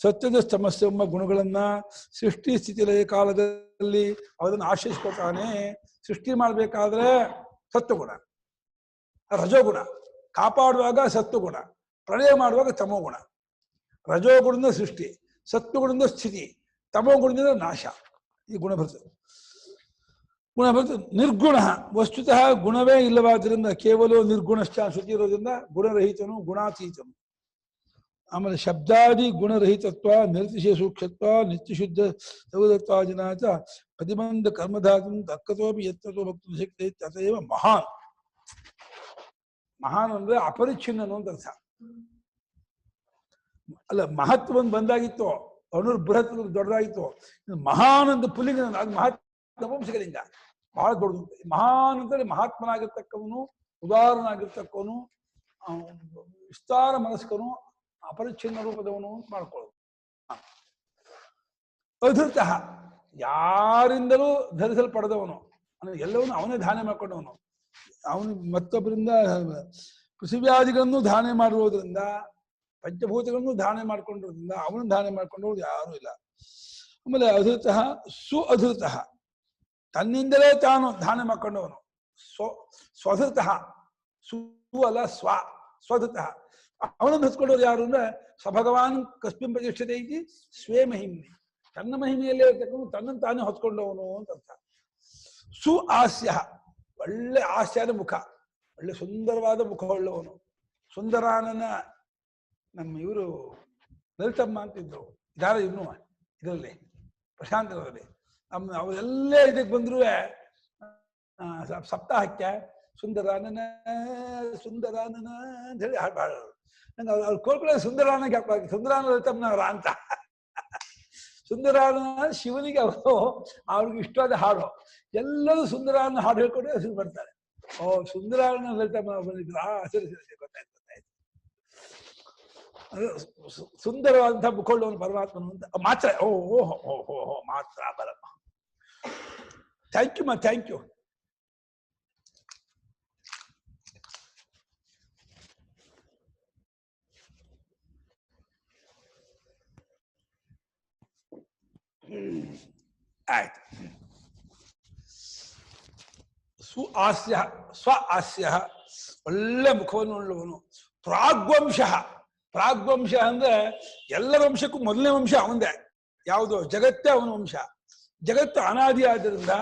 ಸತ್ಯದ ಸಮಸ್ಯೆ ಎಂಬ ಗುಣಗಳನ್ನ ಸೃಷ್ಟಿ ಸ್ಥಿತಿ ಲಯ ಕಾಲದಲ್ಲಿ ಅದನ್ನು ಆಶ್ರಯಿಸ್ಕೊತಾನೆ. ಸೃಷ್ಟಿ ಮಾಡ್ಬೇಕಾದ್ರೆ ಸತ್ವಗುಣ, ರಜೋಗುಣ, ಕಾಪಾಡುವಾಗ ಸತ್ವಗುಣ, ಪ್ರಳಯ ಮಾಡುವಾಗ ತಮೋಗುಣ. ರಜೋಗುಣದಿಂದ ಸೃಷ್ಟಿ, ಸತ್ವಗುಣದಿಂದ ಸ್ಥಿತಿ, ತಮೋಗುಣದಿಂದ ನಾಶ. ಈ ಗುಣಭೃತ. ಗುಣಭೃತ ನಿರ್ಗುಣ, ವಸ್ತುತಃ ಗುಣವೇ ಇಲ್ಲವಾದ್ರಿಂದ ಕೇವಲ ನಿರ್ಗುಣಶ್ಚ ಶ್ರುತಿ ಇರೋದ್ರಿಂದ ಗುಣರಹಿತನು, ಗುಣಾತೀತನು. ಆಮೇಲೆ ಶಬ್ದಾದಿ ಗುಣರಹಿತತ್ವ, ನಿರತಿಶಯ ಸೂಕ್ಷ್ಮತ್ವ, ನಿತ್ಯಶುದ್ಧ ಸೌದತ್ವಾದಿನಾಚ ಪ್ರತಿಬಂಧ ಕರ್ಮಧಾತು ತಕ್ಕತೋಪಿ ಯತ್ನತೋ ಭಕ್ತ ಶಕ್ತಿ ತಥೈವ ಮಹಾನ್. ಮಹಾನ್ ಅಂದ್ರೆ ಅಪರಿಚ್ಛಿನ್ನನು ಅಂತ ಅರ್ಥ. ಅಲ್ಲ, ಮಹತ್ವ ಬಂದಾಗಿತ್ತು, ಅಣುರ್ ಬೃಹತ್ ದೊಡ್ಡದಾಗಿತ್ತು. ಮಹಾನ್ ಅಂತ ಪುಲ್ಲಿಂಗ, ಅದು ಮಹತ್ ನಪುಂಸಕಲಿಂಗ. ಬಹಳ ದೊಡ್ಡದು. ಮಹಾನ್ ಅಂತೇಳಿ ಮಹಾತ್ಮನಾಗಿರ್ತಕ್ಕವನು, ಉದಾರನಾಗಿರ್ತಕ್ಕವನು, ವಿಸ್ತಾರ ಮನಸ್ಕನು, ಅಪರಿಚ್ಛಿನ್ನ ರೂಪದವನು ಅಂತ ಮಾಡ್ಕೊಳ್ಳೋದು. ಅಧೃತ, ಯಾರಿಂದಲೂ ಧರಿಸಲ್ಪಡದವನು, ಅಂದ್ರೆ ಎಲ್ಲವನ್ನೂ ಅವನೇ ಧಾರಣೆ ಮಾಡ್ಕೊಂಡವನು. ಅವನು ಮತ್ತೊಬ್ಬರಿಂದ ಪೃಥ್ವ್ಯಾದಿಗಳನ್ನು ಧಾರಣೆ ಮಾಡುವುದರಿಂದ, ಪಂಚಭೂತಗಳನ್ನು ಧಾರಣೆ ಮಾಡ್ಕೊಂಡಿರೋದ್ರಿಂದ ಅವನು ಧಾರಣೆ ಮಾಡ್ಕೊಂಡವ್ರು ಯಾರೂ ಇಲ್ಲ. ಆಮೇಲೆ ಅಧೃತ ಸುಅಧೃತ, ತನ್ನಿಂದಲೇ ತಾನು ಧಾರಣೆ ಮಾಡ್ಕೊಂಡವನು. ಸ್ವಧೃತ, ಸು ಅಲ್ಲ ಸ್ವಧೃತ, ಅವನನ್ನು ಹಚ್ಕೊಂಡವ್ರು ಯಾರು ಅಂದ್ರೆ ಸ್ವಭಗವಾನ್ ಕಸ್ಮಿನ್ ಪ್ರತಿಷ್ಠತೆ ಐತಿ ಸ್ವೇ ಮಹಿಮ್ನಿ, ತನ್ನ ಮಹಿಮೆಯಲ್ಲೇ ಇರ್ತಕ್ಕಂಥ ತನ್ನನ್ನು ತಾನೇ ಹೊತ್ಕೊಂಡವನು ಅಂತ ಅರ್ಥ. ಸುಹಾಸ್ಯ, ಒಳ್ಳೆ ಹಾಸ್ಯದ ಮುಖ, ಒಳ್ಳೆ ಸುಂದರವಾದ ಮುಖವುಳ್ಳವನು. ಸುಂದರಾನನ ನಮ್ಮ ಇವರು ಲಲಿತಮ್ಮ ಅಂತಿದ್ರು, ಇದಾರ ಇನ್ನು ಇದರಲ್ಲಿ ಪ್ರಶಾಂತರಲ್ಲಿ ಅವರೆಲ್ಲ ಇದಕ್ಕೆ ಬಂದ್ರು ಸಪ್ತಾಹಕ್ಕೆ ಸುಂದರಾನನ ಸುಂದರಾನನ ಅಂತ ಹೇಳಿ ಹಾಡು ಹಾಡೋರು. ನಂಗೆ ಅವ್ರು ಕೋಲ್ಕೊಳ್ಳೋ ಸುಂದರಾನ ಜ್ಞಾಪಕ, ಸುಂದರಾನ ಲಲಿತಮ್ಮನವರ ಅಂತ. ಸುಂದರಾನ ಶಿವನಿಗೆ ಅವರು ಅವ್ರಿಗೆ ಇಷ್ಟವಾದ ಹಾಡು, ಎಲ್ಲರೂ ಸುಂದರಾನ ಹಾಡು ಹೇಳ್ಕೊಂಡು ಹೆಸರು ಬರ್ತಾರೆ. ಓ ಸುಂದರಾನ ಲಲಿತಮ್ಮ ಬಂದಿದ್ರು, ಸರಿ ಸರಿ ಸರಿ, ಗೊತ್ತಾಯ್ತು ಗೊತ್ತಾಯ್ತು. ಸುಂದರವಾದಂತಹ ಮುಖಳ್ಳವನು ಪರಮಾತ್ಮನು ಅಂತ ಮಾತ್ರ. ಓಹೋ ಮಾತ್ರ ಬರಮ್ಮ. Thank you thank you. ಆಯ್ತು. ಸುಹಾಸ್ಯ ಸ್ವಹಾಸ್ಯ, ಒಳ್ಳೆ ಮುಖವನ್ನು ಉಳ್ಳವನು. ಪ್ರಾಗ್ವಂಶ, ಪ್ರಾಗ್ವಂಶ ಅಂದ್ರೆ ಎಲ್ಲರ ವಂಶಕ್ಕೂ ಮೊದಲನೇ ವಂಶ ಅವಂದೇ. ಯಾವುದು? ಜಗತ್ತೇ ಅವನ ವಂಶ. ಜಗತ್ತು ಅನಾದಿ ಆದ್ದರಿಂದ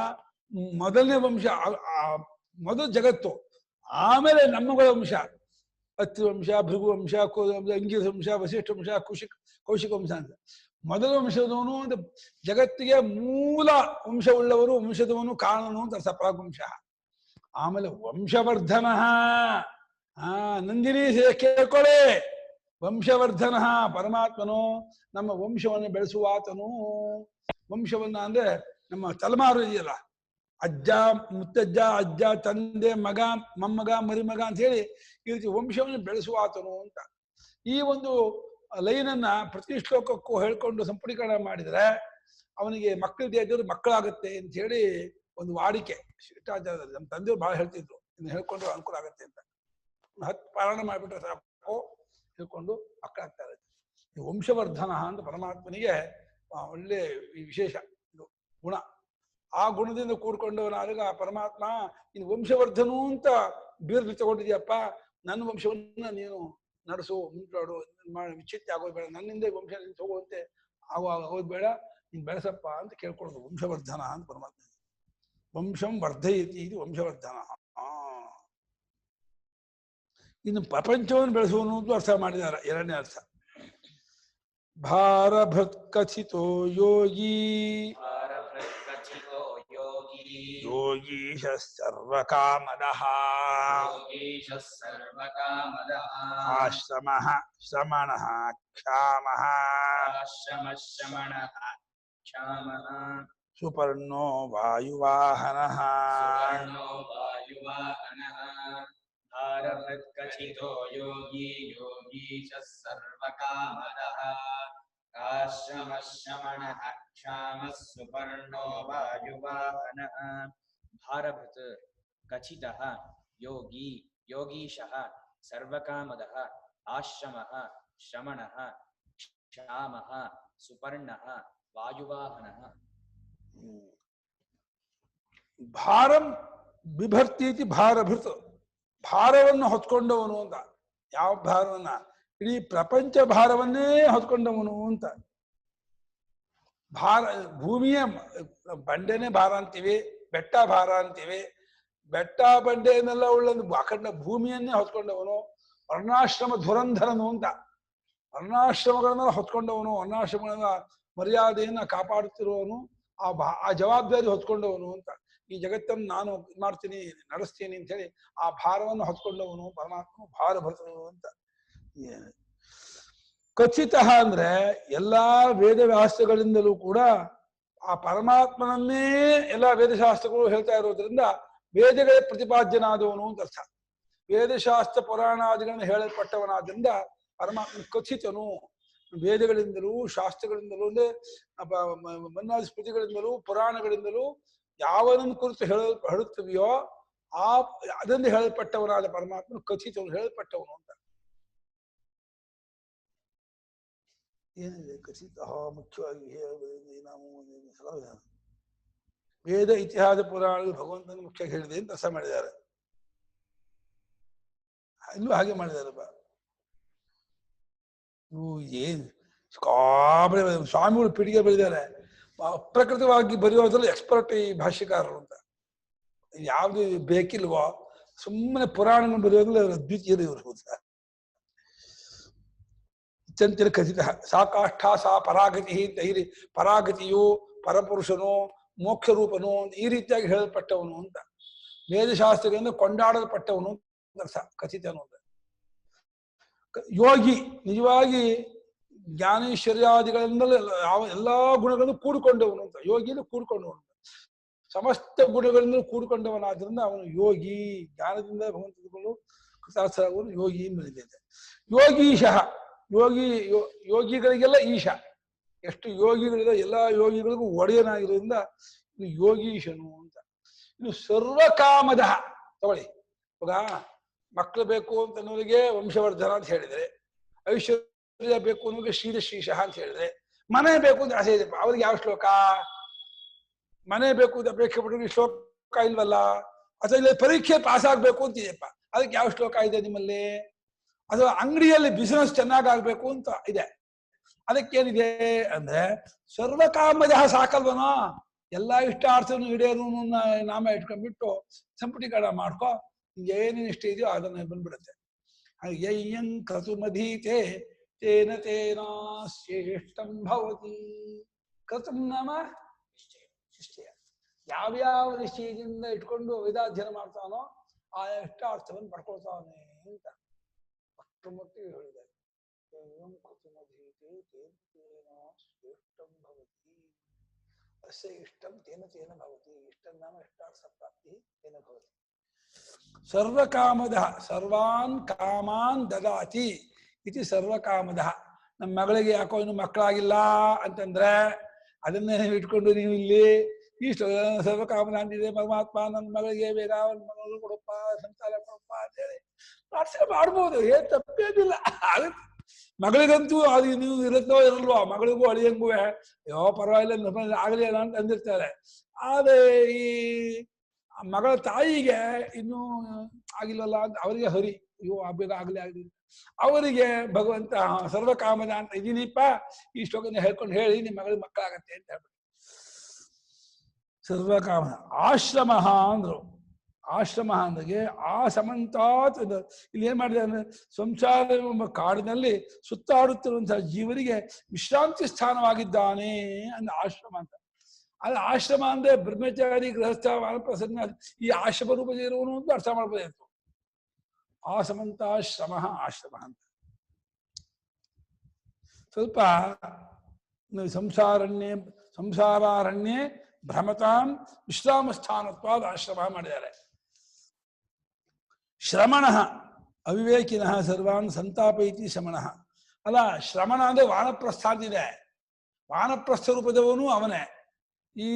ಮೊದಲನೇ ವಂಶ ಮೊದಲು ಜಗತ್ತು, ಆಮೇಲೆ ನಮ್ಮಗಳ ವಂಶ. ಅತ್ರಿ ವಂಶ, ಭೃಗು ವಂಶ, ಅಂಗಿರಸ ವಂಶ, ವಸಿಷ್ಠ ವಂಶ, ಕೌಶಿಕ ವಂಶ ಅಂತ. ಮೊದಲ ವಂಶದವನು ಅಂತ ಜಗತ್ತಿಗೆ ಮೂಲ ವಂಶವುಳ್ಳವರು, ವಂಶದವನು ಕಾರಣನು ಅಂತ ಅರ್ಥ ಪ್ರಾಗ್ವಂಶ. ಆಮೇಲೆ ವಂಶವರ್ಧನ, ನಂದಿನಿ ಕೇಳ್ಕೊಳ್ಳಿ, ವಂಶವರ್ಧನ ಪರಮಾತ್ಮನು ನಮ್ಮ ವಂಶವನ್ನು ಬೆಳೆಸುವಾತನು. ವಂಶವನ್ನ ಅಂದ್ರೆ ನಮ್ಮ ತಲೆಮಾರು ಇದೆಯಲ್ಲ, ಅಜ್ಜ ಮುತ್ತಜ್ಜ, ಅಜ್ಜ, ತಂದೆ, ಮಗ, ಮೊಮ್ಮಗ, ಮರಿಮಗ ಅಂತ ಹೇಳಿ ಈ ರೀತಿ ವಂಶವನ್ನು ಬೆಳೆಸುವಾತನು ಅಂತ. ಈ ಒಂದು ಲೈನನ್ನ ಪ್ರತಿ ಶ್ಲೋಕಕ್ಕೂ ಹೇಳ್ಕೊಂಡು ಸಂಪುಟೀಕರಣ ಮಾಡಿದ್ರೆ ಅವನಿಗೆ ಮಕ್ಕಳಿಗೆ ಇದ್ದರು ಮಕ್ಕಳಾಗತ್ತೆ ಅಂತ ಹೇಳಿ ಒಂದು ವಾಡಿಕೆ. ಶಿಷ್ಟಾಚಾರದಲ್ಲಿ ನಮ್ಮ ತಂದೆಯವರು ಬಹಳ ಹೇಳ್ತಿದ್ರು, ಇನ್ನು ಹೇಳ್ಕೊಂಡ್ರೆ ಅನುಕೂಲ ಆಗತ್ತೆ ಅಂತ. 10 ಪಾರಾಯಣ ಮಾಡಿಬಿಟ್ರೆ ಸಾಕು, ಹೇಳ್ಕೊಂಡು ಮಕ್ಕಳಾಗ್ತಾರೆ. ಈ ವಂಶವರ್ಧನ ಅಂತ ಪರಮಾತ್ಮನಿಗೆ ಒಳ್ಳೆ ವಿಶೇಷ ಇದು ಗುಣ. ಆ ಗುಣದಿಂದ ಕೂಡ್ಕೊಂಡವನಾದಾಗ ಪರಮಾತ್ಮ ಇನ್ನು ವಂಶವರ್ಧನು ಅಂತ ಬೀರ್ಲಿ ತಗೊಂಡಿದ್ಯಪ್ಪ, ನನ್ನ ವಂಶವನ್ನ ನೀನು ನಡೆಸು, ಮುಂಟಾಡು, ವಿಚ್ಛಿತ್ಯ ಆಗೋದು ಬೇಡ, ನನ್ನಿಂದ ವಂಶ ನಿಂತು ಹೋಗುವಂತೆ ಆಗೋದು ಬೇಡ, ನೀನು ಬೆಳೆಸಪ್ಪ ಅಂತ ಕೇಳ್ಕೊಳ್ಳೋದು ವಂಶವರ್ಧನ ಅಂತ ಪರಮಾತ್ಮ. ವಂಶಂ ವರ್ಧಯತಿ ಇದು ವಂಶವರ್ಧನ. ಇನ್ನು ಪ್ರಪಂಚವನ್ನು ಬೆಳೆಸುವನು ಅಂತ ಅರ್ಥ ಮಾಡಿದ್ದಾರೆ. ಎರಡನೇ ಅರ್ಥ, ಭಾರಭೃತ್ ಕಥಿತೋ ಯೋಗಿ ಯೋಗೀಶ ಸರ್ವಕಾಮದಃ ಆಶ್ರಮಃ ಶ್ರಮಣಃ ಕ್ಷಾಮಃ ಸುಪರ್ಣೋ ವಾಯುವಾಹನಃ. ಭಾರಭೃತ್ಕಥಿತೋ ಯೋಗಿ ಯೋಗೀಶಃ ಸರ್ವಕಾಮದಃ ಆಶ್ರಮಃ ಶಮನಃ ಕ್ಷಾಮಃ ಸುಪರ್ಣೋ ವಾಯುವಾಹನಃ. ಭಾರಭೃತ್ ಕಥಿತಃ ಯೋಗಿ ಯೋಗೀಶಃ ಸರ್ವಕಾಮದಃ ಆಶ್ರಮಃ ಶಮನಃ ಕ್ಷಾಮಃ ಸುಪರ್ಣಃ ವಾಯುವಾಹನಃ. ಭಾರಂ ಬಿಭರ್ತೀತಿ ಭಾರಭೃತ್, ಭಾರವನ್ನು ಹೊತ್ಕೊಂಡವನು ಅಂತ. ಯಾವ ಭಾರವನ್ನ? ಇಡೀ ಪ್ರಪಂಚ ಭಾರವನ್ನೇ ಹೊತ್ಕೊಂಡವನು ಅಂತ. ಭಾರ, ಭೂಮಿಯ ಬಂಡೆನೇ ಭಾರ ಅಂತೀವಿ, ಬೆಟ್ಟ ಭಾರ ಅಂತೀವಿ. ಬೆಟ್ಟ ಬಂಡೆಯನ್ನೆಲ್ಲ ಉಳ್ಳೊಂದು ಅಖಂಡ ಭೂಮಿಯನ್ನೇ ಹೊತ್ಕೊಂಡವನು. ವರ್ಣಾಶ್ರಮ ಧುರಂಧರನು ಅಂತ. ವರ್ಣಾಶ್ರಮಗಳನ್ನೆಲ್ಲ ಹೊತ್ಕೊಂಡವನು, ವರ್ಣಾಶ್ರಮಗಳ ಮರ್ಯಾದೆಯನ್ನ ಕಾಪಾಡುತ್ತಿರುವವನು, ಆ ಜವಾಬ್ದಾರಿ ಹೊತ್ಕೊಂಡವನು ಅಂತ. ಈ ಜಗತ್ತನ್ನು ನಾನು ಮಾಡ್ತೀನಿ, ನಡೆಸ್ತೀನಿ ಅಂತ ಹೇಳಿ ಆ ಭಾರವನ್ನು ಹೊತ್ಕೊಂಡವನು ಪರಮಾತ್ಮ ಭಾರಭರ್ತನು ಅಂತ. ಖಚಿತ ಅಂದ್ರೆ ಎಲ್ಲಾ ವೇದವ್ಯಾಸಗಳಿಂದಲೂ ಕೂಡ ಆ ಪರಮಾತ್ಮನನ್ನೇ ಎಲ್ಲ ವೇದಶಾಸ್ತ್ರಗಳು ಹೇಳ್ತಾ ಇರೋದ್ರಿಂದ ವೇದಗಳೇ ಪ್ರತಿಪಾದ್ಯನಾದವನು ಅಂತ ಅರ್ಥ. ವೇದಶಾಸ್ತ್ರ ಪುರಾಣಾದಿಗಳನ್ನು ಹೇಳಲ್ಪಟ್ಟವನಾದ್ರಿಂದ ಪರಮಾತ್ಮ ಕಥಿತನು. ವೇದಗಳಿಂದಲೂ ಶಾಸ್ತ್ರಗಳಿಂದಲೂ ಅಂದ್ರೆ ಮನ್ನಾದಿ ಸ್ಮೃತಿಗಳಿಂದಲೂ ಪುರಾಣಗಳಿಂದಲೂ ಯಾವನನ್ನು ಕುರಿತು ಹೇಳುತ್ತವೆಯೋ ಅದನ್ನು ಹೇಳಲ್ಪಟ್ಟವನಾದ ಪರಮಾತ್ಮನು ಕಥಿತವನು, ಹೇಳಲ್ಪಟ್ಟವನು ಅಂತ. ಏನಿದೆ ಕಥಿತ ಮುಖ್ಯವಾಗಿ ವೇದ ಇತಿಹಾಸ ಪುರಾಣಗಳು ಭಗವಂತನ ಮುಖ್ಯ ಹೇಳಿದೆ ಅಂತ ಅರ್ಥ ಮಾಡಿದ್ದಾರೆ. ಇಲ್ಲೂ ಹಾಗೆ ಮಾಡಿದಾರಪ್ಪ. ಇವು ಏನ್ ಸ್ವಾಮಿಗಳು ಪೀಠಿಗೆ ಬೆಳೆದಿದ್ದಾರೆ. ಅಪ್ರಕೃತವಾಗಿ ಬರೆಯೋದ್ರಲ್ಲಿ ಎಕ್ಸ್ಪರ್ಟ್ ಈ ಭಾಷ್ಯಕಾರರು ಅಂತ. ಯಾವ್ದು ಬೇಕಿಲ್ವೋ ಸುಮ್ಮನೆ ಪುರಾಣಗಳು ಬರೆಯೋದ್ರಲ್ಲಿ ಅದ್ವಿತೀಯರು ಇವರು. ಚಂಚಲ ಖಚಿತ ಸಾ ಕಾಷ್ಠ ಸಾ ಪರಾಗತಿ ಅಂತ ಈ ಪರಾಗತಿಯು ಪರಪುರುಷನು ಮೋಕ್ಷ ರೂಪನು ಈ ರೀತಿಯಾಗಿ ಹೇಳಲ್ಪಟ್ಟವನು ಅಂತ. ವೇದಶಾಸ್ತ್ರಗಳಿಂದ ಕೊಂಡಾಡಲ್ಪಟ್ಟವನು ಅರ್ಥ ಕಥಿತನು ಅಂತ. ಯೋಗಿ ನಿಜವಾಗಿ ಜ್ಞಾನೇಶ್ವರ್ಯಾದಿಗಳಿಂದಲೇ ಎಲ್ಲಾ ಗುಣಗಳನ್ನು ಕೂಡಿಕೊಂಡವನು ಅಂತ. ಯೋಗಿಯನ್ನು ಕೂಡಿಕೊಂಡವನು, ಸಮಸ್ತ ಗುಣಗಳಿಂದ ಕೂಡಿಕೊಂಡವನಾದ್ರಿಂದ ಅವನು ಯೋಗಿ. ಜ್ಞಾನದಿಂದ ಭಗವಂತನು ಕೃತಾರ್ಥರಾಗುವನು ಯೋಗಿ ಬೆಳೆದಿದೆ. ಯೋಗೀಶಃ ಯೋಗಿಗಳಿಗೆಲ್ಲ ಈಶ. ಎಷ್ಟು ಯೋಗಿಗಳಿದೆ ಎಲ್ಲ ಯೋಗಿಗಳಿಗೂ ಒಡೆಯನಾಗಿರೋದ್ರಿಂದ ಇದು ಯೋಗೀಶನು ಅಂತ. ಇನ್ನು ಸರ್ವಕಾಮದ ತಗೊಳ್ಳಿ. ಇವಾಗ ಮಕ್ಕಳು ಬೇಕು ಅಂತ ಅನ್ನೋರಿಗೆ ವಂಶವರ್ಧನ ಅಂತ ಹೇಳಿದ್ರೆ, ಐಶ್ವರ್ಯ ಬೇಕು ಅನ್ನೋರಿಗೆ ಶ್ರೀಶಃ ಅಂತ ಹೇಳಿದ್ರೆ, ಮನೆ ಬೇಕು ಅಂತ ಆಸೆ ಇದೆಯಪ್ಪ ಅವ್ರಿಗೆ ಯಾವ ಶ್ಲೋಕ? ಮನೆ ಬೇಕು ಅಂತ ಅಪೇಕ್ಷೆ ಪಟ್ಟರಿಗೆ ಶ್ಲೋಕ ಇಲ್ವಲ್ಲ. ಅಥವಾ ಇಲ್ಲ ಪರೀಕ್ಷೆ ಪಾಸ್ ಆಗ್ಬೇಕು ಅಂತಿದೆಯಪ್ಪ, ಅದಕ್ಕೆ ಯಾವ ಶ್ಲೋಕ ಇದೆ ನಿಮ್ಮಲ್ಲಿ? ಅಥವಾ ಅಂಗಡಿಯಲ್ಲಿ ಬಿಸಿನೆಸ್ ಚೆನ್ನಾಗಾಗ್ಬೇಕು ಅಂತ ಇದೆ, ಅದಕ್ಕೇನಿದೆ ಅಂದ್ರೆ ಸರ್ವಕಾಮದ ಸಾಕಲ್ವನೋ. ಎಲ್ಲಾ ಇಷ್ಟಾರ್ಥನು ಈಡೇರು ನಾಮ ಇಟ್ಕೊಂಡ್ಬಿಟ್ಟು ಸಂಪುಟೀಕರಣ ಮಾಡ್ಕೊ, ಏನೇನು ಇಷ್ಟ ಇದೆಯೋ ಅದನ್ನ ಬಂದ್ಬಿಡುತ್ತೆ. ಯಯ್ಯಂ ಕೃತುಮಧೀತೆ ತೇನ ತೇನ ಶ್ರೇಷ್ಠಂ ಭವತಿ. ಕೃತುಂ ನಾಮ ನಿಶ್ಚಯ. ಯಾವ್ಯಾವ ನಿಶ್ಚಯದಿಂದ ಇಟ್ಕೊಂಡು ವೇದಾಧ್ಯಯನ ಮಾಡ್ತಾನೋ ಆ ಇಷ್ಟಾರ್ಥವನ್ನು ಪಡ್ಕೊಳ್ತಾನೆ ಅಂತ ಅಷ್ಟು ಮಟ್ಟಿಗೆ ಹೇಳಿದ್ದಾರೆ. ಶ್ರೇಷ್ಠಂ ಭವತಿ ಅಸ್ಯ ಇಷ್ಟಂ ತೇನ ತೇನ ಭವತಿ. ಇಷ್ಟಂ ನಾಮ ಇಷ್ಟಾರ್ಥ ಪ್ರಾಪ್ತಿ ತೇನ ಭವತಿ. ಸರ್ವಕಾಮದ ಸರ್ವಾನ್ ಕಾಮಾನ್ ದದಾತಿ ಇತಿ ಸರ್ವಕಾಮದ. ನಮ್ಮ ಮಗಳಿಗೆ ಯಾಕೋ ಇನ್ನು ಮಕ್ಕಳಾಗಿಲ್ಲ ಅಂತಂದ್ರೆ ಅದನ್ನೇ ಇಟ್ಕೊಂಡು ನೀವು ಇಲ್ಲಿ ಇಷ್ಟು ಸರ್ವಕಾಮನ ಅಂತಿದೆ ಪರಮಾತ್ಮ ನನ್ನ ಮಗಳಿಗೆ ಬೇಗ ಅವನ ಮಗಳು ಕೊಡಪ್ಪ, ಸಂತಾನ ಕೊಡಪ್ಪ ಅಂತೇಳಿ ಪ್ರಾರ್ಥನೆ ಮಾಡ್ಬೋದು, ಏನ್ ತಪ್ಪೇನಿಲ್ಲ. ಮಗಳಿಗಂತೂ ಅದು ನೀವು ಇರುತ್ತೋ ಇರಲ್ವೋ, ಮಗಳಿಗೂ ಅಳಿಯಂಗೂ ಯೋ ಪರವಾಗಿಲ್ಲ ಆಗಲಿ ಅಲ್ಲ ಅಂತ ಅಂದಿರ್ತಾರೆ. ಆದ್ರೆ ಈ ಮಗಳ ತಾಯಿಗೆ ಇನ್ನೂ ಆಗಿಲ್ಲಲ್ಲ ಅಂತ ಅವರಿಗೆ ಹರಿ, ಅಯ್ಯೋ ಬೇಗ ಆಗ್ಲಿ ಅವರಿಗೆ ಭಗವಂತ ಸರ್ವಕಾಮದ ಅಂತ ಇದೀನಿಪ್ಪ, ಈ ಶ್ಲೋಕನ ಹೇಳ್ಕೊಂಡು ಹೇಳಿ ನಿಮ್ಮ ಮಗಳಿಗೆ ಮಕ್ಕಳಾಗತ್ತೆ ಅಂತ ಹೇಳ್ಬಿಟ್ಟು ಸರ್ವಕಾಮ. ಆಶ್ರಮ ಅಂದ್ರು. ಆಶ್ರಮ ಅಂದ್ರೆ ಆ ಸಮಂತಾತ್. ಇಲ್ಲಿ ಏನ್ ಮಾಡಿದೆ ಅಂದ್ರೆ ಸಂಸಾರ ಎಂಬ ಕಾಡಿನಲ್ಲಿ ಸುತ್ತಾಡುತ್ತಿರುವಂತಹ ಜೀವರಿಗೆ ವಿಶ್ರಾಂತಿ ಸ್ಥಾನವಾಗಿದ್ದಾನೆ ಅಂದ್ರೆ ಆಶ್ರಮ ಅಂತ. ಅದು ಆಶ್ರಮ ಅಂದ್ರೆ ಬ್ರಹ್ಮಚಾರಿ ಗೃಹಸ್ಥ ವಾನಪ್ರಸನ್ನ ಈ ಆಶ್ರಮ ರೂಪದ ಇರುವನು ಅಂತ ಅರ್ಥ ಮಾಡ್ಬೋದಾಯ್ತು. ಆ ಸಮಂತಾಶ್ರಮ ಆಶ್ರಮ ಅಂತ. ಸ್ವಲ್ಪ ಸಂಸಾರಾರಣ್ಯೇ ಭ್ರಮತಾಂ ವಿಶ್ರಾಮ ಸ್ಥಾನತ್ವಾದ ಆಶ್ರಮ ಮಾಡಿದ್ದಾರೆ. ಶ್ರಮಣ ಅವಿವೇಕಿನಃ ಸರ್ವಾನ್ ಸಂತಾಪೈತಿ ಶ್ರಮಣ. ಅಲ್ಲ, ಶ್ರಮಣ ಅಂದ್ರೆ ವಾನಪ್ರಸ್ಥ ಅಂತಿದೆ. ವಾನಪ್ರಸ್ಥ ರೂಪದವನು ಅವನೇ, ಈ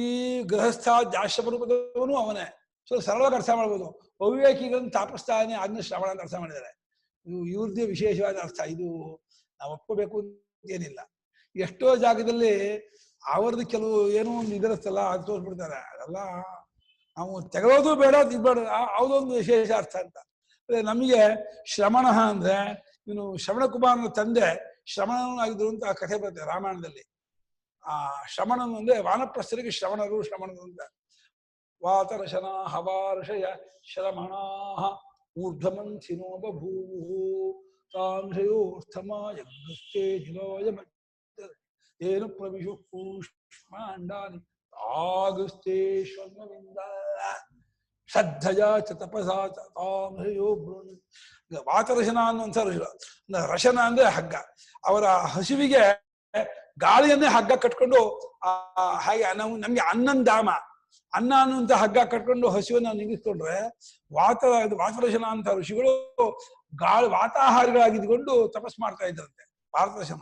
ಗೃಹಸ್ಥ ಆಶ್ರಮ ರೂಪದವನು ಅವನೇ. ಸೊ ಸರಳವಾಗಿ ಅರ್ಥ ಮಾಡ್ಬೋದು. ಅವಿವೇಕಿಗಳನ್ನು ತಾಪಸ್ತಾನೆ ಅದನ್ನ ಶ್ರವಣ ಅಂತ ಅರ್ಥ ಮಾಡಿದ್ದಾರೆ. ಇವ್ರದ್ದೇ ವಿಶೇಷವಾದ ಅರ್ಥ. ಇದು ನಾವು ಒಪ್ಕೋಬೇಕು ಏನಿಲ್ಲ. ಎಷ್ಟೋ ಜಾಗದಲ್ಲಿ ಅವ್ರದ್ದು ಕೆಲವು ಏನೋ ಒಂದು ಇದರತ್ತಲ್ಲ ಅದು ತೋರಿಸ್ಬಿಡ್ತಾರೆ. ಅದೆಲ್ಲ ನಾವು ತೆಗೆಯೋದು ಬೇಡ, ಇದ್ಬೇಡ, ಯಾವುದೊಂದು ವಿಶೇಷ ಅರ್ಥ ಅಂತ. ನಮಗೆ ಶ್ರಮಣ ಅಂದ್ರೆ ಇವನು ಶ್ರವಣ ಕುಮಾರನ ತಂದೆ ಶ್ರವಣನಾಗಿದ್ರು ಅಂತ ಆ ಕಥೆ ಬರುತ್ತೆ ರಾಮಾಯಣದಲ್ಲಿ. ಆ ಶ್ರವಣನು ಅಂದ್ರೆ ವಾನಪ್ರಸ್ಥರಿಗೆ ಶ್ರವಣರು ಅಂತ. ವಾತರಶನ ಹವಾರ್ಷಯ ಶ್ರಮಣಾ ಊರ್ಧ್ವಮಂಥಿನೋ ಬಭೂವು ತಾಂಧ್ರಯೋರ್ಥಮಾಯಗ್ರಸ್ಥೇ ಜಿಲೋಯ ಏನು ಪ್ರವಿಶು ಕೂಷ್ಮಾಂಡಾನಿ ಆಗಸ್ತೇಶ್ವರ್ವಿಂದ ಶ್ರದ್ಧಯ ಚ ತಪಸಾ ತಾಂಧ್ರಯೋ ಬ್ರೂಣಿ. ವಾತರಶನ ಅನ್ನುವಂಥ ರಶನ ಅಂದ್ರೆ ಹಗ್ಗ. ಅವರ ಹಸಿವಿಗೆ ಗಾಳಿಯನ್ನೇ ಹಗ್ಗ ಕಟ್ಕೊಂಡು ಹಾಗೆ ನಮ್ಗೆ ಅನ್ನಂದಾಮ ಅನ್ನ ಅನ್ನುವಂತ ಹಗ್ಗ ಕಟ್ಕೊಂಡು ಹಸಿವನ್ನ ನಿಗಿಸ್ಕೊಂಡ್ರೆ ವಾತರಶನ ಅಂತ ಋಷಿಗಳು ವಾತಾಹಾರಿಗಳಾಗಿದ್ಕೊಂಡು ತಪಸ್ ಮಾಡ್ತಾ ಇದ್ರಂತೆ. ಭಾರತಶನ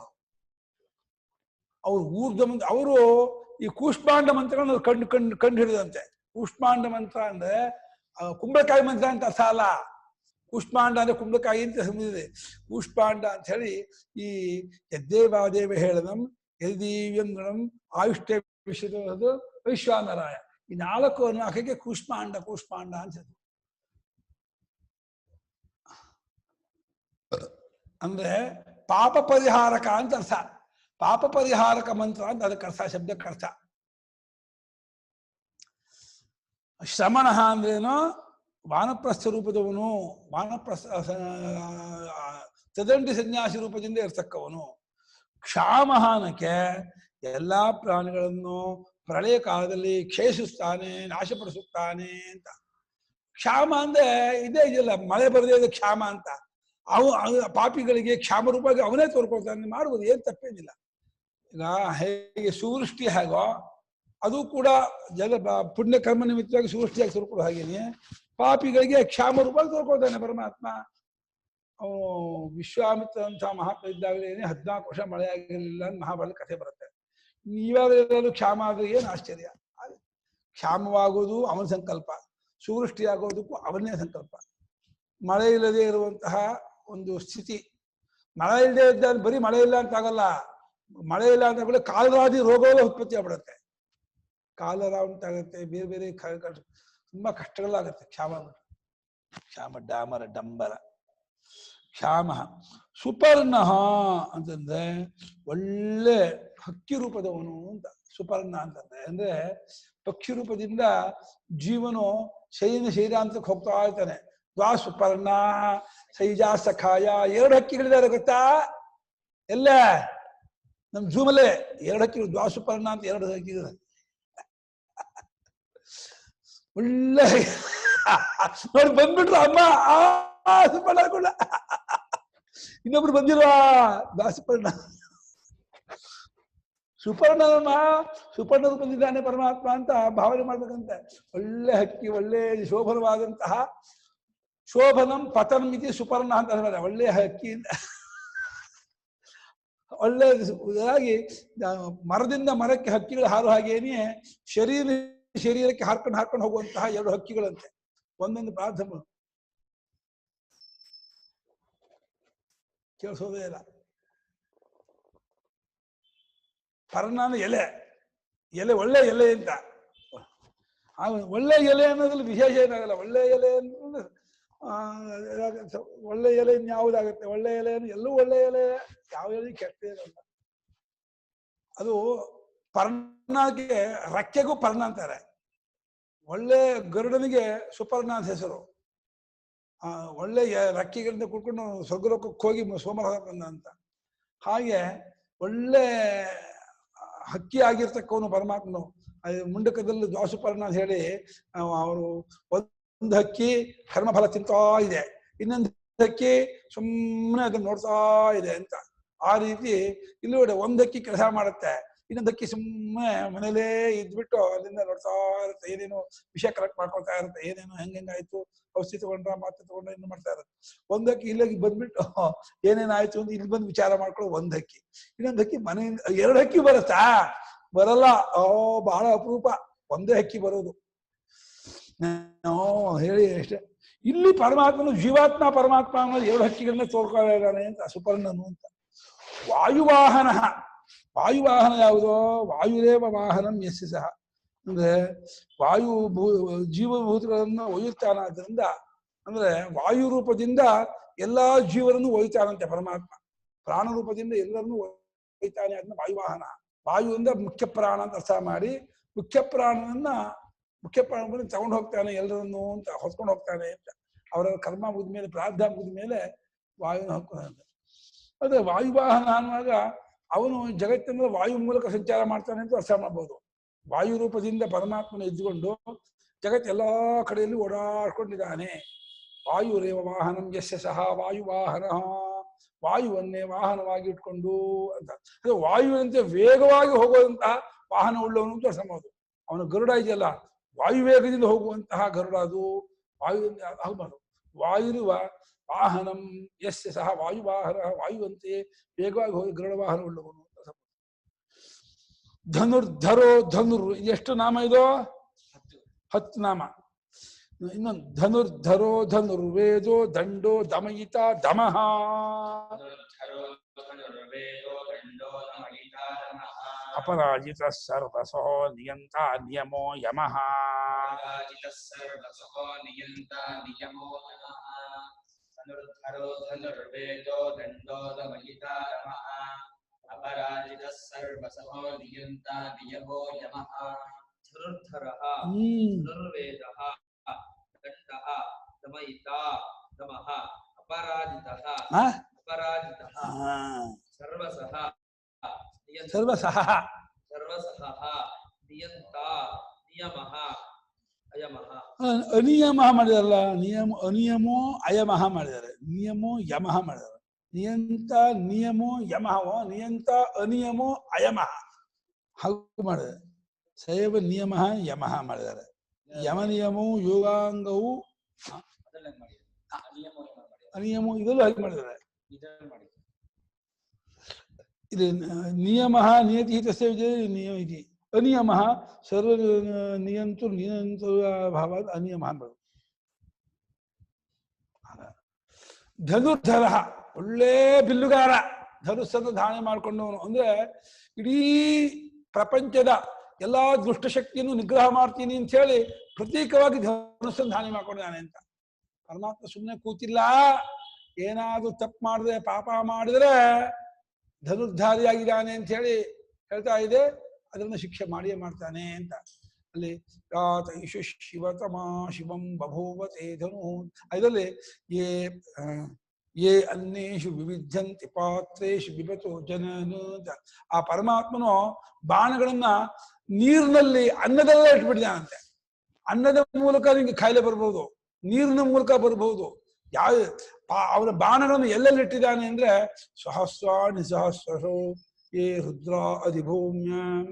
ಅವ್ರು ಊರ್ಧ ಮಂತ್ರ, ಅವರು ಈ ಕೂಷ್ಮಾಂಡ ಮಂತ್ರಗಳನ್ನು ಕಂಡು ಹಿಡಿದಂತೆ. ಕೂಷ್ಮಾಂಡ ಮಂತ್ರ ಅಂದ್ರೆ ಕುಂಬಳಕಾಯಿ ಮಂತ್ರ ಅಂತ ಅರ್ಥ ಅಲ್ಲ. ಕೂಷ್ಮಾಂಡ ಅಂದ್ರೆ ಕುಂಬಳಕಾಯಿ ಅಂತ ಸಂಬಂಧಿಸಿದೆ. ಕೂಷ್ಮಾಂಡ ಅಂತ ಹೇಳಿ ಈ ಯದ್ದೇವಾದೇವ ಹೇಳನಂ ಯದೀವ್ಯಂದ್ರಂ ಆಯುಷ್ಟೇ ವಿಷಯದು ವೈಶ್ವಾನರಾಯ, ಈ 4 ನಾಲ್ಕಕ್ಕೆ ಕೂಷ್ಮಾಂಡ ಅಂತ ಹೇಳಿ. ಅಂದ್ರೆ ಪಾಪ ಪರಿಹಾರಕ ಅಂತ ಅರ್ಥ. ಪಾಪ ಪರಿಹಾರಕ ಮಂತ್ರ ಅಂತ ಅದಕ್ಕೆ ಅರ್ಥ, ಶಬ್ದಕ್ಕೆ ಅರ್ಥ. ಶ್ರಮಣ ಅಂದ್ರೇನು? ವಾನಪ್ರಸ್ಥ ರೂಪದವನು, ತದಂಡಿ ಸನ್ಯಾಸಿ ರೂಪದಿಂದ ಇರ್ತಕ್ಕವನು. ಕ್ಷಾಮಹಾನಕ್ಕೆ ಎಲ್ಲಾ ಪ್ರಾಣಿಗಳನ್ನು ಪ್ರಳಯ ಕಾಲದಲ್ಲಿ ಕ್ಷಯಿಸುತ್ತಾನೆ, ನಾಶಪಡಿಸುತ್ತಾನೆ ಅಂತ. ಕ್ಷಾಮ ಅಂದ್ರೆ ಇದೇ ಇದೆಯಲ್ಲ, ಮಳೆ ಬರದೇ ಕ್ಷಾಮ ಅಂತ. ಪಾಪಿಗಳಿಗೆ ಕ್ಷಾಮ ರೂಪವಾಗಿ ಅವನೇ ತೋರ್ಕೊಳ್ತಾನೆ, ಮಾಡುವುದು ಏನ್ ತಪ್ಪೇನಿಲ್ಲ. ಈಗ ಹೇಗೆ ಸುವೃಷ್ಟಿ ಹೇಗೋ ಅದು ಕೂಡ ಪುಣ್ಯ ಕರ್ಮ ನಿಮಿತ್ತವಾಗಿ ಸುವೃಷ್ಟಿಯಾಗಿ ತೋರ್ಕೊಳ್ಳೋ ಹಾಗೇನೆ ಪಾಪಿಗಳಿಗೆ ಕ್ಷಾಮ ರೂಪವಾಗಿ ತೋರ್ಕೊಳ್ತಾನೆ ಪರಮಾತ್ಮ. ಅವನು ವಿಶ್ವಾಮಿತ್ರ ಅಂತ ಮಹಾತ್ಮ ಇದ್ದಾಗಲೇ 14 ವರ್ಷ ಮಳೆ ಆಗಿರಲಿಲ್ಲ ಅಂತ ಮಹಾಭಾರತ ಕಥೆ ಬರುತ್ತೆ. ಇವಾಗಲೂ ಕ್ಷಾಮ ಆದ್ರೆ ಏನು ಆಶ್ಚರ್ಯ. ಕ್ಷಾಮವಾಗುವುದು ಅವನ ಸಂಕಲ್ಪ, ಸುವೃಷ್ಟಿ ಆಗೋದಕ್ಕೂ ಅವನೇ ಸಂಕಲ್ಪ. ಮಳೆ ಇಲ್ಲದೆ ಇರುವಂತಹ ಒಂದು ಸ್ಥಿತಿ, ಮಳೆ ಇಲ್ಲದೆ ಇದ್ದ ಬರೀ ಮಳೆ ಇಲ್ಲ ಅಂತ ಆಗಲ್ಲ. ಮಳೆ ಇಲ್ಲ ಅಂತ ಕೂಡ ಕಾಲರಾದಿ ರೋಗಗಳು ಉತ್ಪತ್ತಿ ಆಗ್ಬಿಡುತ್ತೆ. ಕಾಲರ ಉಂಟಾಗತ್ತೆ, ಬೇರೆ ಬೇರೆ ತುಂಬಾ ಕಷ್ಟಗಳಾಗತ್ತೆ. ಕ್ಷಾಮ ಡಾಮರ ಡಂಬರ ಕ್ಷಾಮ. ಸುಪರ್ಣ ಅಂತಂದ್ರೆ ಒಳ್ಳೆ ಹಕ್ಕಿ ರೂಪದವನು ಅಂತ. ಸುಪರ್ಣ ಅಂತಂದ್ರೆ ಅಂದ್ರೆ ಪಕ್ಷಿ ರೂಪದಿಂದ ಜೀವನು ಶೈರ ಅಂತ ಹೋಗ್ತಾ ಇರ್ತಾನೆ. ದ್ವಾ ಸುಪರ್ಣ ಸೈಜಾ ಸಖಾಯ, 2 ಹಕ್ಕಿಗಳಿದ್ದಾರೆ ಗೊತ್ತಾ? ಎಲ್ಲ ನಮ್ ಜೂಮಲ್ಲೇ 2 ಹಕ್ಕಿಗಳು, ದ್ವಾ ಸುಪರ್ಣ ಅಂತ 2 ಹಕ್ಕಿಗಳು. ಒಳ್ಳೆ ನೋಡಿ ಬಂದ್ಬಿಟ್ರು ಅಮ್ಮ ಸುಪರ್ಣ ಕೂಡ. ಇನ್ನೊಬ್ರು ಬಂದಿಲ್ವಾ? ದ್ವಾ ಸುಪರ್ಣ. ಸುಪರ್ಣರು ಬಂದಿದ್ದಾನೆ ಪರಮಾತ್ಮ ಅಂತ ಭಾವನೆ ಮಾಡ್ಬೇಕಂತೆ. ಒಳ್ಳೆ ಹಕ್ಕಿ, ಒಳ್ಳೆ ಶೋಭನವಾದಂತಹ, ಶೋಭನಂ ಪತನಂ ಇತಿ ಸುಪರ್ಣ ಅಂತ ಹೇಳ್ತಾರೆ. ಒಳ್ಳೆ ಹಕ್ಕಿಯಿಂದ ಒಳ್ಳೆದಾಗಿ ಮರದಿಂದ ಮರಕ್ಕೆ ಹಕ್ಕಿಗಳು ಹಾರು ಹಾಗೇನೆ ಶರೀರಕ್ಕೆ ಹಾರ್ಕೊಂಡು ಹೋಗುವಂತಹ 2 ಹಕ್ಕಿಗಳಂತೆ. ಒಂದೊಂದು ಪ್ರಾರ್ಥನೆ ಕೇಳಿಸೋದೇ ಇಲ್ಲ. ಪರ್ಣ ಎಲೆ, ಒಳ್ಳೆ ಎಲೆ ಅಂತ. ಒಳ್ಳೆ ಎಲೆ ಅನ್ನೋದ್ರಲ್ಲಿ ವಿಶೇಷ ಏನಾಗಲ್ಲ. ಒಳ್ಳೆ ಎಲೆ ಅಂತಂದ್ರೆ ಒಳ್ಳೆ ಎಲೆ ಇನ್ಯಾವುದಾಗತ್ತೆ? ಒಳ್ಳೆ ಎಲೆ ಎಲ್ಲೂ ಒಳ್ಳೆ ಎಲೆ, ಯಾವ ಎಲೆ ಕೆಟ್ಟ ಇರಲ್ಲ. ಅದು ಪರ್ಣಕ್ಕೆ, ರಕ್ಕೆಗೂ ಪರ್ಣ ಅಂತಾರೆ. ಒಳ್ಳೆ ಗರುಡನಿಗೆ ಸುಪರ್ಣ ಅಂತ ಹೆಸರು. ಒಳ್ಳೆ ರಕ್ಕೆಗಳಿಂದ ಕುಡ್ಕೊಂಡು ಸ್ವರ್ಗಲೋಕಕ್ಕೆ ಹೋಗಿ ಸೋಮರಸನ ಅಂತ. ಹಾಗೆ ಒಳ್ಳೆ ಹಕ್ಕಿ ಆಗಿರ್ತಕ್ಕವನು ಪರಮಾತ್ಮನು. ಮುಂಡಕದಲ್ಲಿ ದ್ವಾಸುಪರ್ಣ ಅಂತ ಹೇಳಿ ಅವರು ಒಂದು ಹಕ್ಕಿ ಕರ್ಮಫಲ ತಿಂತಾ ಇದೆ, ಇನ್ನೊಂದು ಹಕ್ಕಿ ಸುಮ್ಮನೆ ಅದನ್ನ ನೋಡ್ತಾ ಇದೆ ಅಂತ. ಆ ರೀತಿ ಇಲ್ಲಿ ಒಂದು ಹಕ್ಕಿ ಕೆಲಸ ಮಾಡುತ್ತೆ, ಇನ್ನೊಂದು ಹಕ್ಕಿ ಸುಮ್ಮನೆ ಮನೇಲೇ ಇದ್ಬಿಟ್ಟು ಅಲ್ಲಿಂದ ನೋಡ್ತಾ ಇರುತ್ತೆ. ಏನೇನು ವಿಷಯ ಕಲೆಕ್ಟ್ ಮಾಡ್ಕೊಳ್ತಾ ಇರುತ್ತೆ, ಏನೇನು ಹೆಂಗಾಯ್ತು, ಔಷಧಿ ತಗೊಂಡ್ರ, ಮಾತ್ರೆ ತಗೊಂಡ್ರ, ಇನ್ನು ಮಾಡ್ತಾ ಇರುತ್ತೆ. ಒಂದು ಹಕ್ಕಿ ಇಲ್ಲಿಗೆ ಬಂದ್ಬಿಟ್ಟು ಏನೇನಾಯ್ತು ಅಂತ ಇಲ್ಲಿ ಬಂದು ವಿಚಾರ ಮಾಡ್ಕೊಳ್ಳೋ ಒಂದು ಹಕ್ಕಿ. ಇನ್ನೊಂದು ಹಕ್ಕಿ ಮನೆಯಿಂದ 2 ಹಕ್ಕಿ ಬರುತ್ತಾ? ಬರಲ್ಲ. ಬಹಳ ಅಪರೂಪ ಒಂದೇ ಹಕ್ಕಿ ಬರೋದು. ಹೇಳಿ ಅಷ್ಟೇ. ಇಲ್ಲಿ ಪರಮಾತ್ಮನು ಜೀವಾತ್ಮ ಪರಮಾತ್ಮ ಅನ್ನೋದು 2 ಹಕ್ಕಿಗಳನ್ನ ತೋರ್ಕೊಳ್ಳಾನೆ ಅಂತ ಸುಪರ್ಣನು ಅಂತ. ವಾಯುವಾಹನ, ವಾಯುವಾಹನ ಯಾವುದೋ? ವಾಯುರೇವ ವಾಹನಂ ಯಸ್ಯ ಸಹ. ಅಂದ್ರೆ ವಾಯು ಜೀವಭೂತಗಳನ್ನು ಒಯ್ಯುತ್ತಾನಾದ್ರಿಂದ, ಅಂದ್ರೆ ವಾಯು ರೂಪದಿಂದ ಎಲ್ಲಾ ಜೀವನನ್ನು ಒಯ್ತಾನಂತೆ ಪರಮಾತ್ಮ. ಪ್ರಾಣ ರೂಪದಿಂದ ಎಲ್ಲರನ್ನು ಒಯ್ತಾನೆ, ಅದನ್ನ ವಾಯುವಾಹನ. ವಾಯು ಅಂದ್ರೆ ಮುಖ್ಯ ಪ್ರಾಣ ಅಂತ ಅರ್ಥ ಮಾಡಿ, ಮುಖ್ಯ ಪ್ರಾಣವನ್ನ ತಗೊಂಡು ಹೋಗ್ತಾನೆ ಎಲ್ಲರನ್ನು ಅಂತ, ಹೊತ್ಕೊಂಡು ಹೋಗ್ತಾನೆ ಅಂತ. ಅವರ ಕರ್ಮ ಮುಗಿದ ಮೇಲೆ, ಪ್ರಾರ್ಧ ಮುಗಿದ ಮೇಲೆ ವಾಯುನ ಹಾಕೋದಂತೆ. ಅದೇ ವಾಯುವಾಹನ ಅನ್ನುವಾಗ ಅವನು ಜಗತ್ತಿನ ವಾಯು ಮೂಲಕ ಸಂಚಾರ ಮಾಡ್ತಾನೆ ಅಂತ ಅರ್ಥ ಮಾಡ್ಬೋದು. ವಾಯು ರೂಪದಿಂದ ಪರಮಾತ್ಮನ ಇದ್ದುಕೊಂಡು ಜಗತ್ತೆಲ್ಲಾ ಕಡೆಯಲ್ಲಿ ಓಡಾಡ್ಕೊಂಡಿದ್ದಾನೆ. ವಾಯುರೇವ ವಾಹನಂ ಯಸ್ಯ ಸಹ ವಾಯುವಾಹನ. ವಾಯುವನ್ನೇ ವಾಹನವಾಗಿ ಇಟ್ಕೊಂಡು ಅಂತ. ಅಂದ್ರೆ ವಾಯುವಿನಂತೆ ವೇಗವಾಗಿ ಹೋಗುವಂತಹ ವಾಹನ ಉಳ್ಳವನು ಅಂತ ಸಮೋದು. ಅವನು ಗರುಡ ಇದೆಯಲ್ಲ, ವಾಯುವೇಗದಿಂದ ಹೋಗುವಂತಹ ಗರುಡ ಅದು. ವಾಯುವಿಂದ ಆಗಬಾರ್ದು. ವಾಯುರುವ ವಾಹನಂ ಯಸ್ಯ ಸಹ ವಾಯುವಾಹನ, ವಾಯುವಂತೆ ವೇಗವಾಗಿ ಹೋಗಿ ಗರುಡ ವಾಹನ ಉಳ್ಳವನು ಅಂತ ಸಮೋದು. ಧನುರ್ಧರೋ ಧನುರ್, ಎಷ್ಟು ನಾಮ ಇದು? 10 ನಾಮ. ಇನ್ನೊಂದು ಧನುರ್ಧರೋ ಧನುರ್ವೇದೋ ದಂಡೋ ದಮಯಿತ ದಮಃ. ಅಪರಾಜಿತ ಸರ್ವಸೋ ನಿಯಂತ ನಿಯಮೋ ಯಮಃ. ಅಪರಾಜಿತ ಸರ್ವಸೋ ನಿಯಂತ ನಿಯಮೋ ಯಮಃ. ಧನುರ್ಧರಃ ಧನುರ್ವೇದಃ ದಂಡಃ ದಮಯಿತಾ ದಮಃ ಅಪರಾಜಿತಃ ಅಪರಾಜಿತಃ ಸರ್ವಸಃ ಸರ್ವಸಹ ಸರ್ವಸಃ ನಿಯಂತಾ ನಿಯಮಃ ಅಯಮಃ. ಅನಿಯಮ ಮಾಡಿದಾರಲ್ಲ, ಅನಿಯಮೋ ಅಯಮಃ ಮಾಡಿದ್ದಾರೆ, ನಿಯಮೋ ಯಮಃ ಮಾಡಿದ್ದಾರೆ. ನಿಯಂತ ನಿಯಮೋ ಯಮಃ, ನಿಯಂತ ಅನಿಯಮೋ ಅಯಮಃ ಹಾಗೂ ಮಾಡಿದ್ದಾರೆ. ಸೈವ ನಿಯಮ ಯಮಃ ಮಾಡಿದ್ದಾರೆ. ಯಮ ನಿಯಮವು ಯೋಗಾಂಗವು ಅನಿಯಮೋ ಇದೆಲ್ಲ ಹಾಗೆ ಮಾಡಿದ್ದಾರೆ. ಇದು ನಿಯಮ ನಿಯತಿ ತಸ್ಯ ನಿಯಮ ಇದೆ. ಅನಿಯಮ ಸರ್ವ ನಿಯಂತು ನಿಯಂತು ಭಾವ ಅನಿಯಮ ಅಂಬದು. ಧನುರ್ಧರ ಒಳ್ಳೆ ಬಿಲ್ಲುಗಾರ, ಧನುಸ್ಸನ್ನು ಧಾರಣೆ ಮಾಡ್ಕೊಂಡವನು. ಅಂದ್ರೆ ಇಡೀ ಪ್ರಪಂಚದ ಎಲ್ಲಾ ದುಷ್ಟಶಕ್ತಿಯನ್ನು ನಿಗ್ರಹ ಮಾಡ್ತೀನಿ ಅಂತ ಹೇಳಿ ಪ್ರತೀಕವಾಗಿ ಧನುಸ್ಸನ್ನು ಧಾರಣೆ ಮಾಡ್ಕೊಂಡಿದ್ದಾನೆ ಅಂತ. ಪರಮಾತ್ಮ ಸುಮ್ಮನೆ ಕೂತಿಲ್ಲ. ಏನಾದ್ರೂ ತಪ್ಪು ಮಾಡಿದ್ರೆ, ಪಾಪ ಮಾಡಿದ್ರೆ ಧನುರ್ಧಾರಿಯಾಗಿದ್ದಾನೆ ಅಂತ ಹೇಳಿ ಹೇಳ್ತಾ ಇದೆ. ಅದನ್ನು ಶಿಕ್ಷೆ ಮಾಡಿಯೇ ಮಾಡ್ತಾನೆ ಅಂತ. ಅಲ್ಲಿ ಯಾತೈಷು ಶಿವತಮಾ ಶಿವಂ ಬಭೂವತೆ ಧನು. ಇದರಲ್ಲಿ ಯೇ ಅನ್ನೇಶು ವಿವಿಧ್ಯಂತಿ ಪಾತ್ರೇಶು ಬಿಬತೋ ಜನನು ಅಂತ. ಆ ಪರಮಾತ್ಮನು ಬಾಣಗಳನ್ನ ನೀರಿನಲ್ಲಿ ಅನ್ನದಲ್ಲೇ ಇಟ್ಬಿಟ್ಟಿದ್ದಾನಂತೆ. ಅನ್ನದ ಮೂಲಕ ನಿಮ್ಗೆ ಕಾಯಿಲೆ ಬರ್ಬೋದು, ನೀರಿನ ಮೂಲಕ ಬರ್ಬಹುದು. ಯಾವ ಅವನ ಬಾಣಗಳನ್ನು ಎಲ್ಲೆಲ್ಲಿ ಇಟ್ಟಿದ್ದಾನೆ ಅಂದ್ರೆ ಸಹಸ್ರಾಣಿ ಸಹಸ್ರಶೋ ಯೇ ರುದ್ರ ಅಧಿಭೂಮ್ಯಾಂ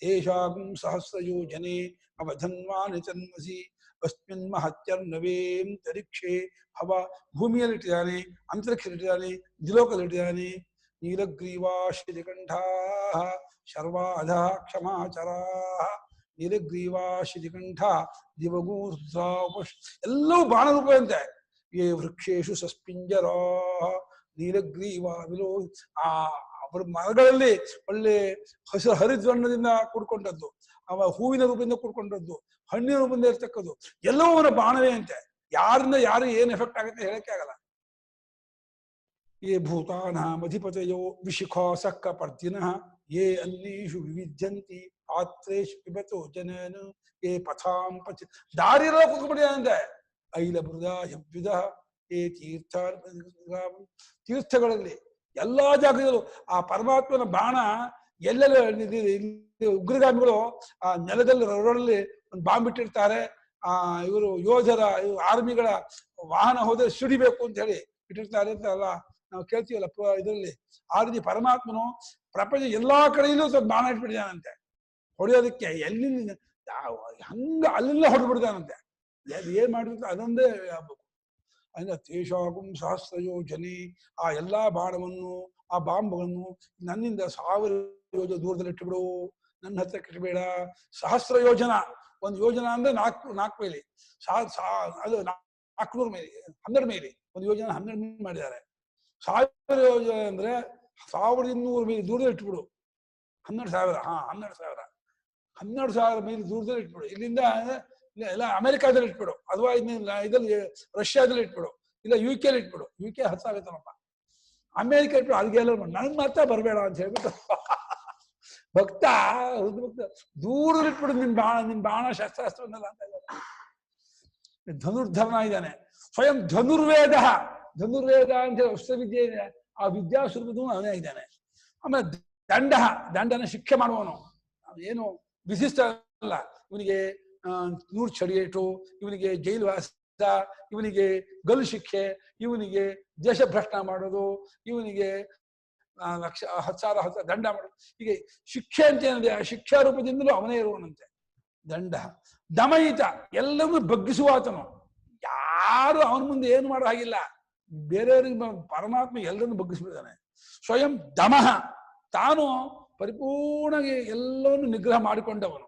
ತೇಷಾಂ ಸಹಸ್ರ ಯೋಜನೆ ಅವಧನ್ವಾನಿ ತನ್ಮಸಿ ಅಸ್ಮಿನ್ ಮಹತ್ಯರ್ನವೇಂ ತರಿಕ್ಷೆ. ಅವ ಭೂಮಿಯಲ್ಲಿಟ್ಟಿದ್ದಾನೆ, ಅಂತರಿಕ್ಷದಲ್ಲಿಟ್ಟಿದ್ದಾನೆ, ದ್ವಿಲೋಕದಲ್ಲಿಟ್ಟಿದ್ದಾನೆ. ನೀಲಗ್ರೀವಾ ಶಿಖಂಠಾ ಶರ್ವಾಧ ಕ್ಷಮಾಚರಾ. ನೀಲಗ್ರೀವಾ ಶಿಖಂಠ ದಿವಗೂರ್ಧ್ರಾ ಎಲ್ಲವೂ ಬಾಣರೂಪದಂತೆ. ಯೇ ವೃಕ್ಷೇಶು ಸಸ್ಪಿಂಜರ ನೀಲಗ್ರೀವ ವಿಲೋ. ಆ ಮರಗಳಲ್ಲಿ ಒಳ್ಳೆ ಹಸಿರು ಹರಿದ್ವರ್ಣದಿಂದ ಕೂಡ್ಕೊಂಡದ್ದು, ಅವ ಹೂವಿನ ರೂಪದಿಂದ ಕೂಡ್ಕೊಂಡದ್ದು, ಹಣ್ಣಿನ ರೂಪದಿಂದ ಇರ್ತಕ್ಕದ್ದು ಎಲ್ಲವೂ ಅವನ ಬಾಣವೇ ಅಂತೆ. ಯಾರಿಂದ ಯಾರು ಏನ್ ಎಫೆಕ್ಟ್ ಆಗುತ್ತೆ ಹೇಳಕ್ಕೆ ಆಗಲ್ಲ. ಯೇ ಭೂತಾನಾಂ ಅಧಿಪತಯೋ ವಿಶಿಖಾ ಸಕ್ಕ ಪರ್ಜಿನಃ ಯೇ ಅನ್ನೇಷು ವಿವಿಧ್ಯಂತಿ ಪಾತ್ರೇಷು ಪಿಬತೋ ಜನನು ಯೇ ಪಥಾಂ ಪಚ. ದಾರಿಯೆಲ್ಲ ಕೂತ್ಬಿಟ್ಟಿದೆ. ಐಲ ಬೃದಾಯವಿಧ ಏ ತೀರ್ಥಗಳಲ್ಲಿ ಎಲ್ಲಾ ಜಾಗದಲ್ಲೂ ಆ ಪರಮಾತ್ಮನ ಬಾಣ ಎಲ್ಲೆಲ್ಲ ಉಗ್ರಗಾಮಿಗಳು ಆ ನೆಲದಲ್ಲಿ ರೋಡಲ್ಲಿ ಒಂದು ಬಾಂಬ್ ಇಟ್ಟಿರ್ತಾರೆ. ಇವರು ಯೋಧರ ಆರ್ಮಿಗಳ ವಾಹನ ಹೋದ್ರೆ ಸಿಡಿಬೇಕು ಅಂತ ಹೇಳಿ ಇಟ್ಟಿರ್ತಾರೆ ಅಂತ ಅಲ್ಲ ನಾವು ಕೇಳ್ತೀವಲ್ಲ ಇದರಲ್ಲಿ. ಆ ರೀತಿ ಪರಮಾತ್ಮನು ಪ್ರಪಂಚ ಎಲ್ಲಾ ಕಡೆಯಲ್ಲೂ ಸ್ವಲ್ಪ ಬಾಣ ಇಟ್ಬಿಟ್ಟಿದ್ದಾನಂತೆ. ಹೊಡೆಯೋದಕ್ಕೆ ಎಲ್ಲಿಂದ ಹಂಗ ಅಲ್ಲೆಲ್ಲ ಹೊಡೆದ್ಬಿಡ್ತಾನಂತೆ. ಏನ್ ಮಾಡಿರ್ತ ಅದೊಂದೇ ಆಗ್ಬೇಕು. ಅಂದ್ರೆ ತೇಷಾಗುಂ ಸಹಸ್ರ ಯೋಜನೆ. ಆ ಎಲ್ಲಾ ಬಾಣವನ್ನು, ಆ ಬಾಂಬುಗಳನ್ನು ನನ್ನಿಂದ 1000 ಯೋಜನೆ ದೂರದಲ್ಲಿ ಇಟ್ಟುಬಿಡು, ನನ್ನ ಹತ್ರ ಇಟ್ಟಬೇಡ. ಸಹಸ್ರ ಯೋಜನ, ಒಂದು ಯೋಜನ ಅಂದ್ರೆ 4 ಮೈಲಿ, ಅದು 400 ಮೈಲಿ, 12 ಮೈಲಿ. ಒಂದು ಯೋಜನೆ 12 ಮೈಲಿ ಮಾಡಿದ್ದಾರೆ. 1000 ಯೋಜನೆ ಅಂದ್ರೆ 1200 ಮೈಲಿ ದೂರದಲ್ಲಿ ಇಟ್ಬಿಡು. 12,000 12,000 ಮೈಲಿ ದೂರದಲ್ಲಿ ಇಟ್ಬಿಡು. ಇಲ್ಲಿಂದ ಇಲ್ಲ ಅಮೆರಿಕಾದಲ್ಲಿ ಇಟ್ಬಿಡು, ಅಥವಾ ಇದ್ರಲ್ಲಿ ರಷ್ಯಾದಲ್ಲಿ ಇಟ್ಬಿಡು, ಇಲ್ಲ UK ಅಲ್ಲಿ ಇಟ್ಬಿಡು. UK ಹತ್ತಾಗತ್ತನಪ್ಪ. ಅಮೆರಿಕ ಇಟ್ಬಿಡು, ಅದಕ್ಕೆಲ್ಲ ನನ್ ಮಾತ್ರ ಬರಬೇಡ ಅಂತ ಹೇಳ್ಬಿಟ್ಟು ಭಕ್ತ ದೂರದಲ್ಲಿ ಇಟ್ಬಿಡು ನಿನ್ ಬಾಣ ಶಸ್ತ್ರಾಸ್ತ್ರವನ್ನೆಲ್ಲ ಅಂತ ಇದ್ದಾರೆ. ಧನುರ್ಧರನ ಇದ್ದಾನೆ. ಸ್ವಯಂ ಧನುರ್ವೇದ ಅಂತ ಹೇಳಿ ಅಸ್ತ್ರವಿದ್ಯೆ ಇದೆ. ಆ ವಿದ್ಯಾಸ್ವರೂಪದೂ ಅವನೇ ಇದ್ದಾನೆ. ಆಮೇಲೆ ದಂಡನ ಶಿಕ್ಷೆ ಮಾಡುವವನು. ಏನು ವಿಶಿಷ್ಟ ಅಲ್ಲ, ಇವನಿಗೆ 100 ಚಡಿಯೇಟು, ಇವನಿಗೆ ಜೈಲು ವಾಸ, ಇವನಿಗೆ ಗಲ್ಲು ಶಿಕ್ಷೆ, ಇವನಿಗೆ ದೇಶಭ್ರಷ್ಟ ಮಾಡೋದು, ಇವನಿಗೆ 10,000 ದಂಡ ಮಾಡೋದು. ಹೀಗೆ ಶಿಕ್ಷೆ ಅಂತ ಏನಿದೆ ಆ ಶಿಕ್ಷಾ ರೂಪದಿಂದಲೂ ಅವನೇ ಇರುವನಂತೆ. ದಂಡ ದಮಯಿತ ಎಲ್ಲವೂ ಬಗ್ಗಿಸುವ ಆತನು. ಯಾರು ಅವನ ಮುಂದೆ ಏನು ಮಾಡೋ ಹಾಗಿಲ್ಲ. ಬೇರೆಯವರಿಗೆ ಪರಮಾತ್ಮ ಎಲ್ಲರನ್ನು ಬಗ್ಗಿಸ್ಬಿಡ್ತಾನೆ. ಸ್ವಯಂ ದಮಃ ತಾನು ಪರಿಪೂರ್ಣವಾಗಿ ಎಲ್ಲವನ್ನು ನಿಗ್ರಹ ಮಾಡಿಕೊಂಡವನು.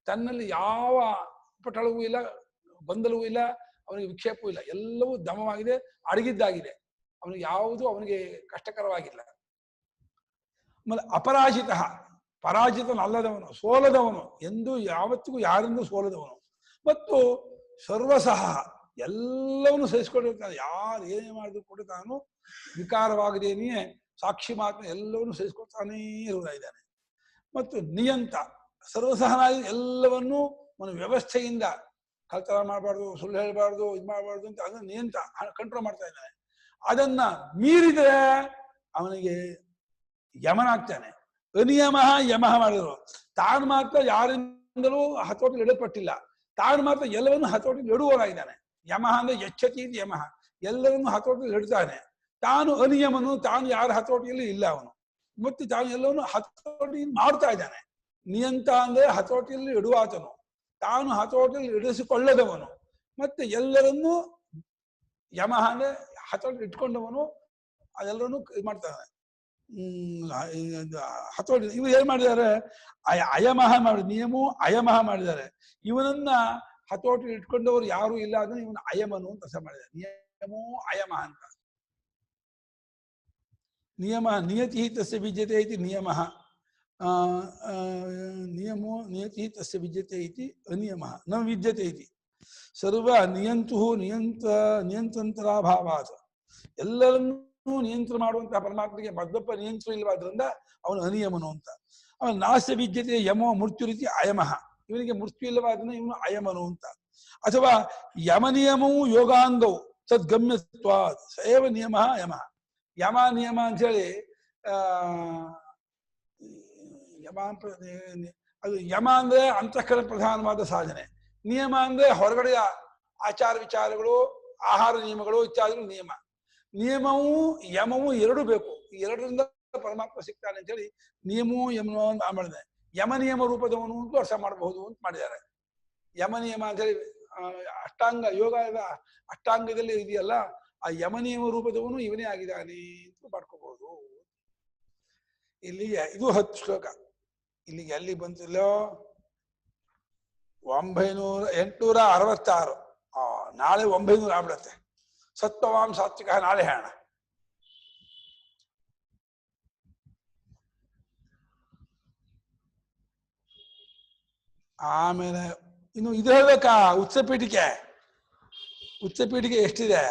ತನ್ನಲ್ಲಿ ಯಾವ ಪಟಳವೂ ಇಲ್ಲ, ಗೊಂದಲವೂ ಇಲ್ಲ, ಅವನಿಗೆ ವಿಕ್ಷೇಪವೂ ಇಲ್ಲ. ಎಲ್ಲವೂ ದಮವಾಗಿದೆ, ಅಡಗಿದ್ದಾಗಿದೆ. ಅವನಿಗೆ ಯಾವುದು ಅವನಿಗೆ ಕಷ್ಟಕರವಾಗಿಲ್ಲ. ಆಮೇಲೆ ಅಪರಾಜಿತ, ಪರಾಜಿತನಲ್ಲದವನು, ಸೋಲದವನು, ಎಂದು ಯಾವತ್ತಿಗೂ ಯಾರಿಂದ ಸೋಲದವನು. ಮತ್ತು ಸರ್ವಸಹ ಎಲ್ಲವನ್ನೂ ಸಹಿಸಿಕೊಂಡಿರ್ತಾನೆ. ಯಾರು ಏನೇ ಮಾಡಿದ್ರು ಕೂಡ ತಾನು ವಿಕಾರವಾಗದೇನೆಯೇ ಸಾಕ್ಷಿ ಮಾತ್ರ ಎಲ್ಲವನ್ನೂ ಸಹಿಸ್ಕೊಳ್ತಾನೇ ಇರುವುದಾಗಿದ್ದಾನೆ. ಮತ್ತು ನಿಯಂತ ಸರ್ವಸಹನಾಗಿ ಎಲ್ಲವನ್ನೂ ಒಂದು ವ್ಯವಸ್ಥೆಯಿಂದ ಕಳ್ತನ ಮಾಡಬಾರ್ದು, ಸುಳ್ಳು ಹೇಳಬಾರ್ದು, ಇದು ಮಾಡಬಾರ್ದು ಅಂತ ಅದನ್ನು ನಿಯಂತ ಕಂಟ್ರೋಲ್ ಮಾಡ್ತಾ ಇದ್ದಾನೆ. ಅದನ್ನ ಮೀರಿದರೆ ಅವನಿಗೆ ಯಮನಾಗ್ತಾನೆ. ಅನಿಯಮ ಯಮಃ ಮಾಡಿದ್ರು. ತಾನು ಮಾತ್ರ ಯಾರಿಂದಲೂ ಹತೋಟಿಗೆ ಇಡಲ್ಪಟ್ಟಿಲ್ಲ, ತಾನು ಮಾತ್ರ ಎಲ್ಲವನ್ನೂ ಹತೋಟಿಗೆ ಇಡುವವರಾಗಿದ್ದಾನೆ. ಯಮಃ ಅಂದ್ರೆ ಯಚ್ಛತಿ ಯಮಃ, ಎಲ್ಲರನ್ನು ಹತೋಟಿಗೆ ಇಡ್ತಾನೆ. ತಾನು ಅನಿಯಮನು, ತಾನು ಯಾರ ಹತೋಟಿಯಲ್ಲಿ ಇಲ್ಲ ಅವನು. ಮತ್ತೆ ತಾನು ಎಲ್ಲವನ್ನು ಹತೋಟಿ ಮಾಡ್ತಾ ಇದ್ದಾನೆ. ನಿಯಂತ ಅಂದ್ರೆ ಹತೋಟಿಯಲ್ಲಿ ಇಡುವಾತನು, ತಾನು ಹತೋಟಿಯಲ್ಲಿ ಇಡಿಸಿಕೊಳ್ಳದವನು. ಮತ್ತೆ ಎಲ್ಲರನ್ನೂ ಯಮಃ ಅಂದ್ರೆ ಹತೋಟಿ ಇಟ್ಕೊಂಡವನು, ಅದೆಲ್ಲರನ್ನು ಇದು ಮಾಡ್ತಾನೆ. ಹತೋಟಿ ಇವರು ಏನ್ ಮಾಡಿದ್ದಾರೆ, ಅಯಮಃ ಮಾಡಿ ನಿಯಮವು ಅಯಮಃ ಮಾಡಿದ್ದಾರೆ. ಇವನನ್ನ ಹತೋಟಿ ಇಟ್ಕೊಂಡವರು ಯಾರು ಇಲ್ಲ, ಅದನ್ನು ಇವನು ಅಯಮನು ಅಂತ ಅರ್ಥ ಮಾಡಿದ್ದಾರೆ. ನಿಯಮೋ ಅಯಮಃ ಅಂತ. ನಿಯಮ ನಿಯತಿ ತಸ್ಯ ವಿದ್ಯತೆ ಇತಿ ನಿಯಮಃ, ನಿಯಮೋ ನಿಯತಿ ತಸ್ಯ ವಿದ್ಯತೆ ಇತಿ ಅನಿಯಮಃ ನ ವಿದ್ಯತೆ ಇತಿ. ಸರ್ವ ನಿಯಂತು ನಿಯಂತ್ರಂತರಾಭಾವಾತ್, ಎಲ್ಲರನ್ನೂ ನಿಯಂತ್ರಣ ಮಾಡುವಂತಹ ಪರಮಾತ್ಮಗೆ ಮದ್ದೊಬ್ಬ ನಿಯಂತ್ರಣ ಇಲ್ಲವಾದ್ರಿಂದ ಅವನು ಅನಿಯಮನು ಅಂತ. ಆಮೇಲೆ ನಾಸ್ಯ ವಿದ್ಯತೆ ಯಮೋ ಮೃತ್ಯು ರೀತಿ ಅಯಮಃ, ಇವನಿಗೆ ಮೃತ್ಯು ಇಲ್ಲವಾದ್ರಿಂದ ಇವನು ಅಯಮನು ಅಂತ. ಅಥವಾ ಯಮ ನಿಯಮವು ಯೋಗಾಂಗವು ತದ್ಗಮ್ಯತ್ವಾತ್ ಸೇವ ನಿಯಮ ಯಮಃ. ಯಮ ನಿಯಮ ಅಂತ ಹೇಳಿ ಅದು ಯಮ ಅಂದ್ರೆ ಅಂತಃಕರಣ ಪ್ರಧಾನವಾದ ಸಾಧನೆ. ನಿಯಮ ಅಂದ್ರೆ ಹೊರಗಡೆಯ ಆಚಾರ ವಿಚಾರಗಳು, ಆಹಾರ ನಿಯಮಗಳು ಇತ್ಯಾದಿಗಳು ನಿಯಮ. ನಿಯಮವೂ ಯಮವೂ ಎರಡೂ ಬೇಕು. ಈ ಎರಡರಿಂದ ಪರಮಾತ್ಮ ಸಿಗ್ತಾನೆ ಅಂತ ಹೇಳಿ ನಿಯಮವೂ ಯಮನೋ ಅಂತ ಮಾಡಿದೆ. ಯಮ ನಿಯಮ ರೂಪದವನು ಅಂತೂ ಅರ್ಥ ಮಾಡಬಹುದು ಅಂತ ಮಾಡಿದ್ದಾರೆ. ಯಮ ನಿಯಮ ಅಂತ ಹೇಳಿ ಅಷ್ಟಾಂಗ ಯೋಗದ ಅಷ್ಟಾಂಗದಲ್ಲಿ ಇದೆಯಲ್ಲ, ಆ ಯಮ ನಿಯಮ ರೂಪದವನು ಇವನೇ ಆಗಿದ್ದಾನೆ ಅಂತ ಮಾಡ್ಕೋಬಹುದು. ಇಲ್ಲಿಗೆ ಇದು 10 ಶ್ಲೋಕ. ಇಲ್ಲಿಗೆ ಎಲ್ಲಿ ಬಂತಿಲ್ಲೋ 866. ನಾಳೆ 900 ಆಗ್ಬಿಡತ್ತೆ. ಸತ್ವವಾಂ ಸಾತ್ವಿಕ ನಾಳೆ ಹೇಳೋಣ. ಆಮೇಲೆ ಇನ್ನು ಇದು ಹೇಳ್ಬೇಕಾ, ಉತ್ಸಪೀಠಿಕೆ ಎಷ್ಟಿದೆ?